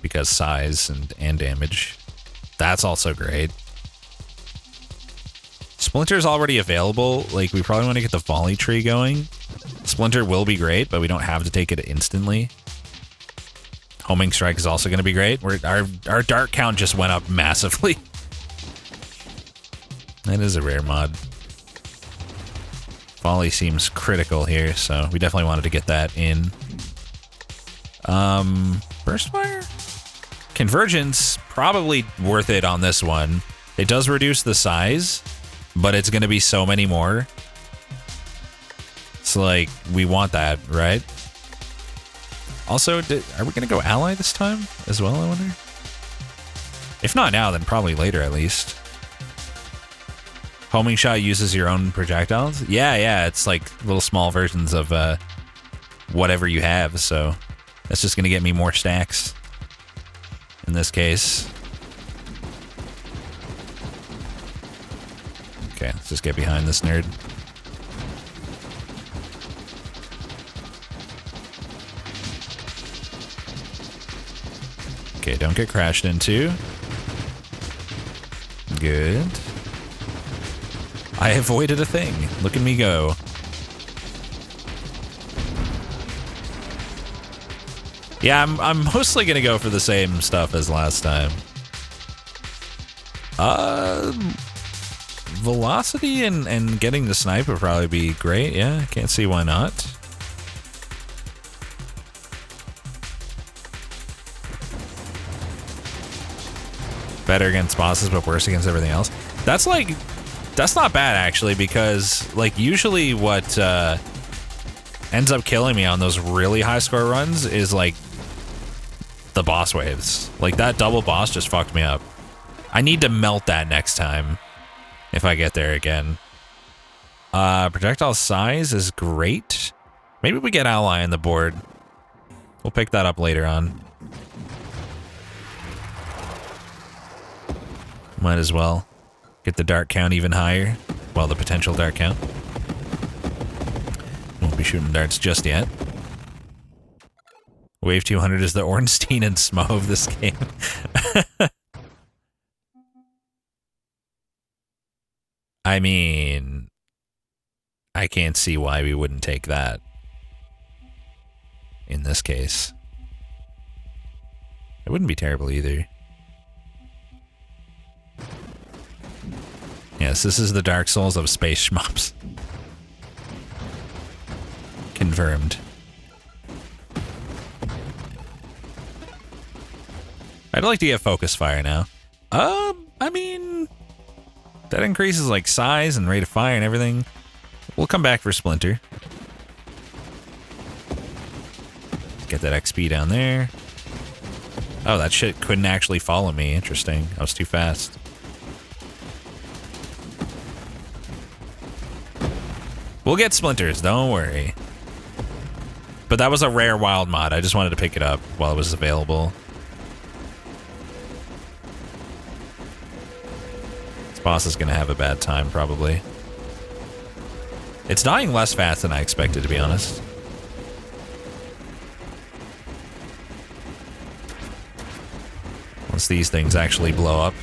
Because size and damage. That's also great. Splinter's already available. Like, we probably want to get the volley tree going. Splinter will be great, but we don't have to take it instantly. Homing strike is also going to be great. Our dart count just went up massively. That is a rare mod. Volley seems critical here, so we definitely wanted to get that in. Burst fire? Convergence, probably worth it on this one. It does reduce the size, but it's going to be so many more. So, like, we want that, right? Also, are we going to go ally this time as well, I wonder? If not now, then probably later at least. Homing shot uses your own projectiles? Yeah, it's like little small versions of whatever you have, so that's just going to get me more stacks in this case. Okay, let's just get behind this nerd. Okay, don't get crashed into. Good. I avoided a thing. Look at me go. Yeah, I'm mostly gonna go for the same stuff as last time. Velocity and getting the snipe would probably be great. Yeah, can't see why not. Better against bosses, but worse against everything else. That's not bad actually, because like usually what ends up killing me on those really high score runs is like the boss waves. Like that double boss just fucked me up. I need to melt that next time if I get there again. Projectile size is great. Maybe we get ally on the board. We'll pick that up later on. Might as well get the dark count even higher. Well, the potential dark count. Won't be shooting darts just yet. Wave 200 is the Ornstein and Smo of this game. I mean, I can't see why we wouldn't take that in this case. It wouldn't be terrible either. Yes, this is the Dark Souls of space shmups. Confirmed. I'd like to get focus fire now. I mean, that increases like size and rate of fire and everything. We'll come back for Splinter. Get that XP down there. Oh, that shit couldn't actually follow me. Interesting. I was too fast. We'll get Splinters, don't worry. But that was a rare wild mod. I just wanted to pick it up while it was available. This boss is gonna have a bad time, probably. It's dying less fast than I expected, to be honest. Once these things actually blow up,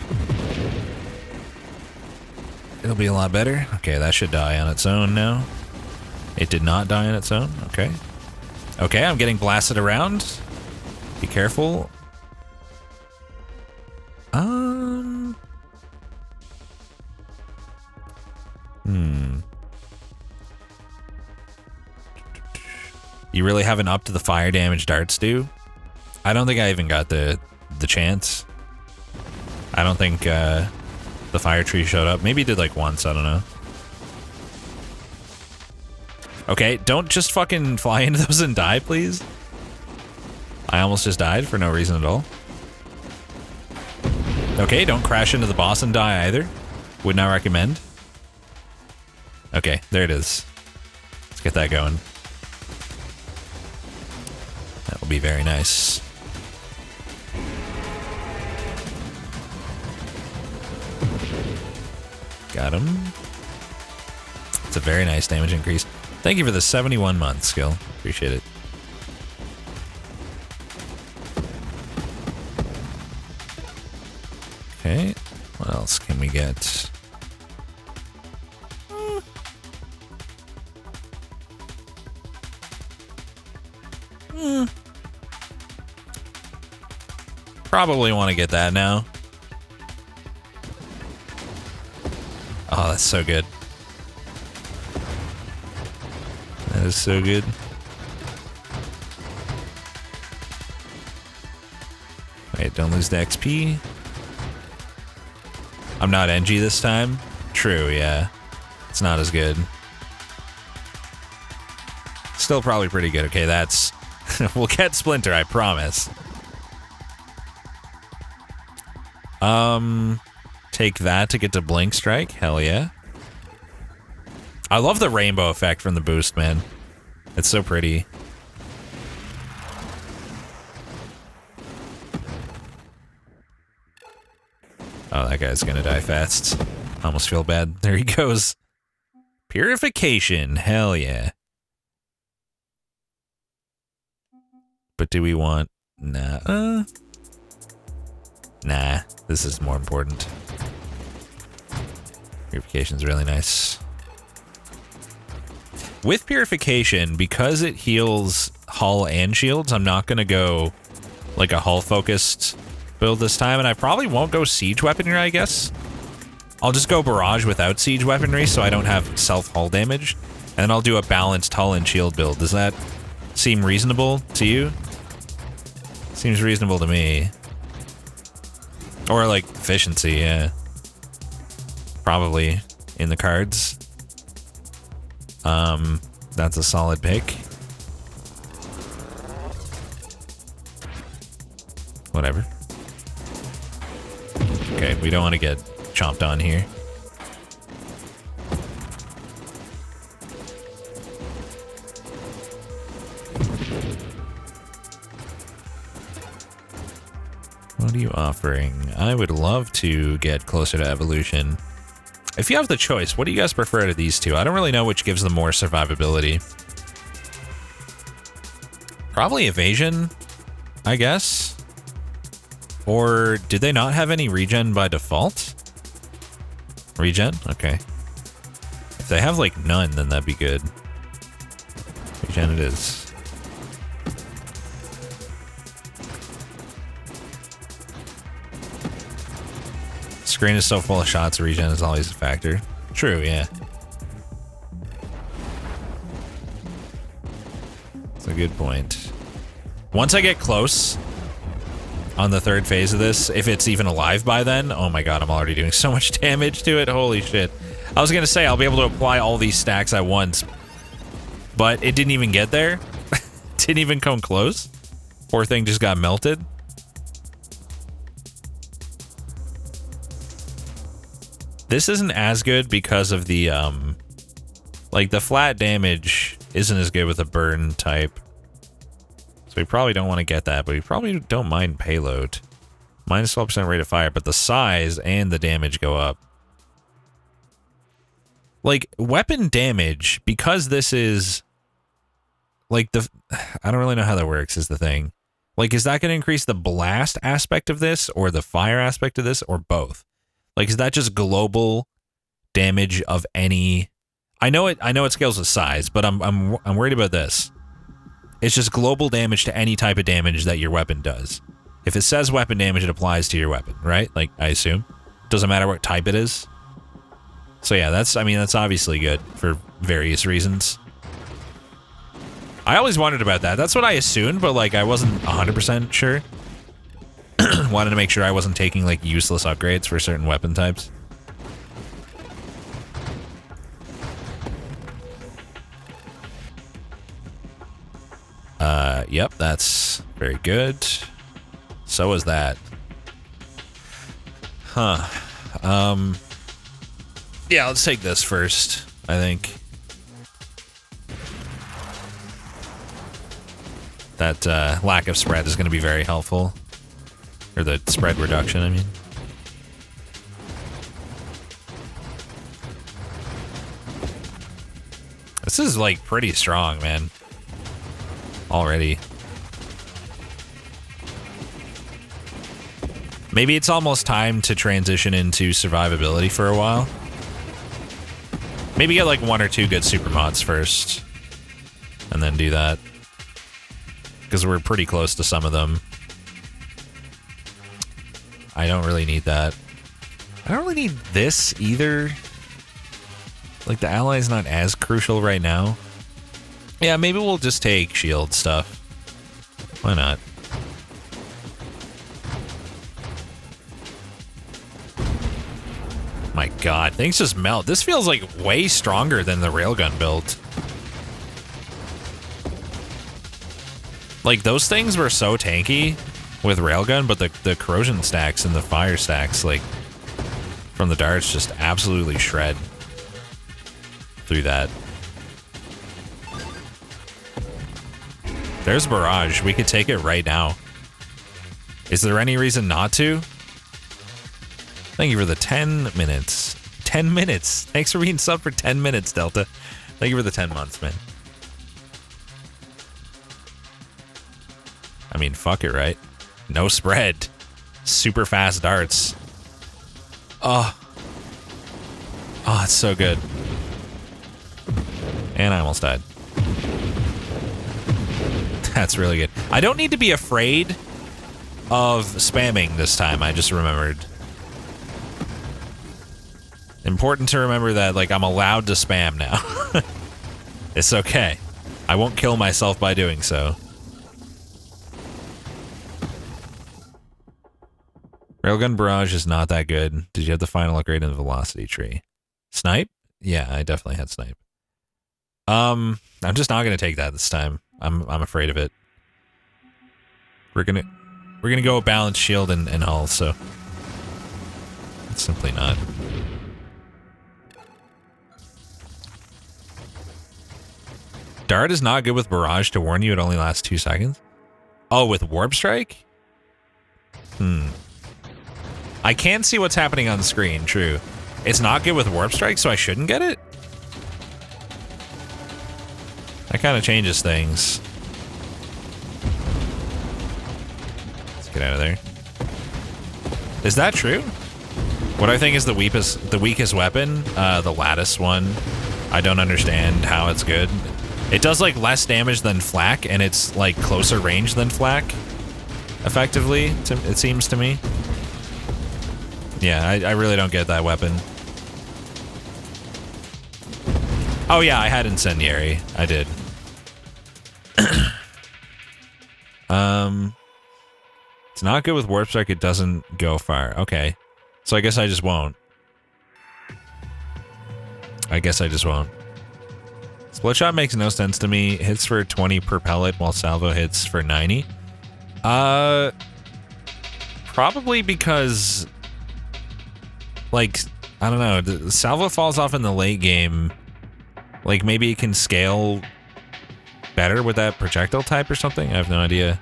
it'll be a lot better. Okay, that should die on its own now. It did not die on its own. Okay. Okay, I'm getting blasted around. Be careful. You really haven't upped the fire damage darts do? I don't think I even got the chance. I don't think the fire tree showed up. Maybe it did like once, I don't know. Okay, don't just fucking fly into those and die, please. I almost just died for no reason at all. Okay, don't crash into the boss and die either. Would not recommend. Okay, there it is. Let's get that going. That will be very nice. Got him. It's a very nice damage increase. Thank you for the 71 month skill. Appreciate it. Okay, what else can we get? Probably want to get that now. Oh, that's so good. That is so good. Wait, don't lose the XP. I'm not NG this time. True, yeah. It's not as good. Still probably pretty good. Okay, that's... we'll get Splinter, I promise. Take that to get to Blink Strike. Hell yeah. I love the rainbow effect from the boost, man. It's so pretty. Oh, that guy's gonna die fast. Almost feel bad. There he goes. Purification. Hell yeah. But do we want... Nah. Nah. This is more important. Purification's really nice. With Purification, because it heals hull and shields, I'm not gonna go like a hull focused build this time, and I probably won't go siege weapon here, I guess. I'll just go barrage without siege weaponry so I don't have self-hull damage. And then I'll do a balanced hull and shield build. Does that seem reasonable to you? Seems reasonable to me. Or like efficiency, yeah. Probably in the cards. That's a solid pick. Whatever. Okay, we don't want to get chomped on here. What are you offering? I would love to get closer to evolution. If you have the choice, what do you guys prefer out of these two? I don't really know which gives them more survivability. Probably evasion, I guess. Or did they not have any regen by default? Regen? Okay. If they have like none, then that'd be good. Regen it is. Screen is so full of shots, regen is always a factor. True, yeah. That's a good point. Once I get close on the third phase of this, if it's even alive by then, oh my god, I'm already doing so much damage to it. Holy shit. I was gonna say I'll be able to apply all these stacks at once, but it didn't even get there. Didn't even come close. Poor thing just got melted. This isn't as good because of the, like the flat damage isn't as good with a burn type. So we probably don't want to get that, but we probably don't mind payload. Minus 12% rate of fire, but the size and the damage go up. Like, weapon damage, because this is, like, I don't really know how that works, is the thing. Like, is that going to increase the blast aspect of this, or the fire aspect of this, or both? Like, is that just global damage of any? I know it scales with size, but I'm worried about this. It's just global damage to any type of damage that your weapon does. If it says weapon damage, it applies to your weapon, right? Like, I assume. Doesn't matter what type it is. So yeah, that's obviously good for various reasons. I always wondered about that. That's what I assumed, but like I wasn't 100% sure. Wanted to make sure I wasn't taking like useless upgrades for certain weapon types. Yep, that's very good. So is that. Huh. Yeah, let's take this first, I think. That lack of spread is going to be very helpful. Or the spread reduction, I mean. This is, like, pretty strong, man. Already. Maybe it's almost time to transition into survivability for a while. Maybe get, like, 1 or 2 good super mods first. And then do that. Because we're pretty close to some of them. I don't really need that. I don't really need this either. Like, the ally's not as crucial right now. Yeah, maybe we'll just take shield stuff. Why not? My god, things just melt. This feels like way stronger than the railgun build. Like, those things were so tanky with railgun, but the corrosion stacks and the fire stacks, like, from the darts just absolutely shred through that. There's Barrage. We could take it right now. Is there any reason not to? Thank you for the 10 minutes. 10 minutes. Thanks for being sub for 10 minutes, Delta. Thank you for the 10 months, man. I mean, fuck it, right? No spread. Super fast darts. Oh. Oh, it's so good. And I almost died. That's really good. I don't need to be afraid of spamming this time, I just remembered. Important to remember that, like, I'm allowed to spam now. It's okay. I won't kill myself by doing so. Railgun Barrage is not that good. Did you have the final upgrade in the velocity tree? Snipe? Yeah, I definitely had snipe. I'm just not gonna take that this time. I'm afraid of it. We're gonna go balance shield and hull, so it's simply not. Dart is not good with barrage to warn you it only lasts 2 seconds. Oh, with warp strike? I can see what's happening on the screen, true. It's not good with warp strike, so I shouldn't get it? That kind of changes things. Let's get out of there. Is that true? What I think is the weakest weapon, the lattice one. I don't understand how it's good. It does like less damage than flak, and it's like closer range than flak. Effectively, it seems to me. Yeah, I really don't get that weapon. Oh yeah, I had incendiary. I did. It's not good with warp strike. It doesn't go far. Okay, so I guess I just won't. Split shot makes no sense to me. Hits for 20 per pellet while salvo hits for 90. Probably because, like, I don't know, the salvo falls off in the late game. Like, maybe it can scale better with that projectile type or something? I have no idea.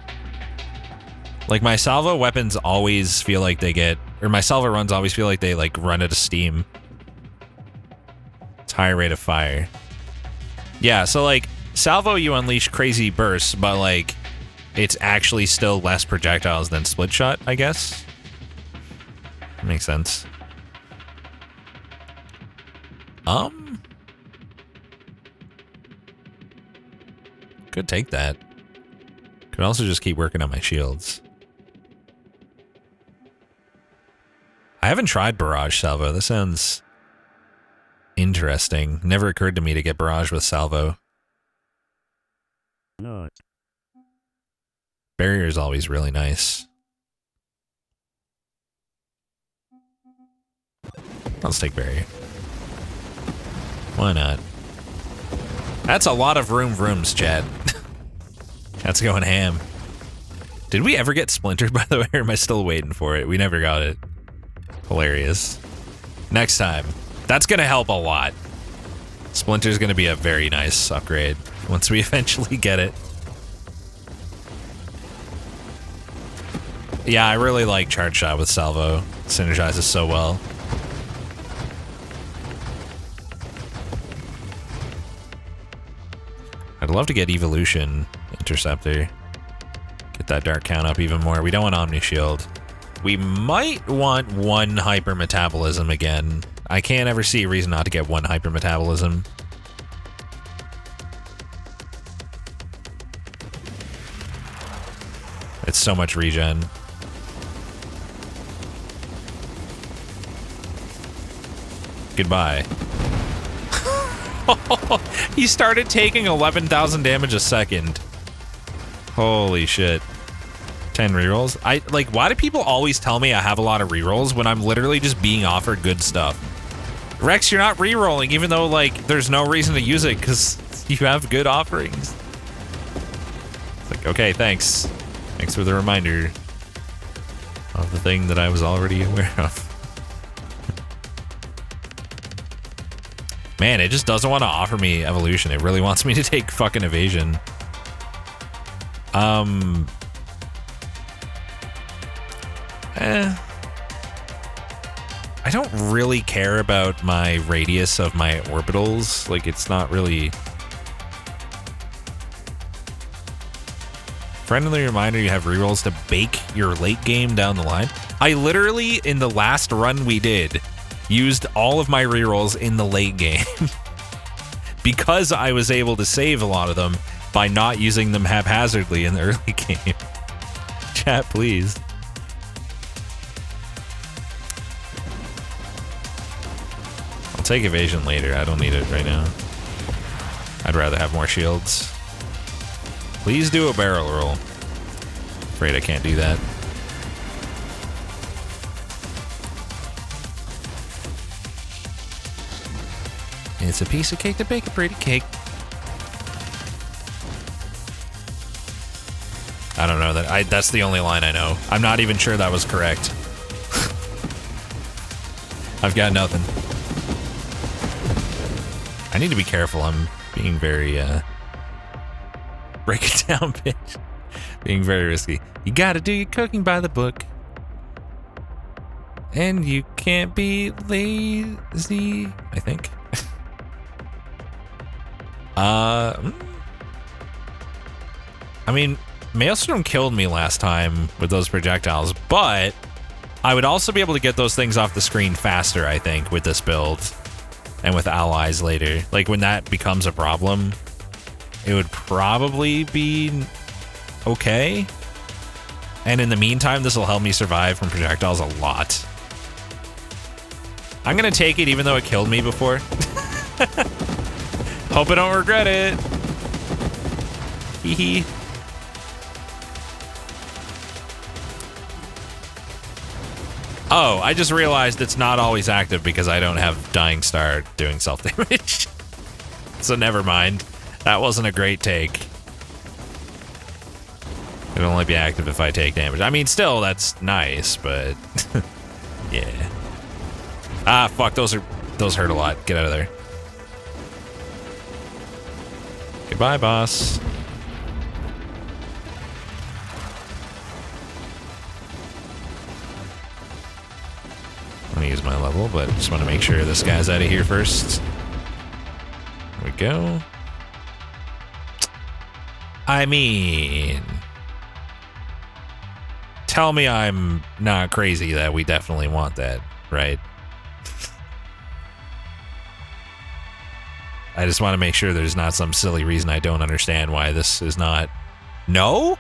Like, my salvo weapons always feel like they get, or my salvo runs always feel like they, like, run out of steam. It's higher rate of fire. Yeah, so, like, salvo you unleash crazy bursts, but, like, it's actually still less projectiles than split shot, I guess. Makes sense. Could take that. Could also just keep working on my shields. I haven't tried barrage salvo. This sounds interesting. Never occurred to me to get barrage with salvo. No. Barrier is always really nice. Let's take barrier. Why not? That's a lot of rooms, Chad. That's going ham. Did we ever get splintered, by the way, or am I still waiting for it? We never got it. Hilarious. Next time. That's gonna help a lot. Splinter's gonna be a very nice upgrade once we eventually get it. Yeah, I really like charge shot with salvo. Synergizes so well. I'd love to get evolution interceptor. Get that dark count up even more. We don't want Omni Shield. We might want one hyper metabolism again. I can't ever see a reason not to get one hyper metabolism. It's so much regen. Goodbye. He started taking 11,000 damage a second. Holy shit. 10 rerolls? Why do people always tell me I have a lot of rerolls when I'm literally just being offered good stuff? Rex, you're not rerolling, even though, like, there's no reason to use it because you have good offerings. It's like, okay, thanks. Thanks for the reminder of the thing that I was already aware of. Man, it just doesn't want to offer me evolution. It really wants me to take fucking evasion. I don't really care about my radius of my orbitals. Like, it's not really... Friendly reminder, you have rerolls to bake your late game down the line. I literally, in the last run we did, used all of my rerolls in the late game because I was able to save a lot of them by not using them haphazardly in the early game. Chat, please. Take evasion later. I don't need it right now. I'd rather have more shields. Please do a barrel roll. Afraid I can't do that. It's a piece of cake to bake a pretty cake. I don't know that. That's the only line I know. I'm not even sure that was correct. I've got nothing. I need to be careful. I'm being very, break it down, bitch. Being very risky. You gotta do your cooking by the book. And you can't be lazy, I think. I mean, Maelstrom killed me last time with those projectiles, but I would also be able to get those things off the screen faster, I think, with this build. And with allies later. Like, when that becomes a problem, it would probably be okay. And in the meantime, this will help me survive from projectiles a lot. I'm gonna take it even though it killed me before. Hope I don't regret it. Hee hee. Oh, I just realized it's not always active because I don't have Dying Star doing self-damage. So never mind. That wasn't a great take. It'll only be active if I take damage. I mean, still, that's nice, but... yeah. Ah, fuck, those hurt a lot. Get out of there. Goodbye, boss. I'm gonna use my level, but just want to make sure this guy's out of here first. There we go. I mean... tell me I'm not crazy that we definitely want that, right? I just want to make sure there's not some silly reason I don't understand why this is not... No?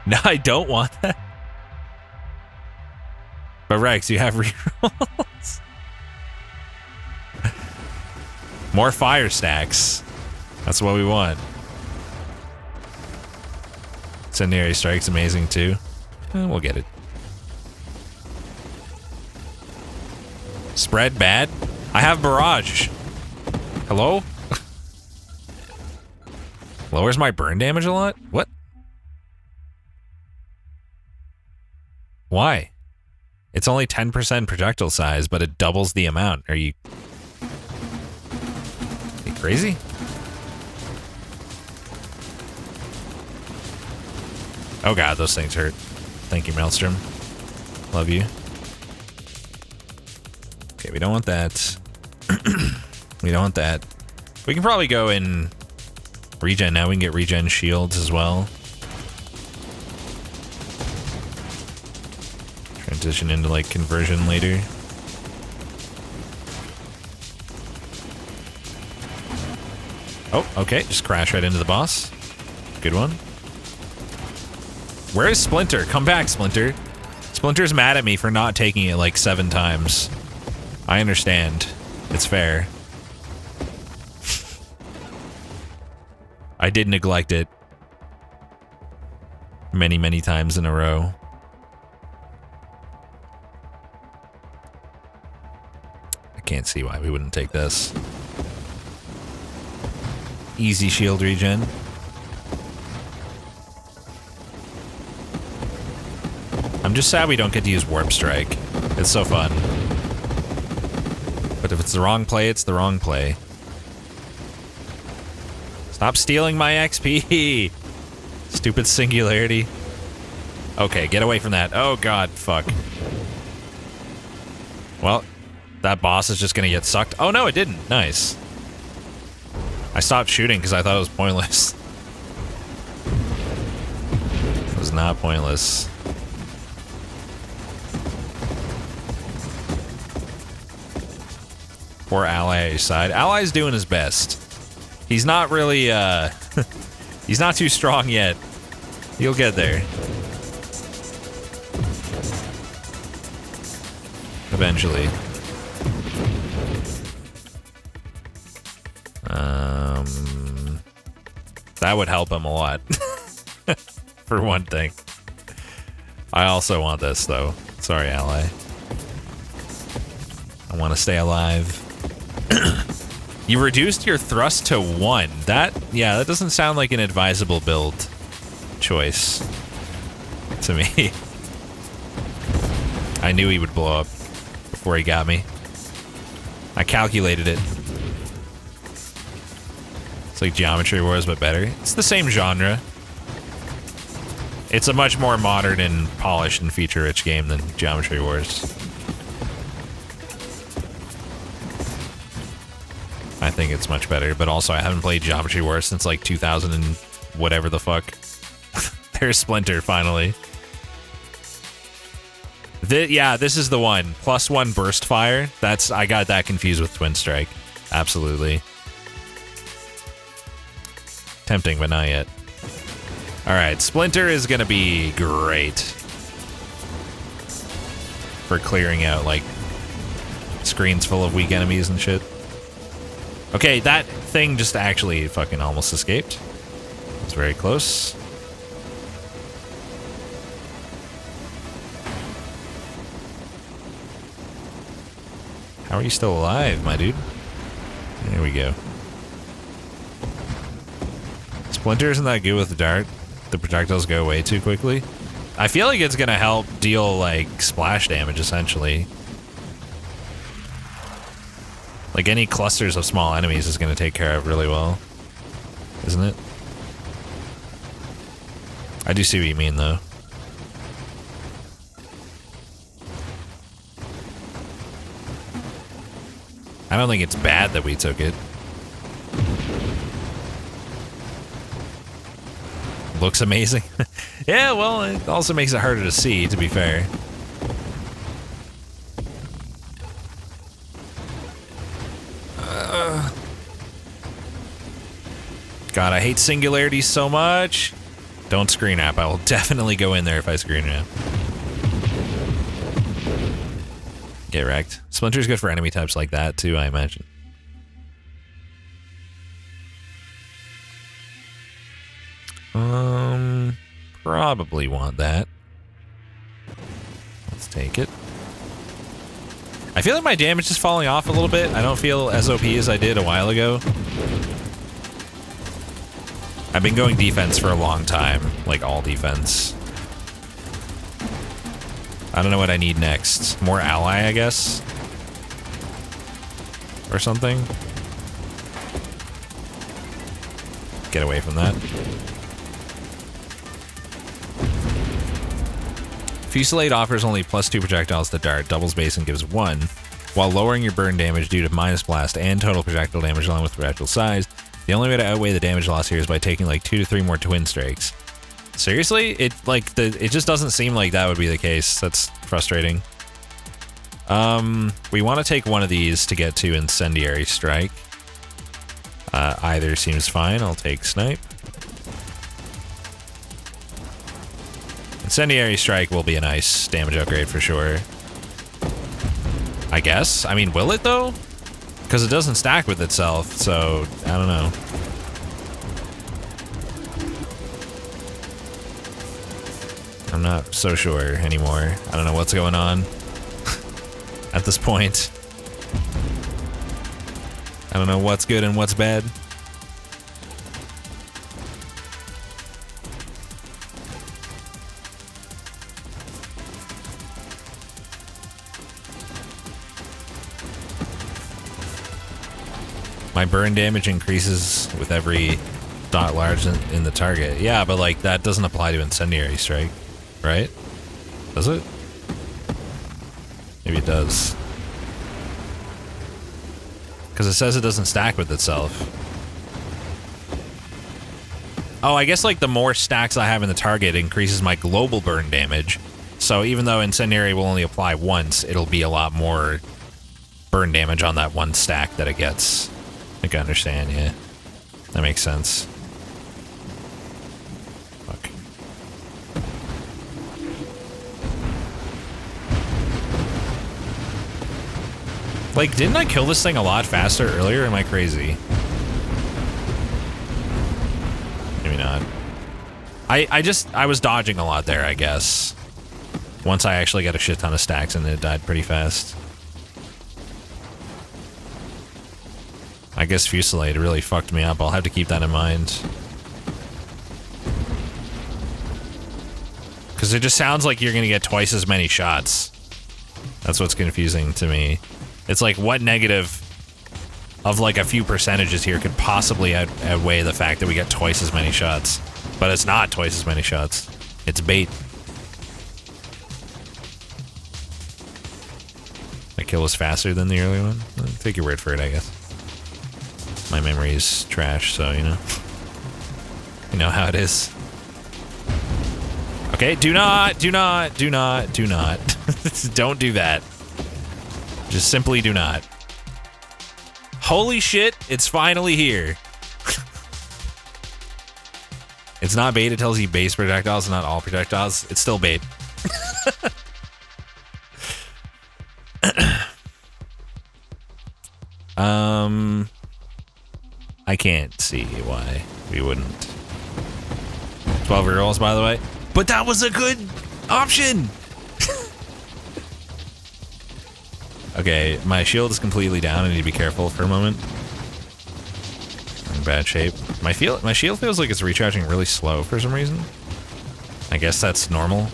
No, I don't want that. But Rex, you have rerolls. More fire stacks. That's what we want. Incendiary Strike's amazing too. We'll get it. Spread bad? I have Barrage. Hello? Lowers my burn damage a lot? What? Why? It's only 10% projectile size, but it doubles the amount. Are you crazy? Oh god, those things hurt. Thank you, Maelstrom. Love you. Okay, we don't want that. We don't want that. We can probably go in regen now. We can get regen shields as well. Transition into like conversion later. Oh, okay. Just crash right into the boss. Good one. Where is Splinter? Come back, Splinter. Splinter's mad at me for not taking it like 7 times. I understand. It's fair. I did neglect it many, many times in a row. I can't see why we wouldn't take this. Easy shield regen. I'm just sad we don't get to use Warp Strike. It's so fun. But if it's the wrong play, it's the wrong play. Stop stealing my XP! Stupid singularity. Okay, get away from that. Oh god, fuck. Well, that boss is just gonna get sucked. Oh no, it didn't. Nice. I stopped shooting because I thought it was pointless. It was not pointless. Poor Ally at your side. Ally's doing his best. He's not really, he's not too strong yet. He'll get there. Eventually. That would help him a lot. For one thing. I also want this, though. Sorry, ally. I want to stay alive. You reduced your thrust to 1. That doesn't sound like an advisable build choice to me. I knew he would blow up before he got me. I calculated it. It's like Geometry Wars, but better. It's the same genre. It's a much more modern and polished and feature-rich game than Geometry Wars. I think it's much better, but also I haven't played Geometry Wars since like 2000 and whatever the fuck. There's Splinter, finally. This is the one. +1 burst fire. I got that confused with Twin Strike. Absolutely. Tempting, but not yet. Alright, Splinter is gonna be great for clearing out, like, screens full of weak enemies and shit. Okay, that thing just actually fucking almost escaped. It's very close. How are you still alive, my dude? There we go. Splinter isn't that good with the dart. The projectiles go away too quickly. I feel like it's gonna help deal, like, splash damage, essentially. Like, any clusters of small enemies is gonna take care of really well. Isn't it? I do see what you mean, though. I don't think it's bad that we took it. Looks amazing. Yeah, well, it also makes it harder to see, to be fair. God, I hate Singularity so much. Don't screen nap. I will definitely go in there if I screen nap. Get wrecked. Splinter's good for enemy types like that, too, I imagine. Probably want that. Let's take it. I feel like my damage is falling off a little bit. I don't feel as OP as I did a while ago. I've been going defense for a long time, like all defense. I don't know what I need next. More ally, I guess? Or something? Get away from that. Fusillade offers only +2 projectiles to dart, doubles base and gives 1, while lowering your burn damage due to minus blast and total projectile damage along with projectile size. The only way to outweigh the damage loss here is by taking like 2 to 3 more twin strikes. Seriously? It just doesn't seem like that would be the case. That's frustrating. We want to take one of these to get to Incendiary Strike. Either seems fine. I'll take Snipe. Incendiary Strike will be a nice damage upgrade for sure. I guess. I mean, will it though? Because it doesn't stack with itself, so I don't know. I'm not so sure anymore. I don't know what's going on at this point. I don't know what's good and what's bad. My burn damage increases with every dot large in the target. Yeah, but like that doesn't apply to Incendiary Strike, right? Does it? Maybe it does. Because it says it doesn't stack with itself. Oh, I guess like the more stacks I have in the target increases my global burn damage. So even though Incendiary will only apply once, it'll be a lot more burn damage on that one stack that it gets. I think I understand, yeah. That makes sense. Fuck. Like, didn't I kill this thing a lot faster earlier? Am I crazy? not. I was dodging a lot there, I guess. Once I actually got a shit ton of stacks and it died pretty fast. I guess Fusillade really fucked me up. I'll have to keep that in mind. Because it just sounds like you're going to get twice as many shots. That's what's confusing to me. It's like, what negative of like a few percentages here could possibly outweigh the fact that we get twice as many shots? But it's not twice as many shots. It's bait. My kill was faster than the earlier one? I'll take your word for it, I guess. My memory is trash, so, you know. You know how it is. Okay, do not. Don't do that. Just simply do not. Holy shit, it's finally here. It's not bait, it tells you base projectiles, not all projectiles. It's still bait. I can't see why we wouldn't. 12 rerolls, by the way. But that was a good option! Okay, my shield is completely down. I need to be careful for a moment. I'm in bad shape. My shield feels like it's recharging really slow for some reason. I guess that's normal.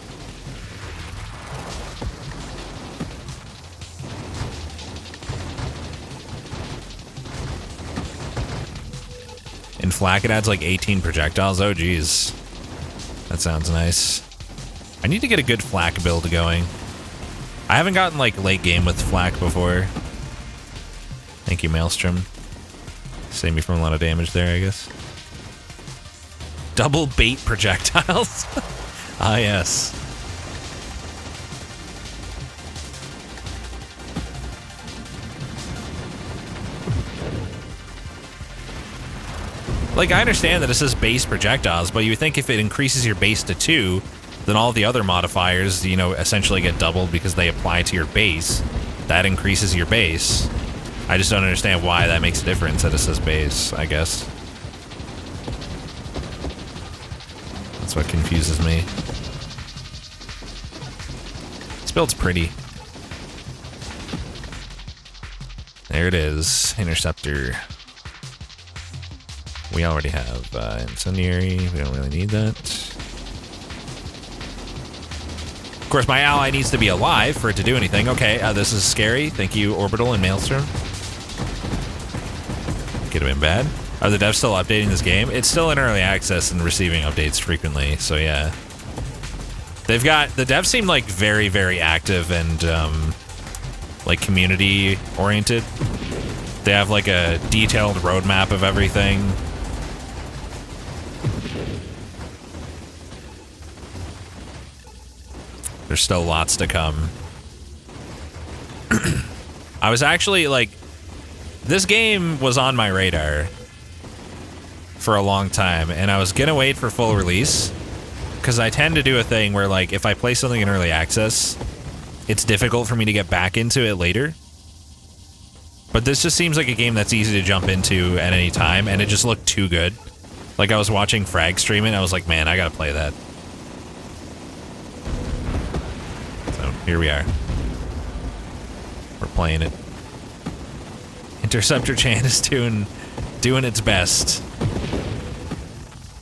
In Flak, it adds like 18 projectiles. Oh, geez. That sounds nice. I need to get a good Flak build going. I haven't gotten like late game with Flak before. Thank you, Maelstrom. Saved me from a lot of damage there, I guess. Double bait projectiles. Ah, yes. Like, I understand that it says base projectiles, but you think if it increases your base to 2, then all the other modifiers, you know, essentially get doubled because they apply to your base. That increases your base. I just don't understand why that makes a difference that it says base, I guess. That's what confuses me. This build's pretty. There it is. Interceptor. We already have Incendiary. We don't really need that. Of course, my ally needs to be alive for it to do anything. Okay, this is scary. Thank you, Orbital and Maelstrom. Could have been bad. Are the devs still updating this game? It's still in early access and receiving updates frequently, so yeah. They've got... The devs seem like very, very active and like community-oriented. They have like a detailed roadmap of everything. There's still lots to come. I was actually, like... This game was on my radar for a long time, and I was gonna wait for full release, because I tend to do a thing where, like, if I play something in early access, it's difficult for me to get back into it later. But this just seems like a game that's easy to jump into at any time, and it just looked too good. Like, I was watching Frag stream it, and I was like, man, I gotta play that. So, here we are. We're playing it. Interceptor Chan is doing its best.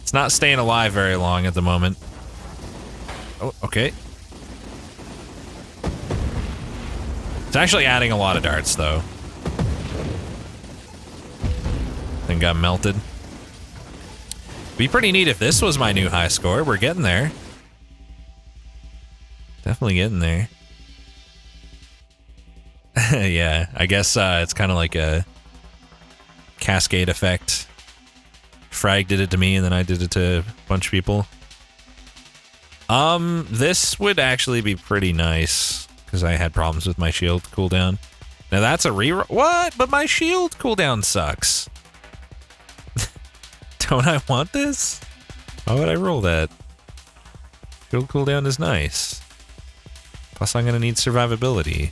It's not staying alive very long at the moment. Oh, okay. It's actually adding a lot of darts, though. Thing got melted. Be pretty neat if this was my new high score. We're getting there. Definitely getting there. Yeah, I guess it's kind of like a cascade effect. Frag did it to me, and then I did it to a bunch of people. This would actually be pretty nice, because I had problems with my shield cooldown. Now that's a reroll. What? But my shield cooldown sucks. Don't I want this? Why would I roll that? Shield cooldown is nice. Plus I'm gonna need survivability.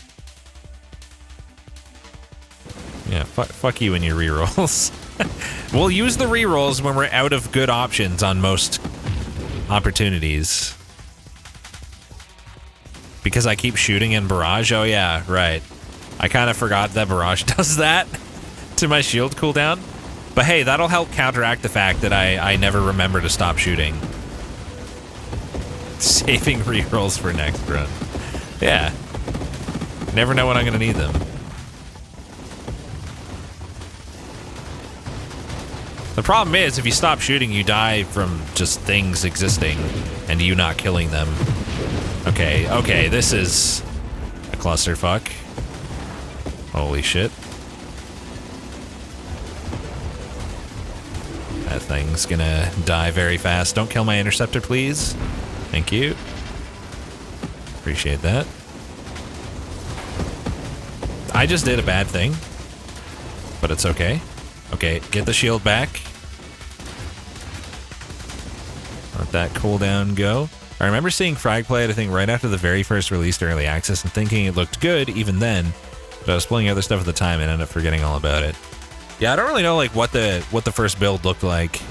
Yeah, fuck you and your rerolls. We'll use the rerolls when we're out of good options on most opportunities. Because I keep shooting in Barrage? Oh yeah, right. I kind of forgot that Barrage does that to my shield cooldown. But hey, that'll help counteract the fact that I never remember to stop shooting. Saving rerolls for next run. Yeah. Never know when I'm going to need them. The problem is, if you stop shooting, you die from just things existing and you not killing them. Okay, this is a clusterfuck. Holy shit. That thing's gonna die very fast. Don't kill my interceptor, please. Thank you. Appreciate that. I just did a bad thing, but it's okay. Okay, get the shield back. Let that cooldown go. I remember seeing Frag play it, I think, right after the very first release to Early Access and thinking it looked good even then, but I was playing other stuff at the time and ended up forgetting all about it. Yeah, I don't really know like what the first build looked like.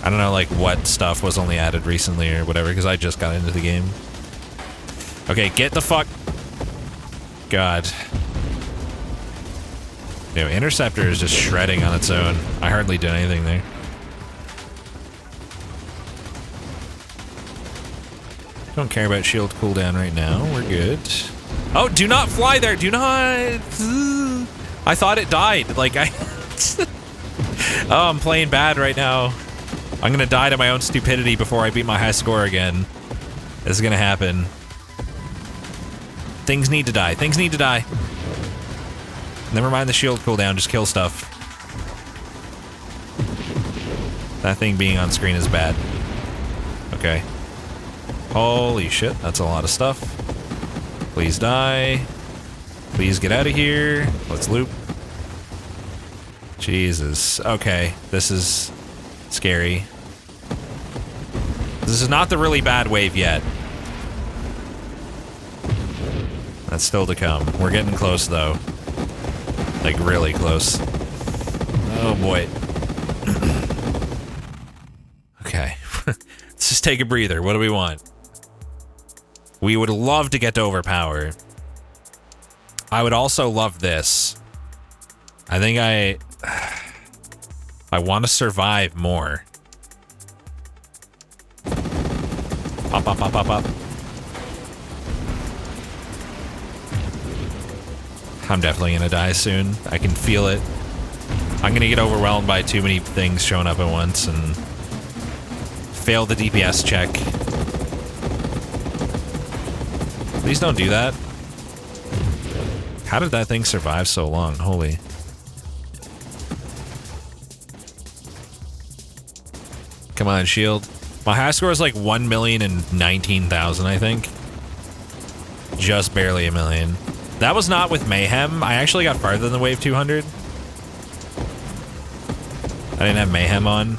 I don't know like what stuff was only added recently or whatever, because I just got into the game. Okay, get the fuck... God. You know, Interceptor is just shredding on its own. I hardly did anything there. Don't care about shield cooldown right now. We're good. Oh, do not fly there. Do not... I thought it died. Like, I... Oh, I'm playing bad right now. I'm gonna die to my own stupidity before I beat my high score again. This is gonna happen. Things need to die. Things need to die. Never mind the shield cooldown, just kill stuff. That thing being on screen is bad. Okay. Holy shit, that's a lot of stuff. Please die. Please get out of here. Let's loop. Jesus. Okay, this is scary. This is not the really bad wave yet. That's still to come. We're getting close, though. Like, really close. Oh, boy. Okay. Let's just take a breather. What do we want? We would love to get to Overpower. I would also love this. I think I want to survive more. Pop, pop, pop, pop, pop. I'm definitely gonna die soon. I can feel it. I'm gonna get overwhelmed by too many things showing up at once and fail the DPS check. Please don't do that. How did that thing survive so long? Holy. Come on, shield. My high score is like 1,019,000, I think. Just barely a million. That was not with Mayhem. I actually got farther than Wave 200. I didn't have Mayhem on.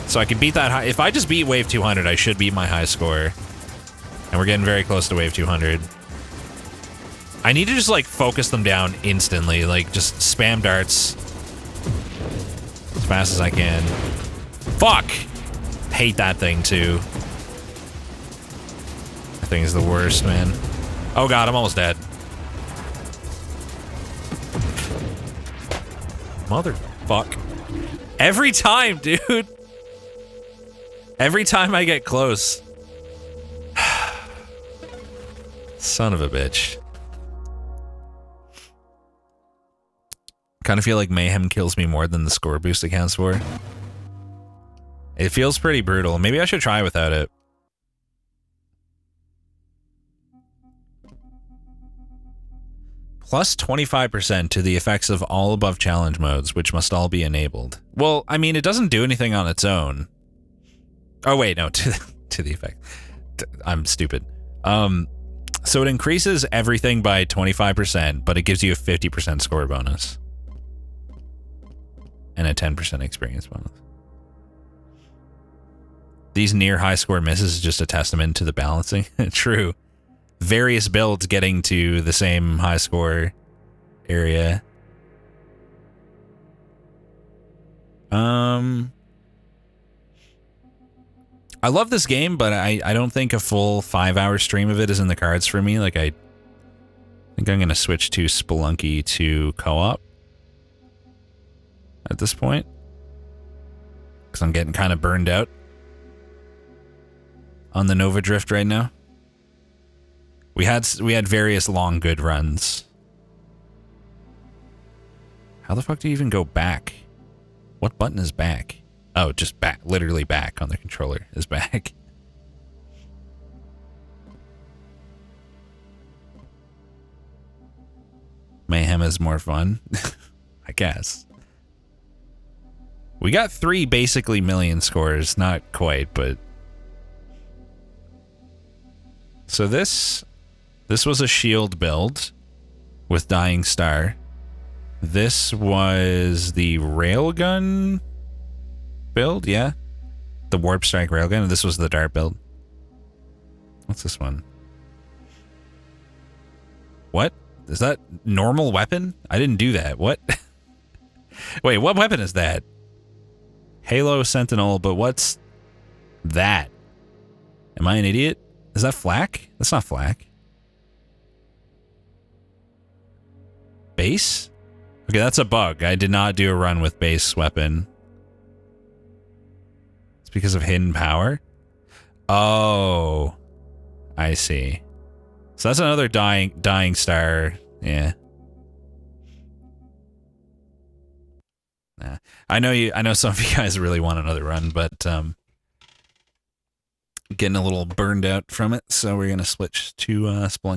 So I can beat that high. If I just beat Wave 200, I should beat my high score. And we're getting very close to Wave 200. I need to just like focus them down instantly. Like just spam darts. As fast as I can. Fuck! Hate that thing too. That thing is the worst, man. Oh god, I'm almost dead. Motherfuck. Every time, dude. Every time I get close. Son of a bitch. Kind of feel like Mayhem kills me more than the score boost accounts for. It feels pretty brutal. Maybe I should try without it. Plus 25% to the effects of all above challenge modes, which must all be enabled. Well, I mean, it doesn't do anything on its own. Oh, wait, no, to the effect. I'm stupid. So it increases everything by 25%, but it gives you a 50% score bonus. And a 10% experience bonus. These near high score misses is just a testament to the balancing. True. various builds getting to the same high score area. I love this game, but I don't think a full 5-hour stream of it is in the cards for me. Like, I think I'm going to switch to Spelunky to co-op at this point, because I'm getting kind of burned out on the Nova Drift right now. We had various long good runs. How the fuck do you even go back? What button is back? Oh, just back. Literally back on the controller is back. Mayhem is more fun, I guess. We got 3 basically million scores. Not quite, but... So this was a shield build with Dying Star. This was the railgun build, yeah. The Warp Strike railgun, and this was the dart build. What's this one? What? Is that normal weapon? I didn't do that. What? Wait, what weapon is that? Halo Sentinel, but what's that? Am I an idiot? Is that flak? That's not flak. Base? Okay, that's a bug. I did not do a run with base weapon. It's because of hidden power? Oh. I see. So that's another dying star. Yeah. Nah. I know some of you guys really want another run, but getting a little burned out from it, so we're gonna switch to Spelunky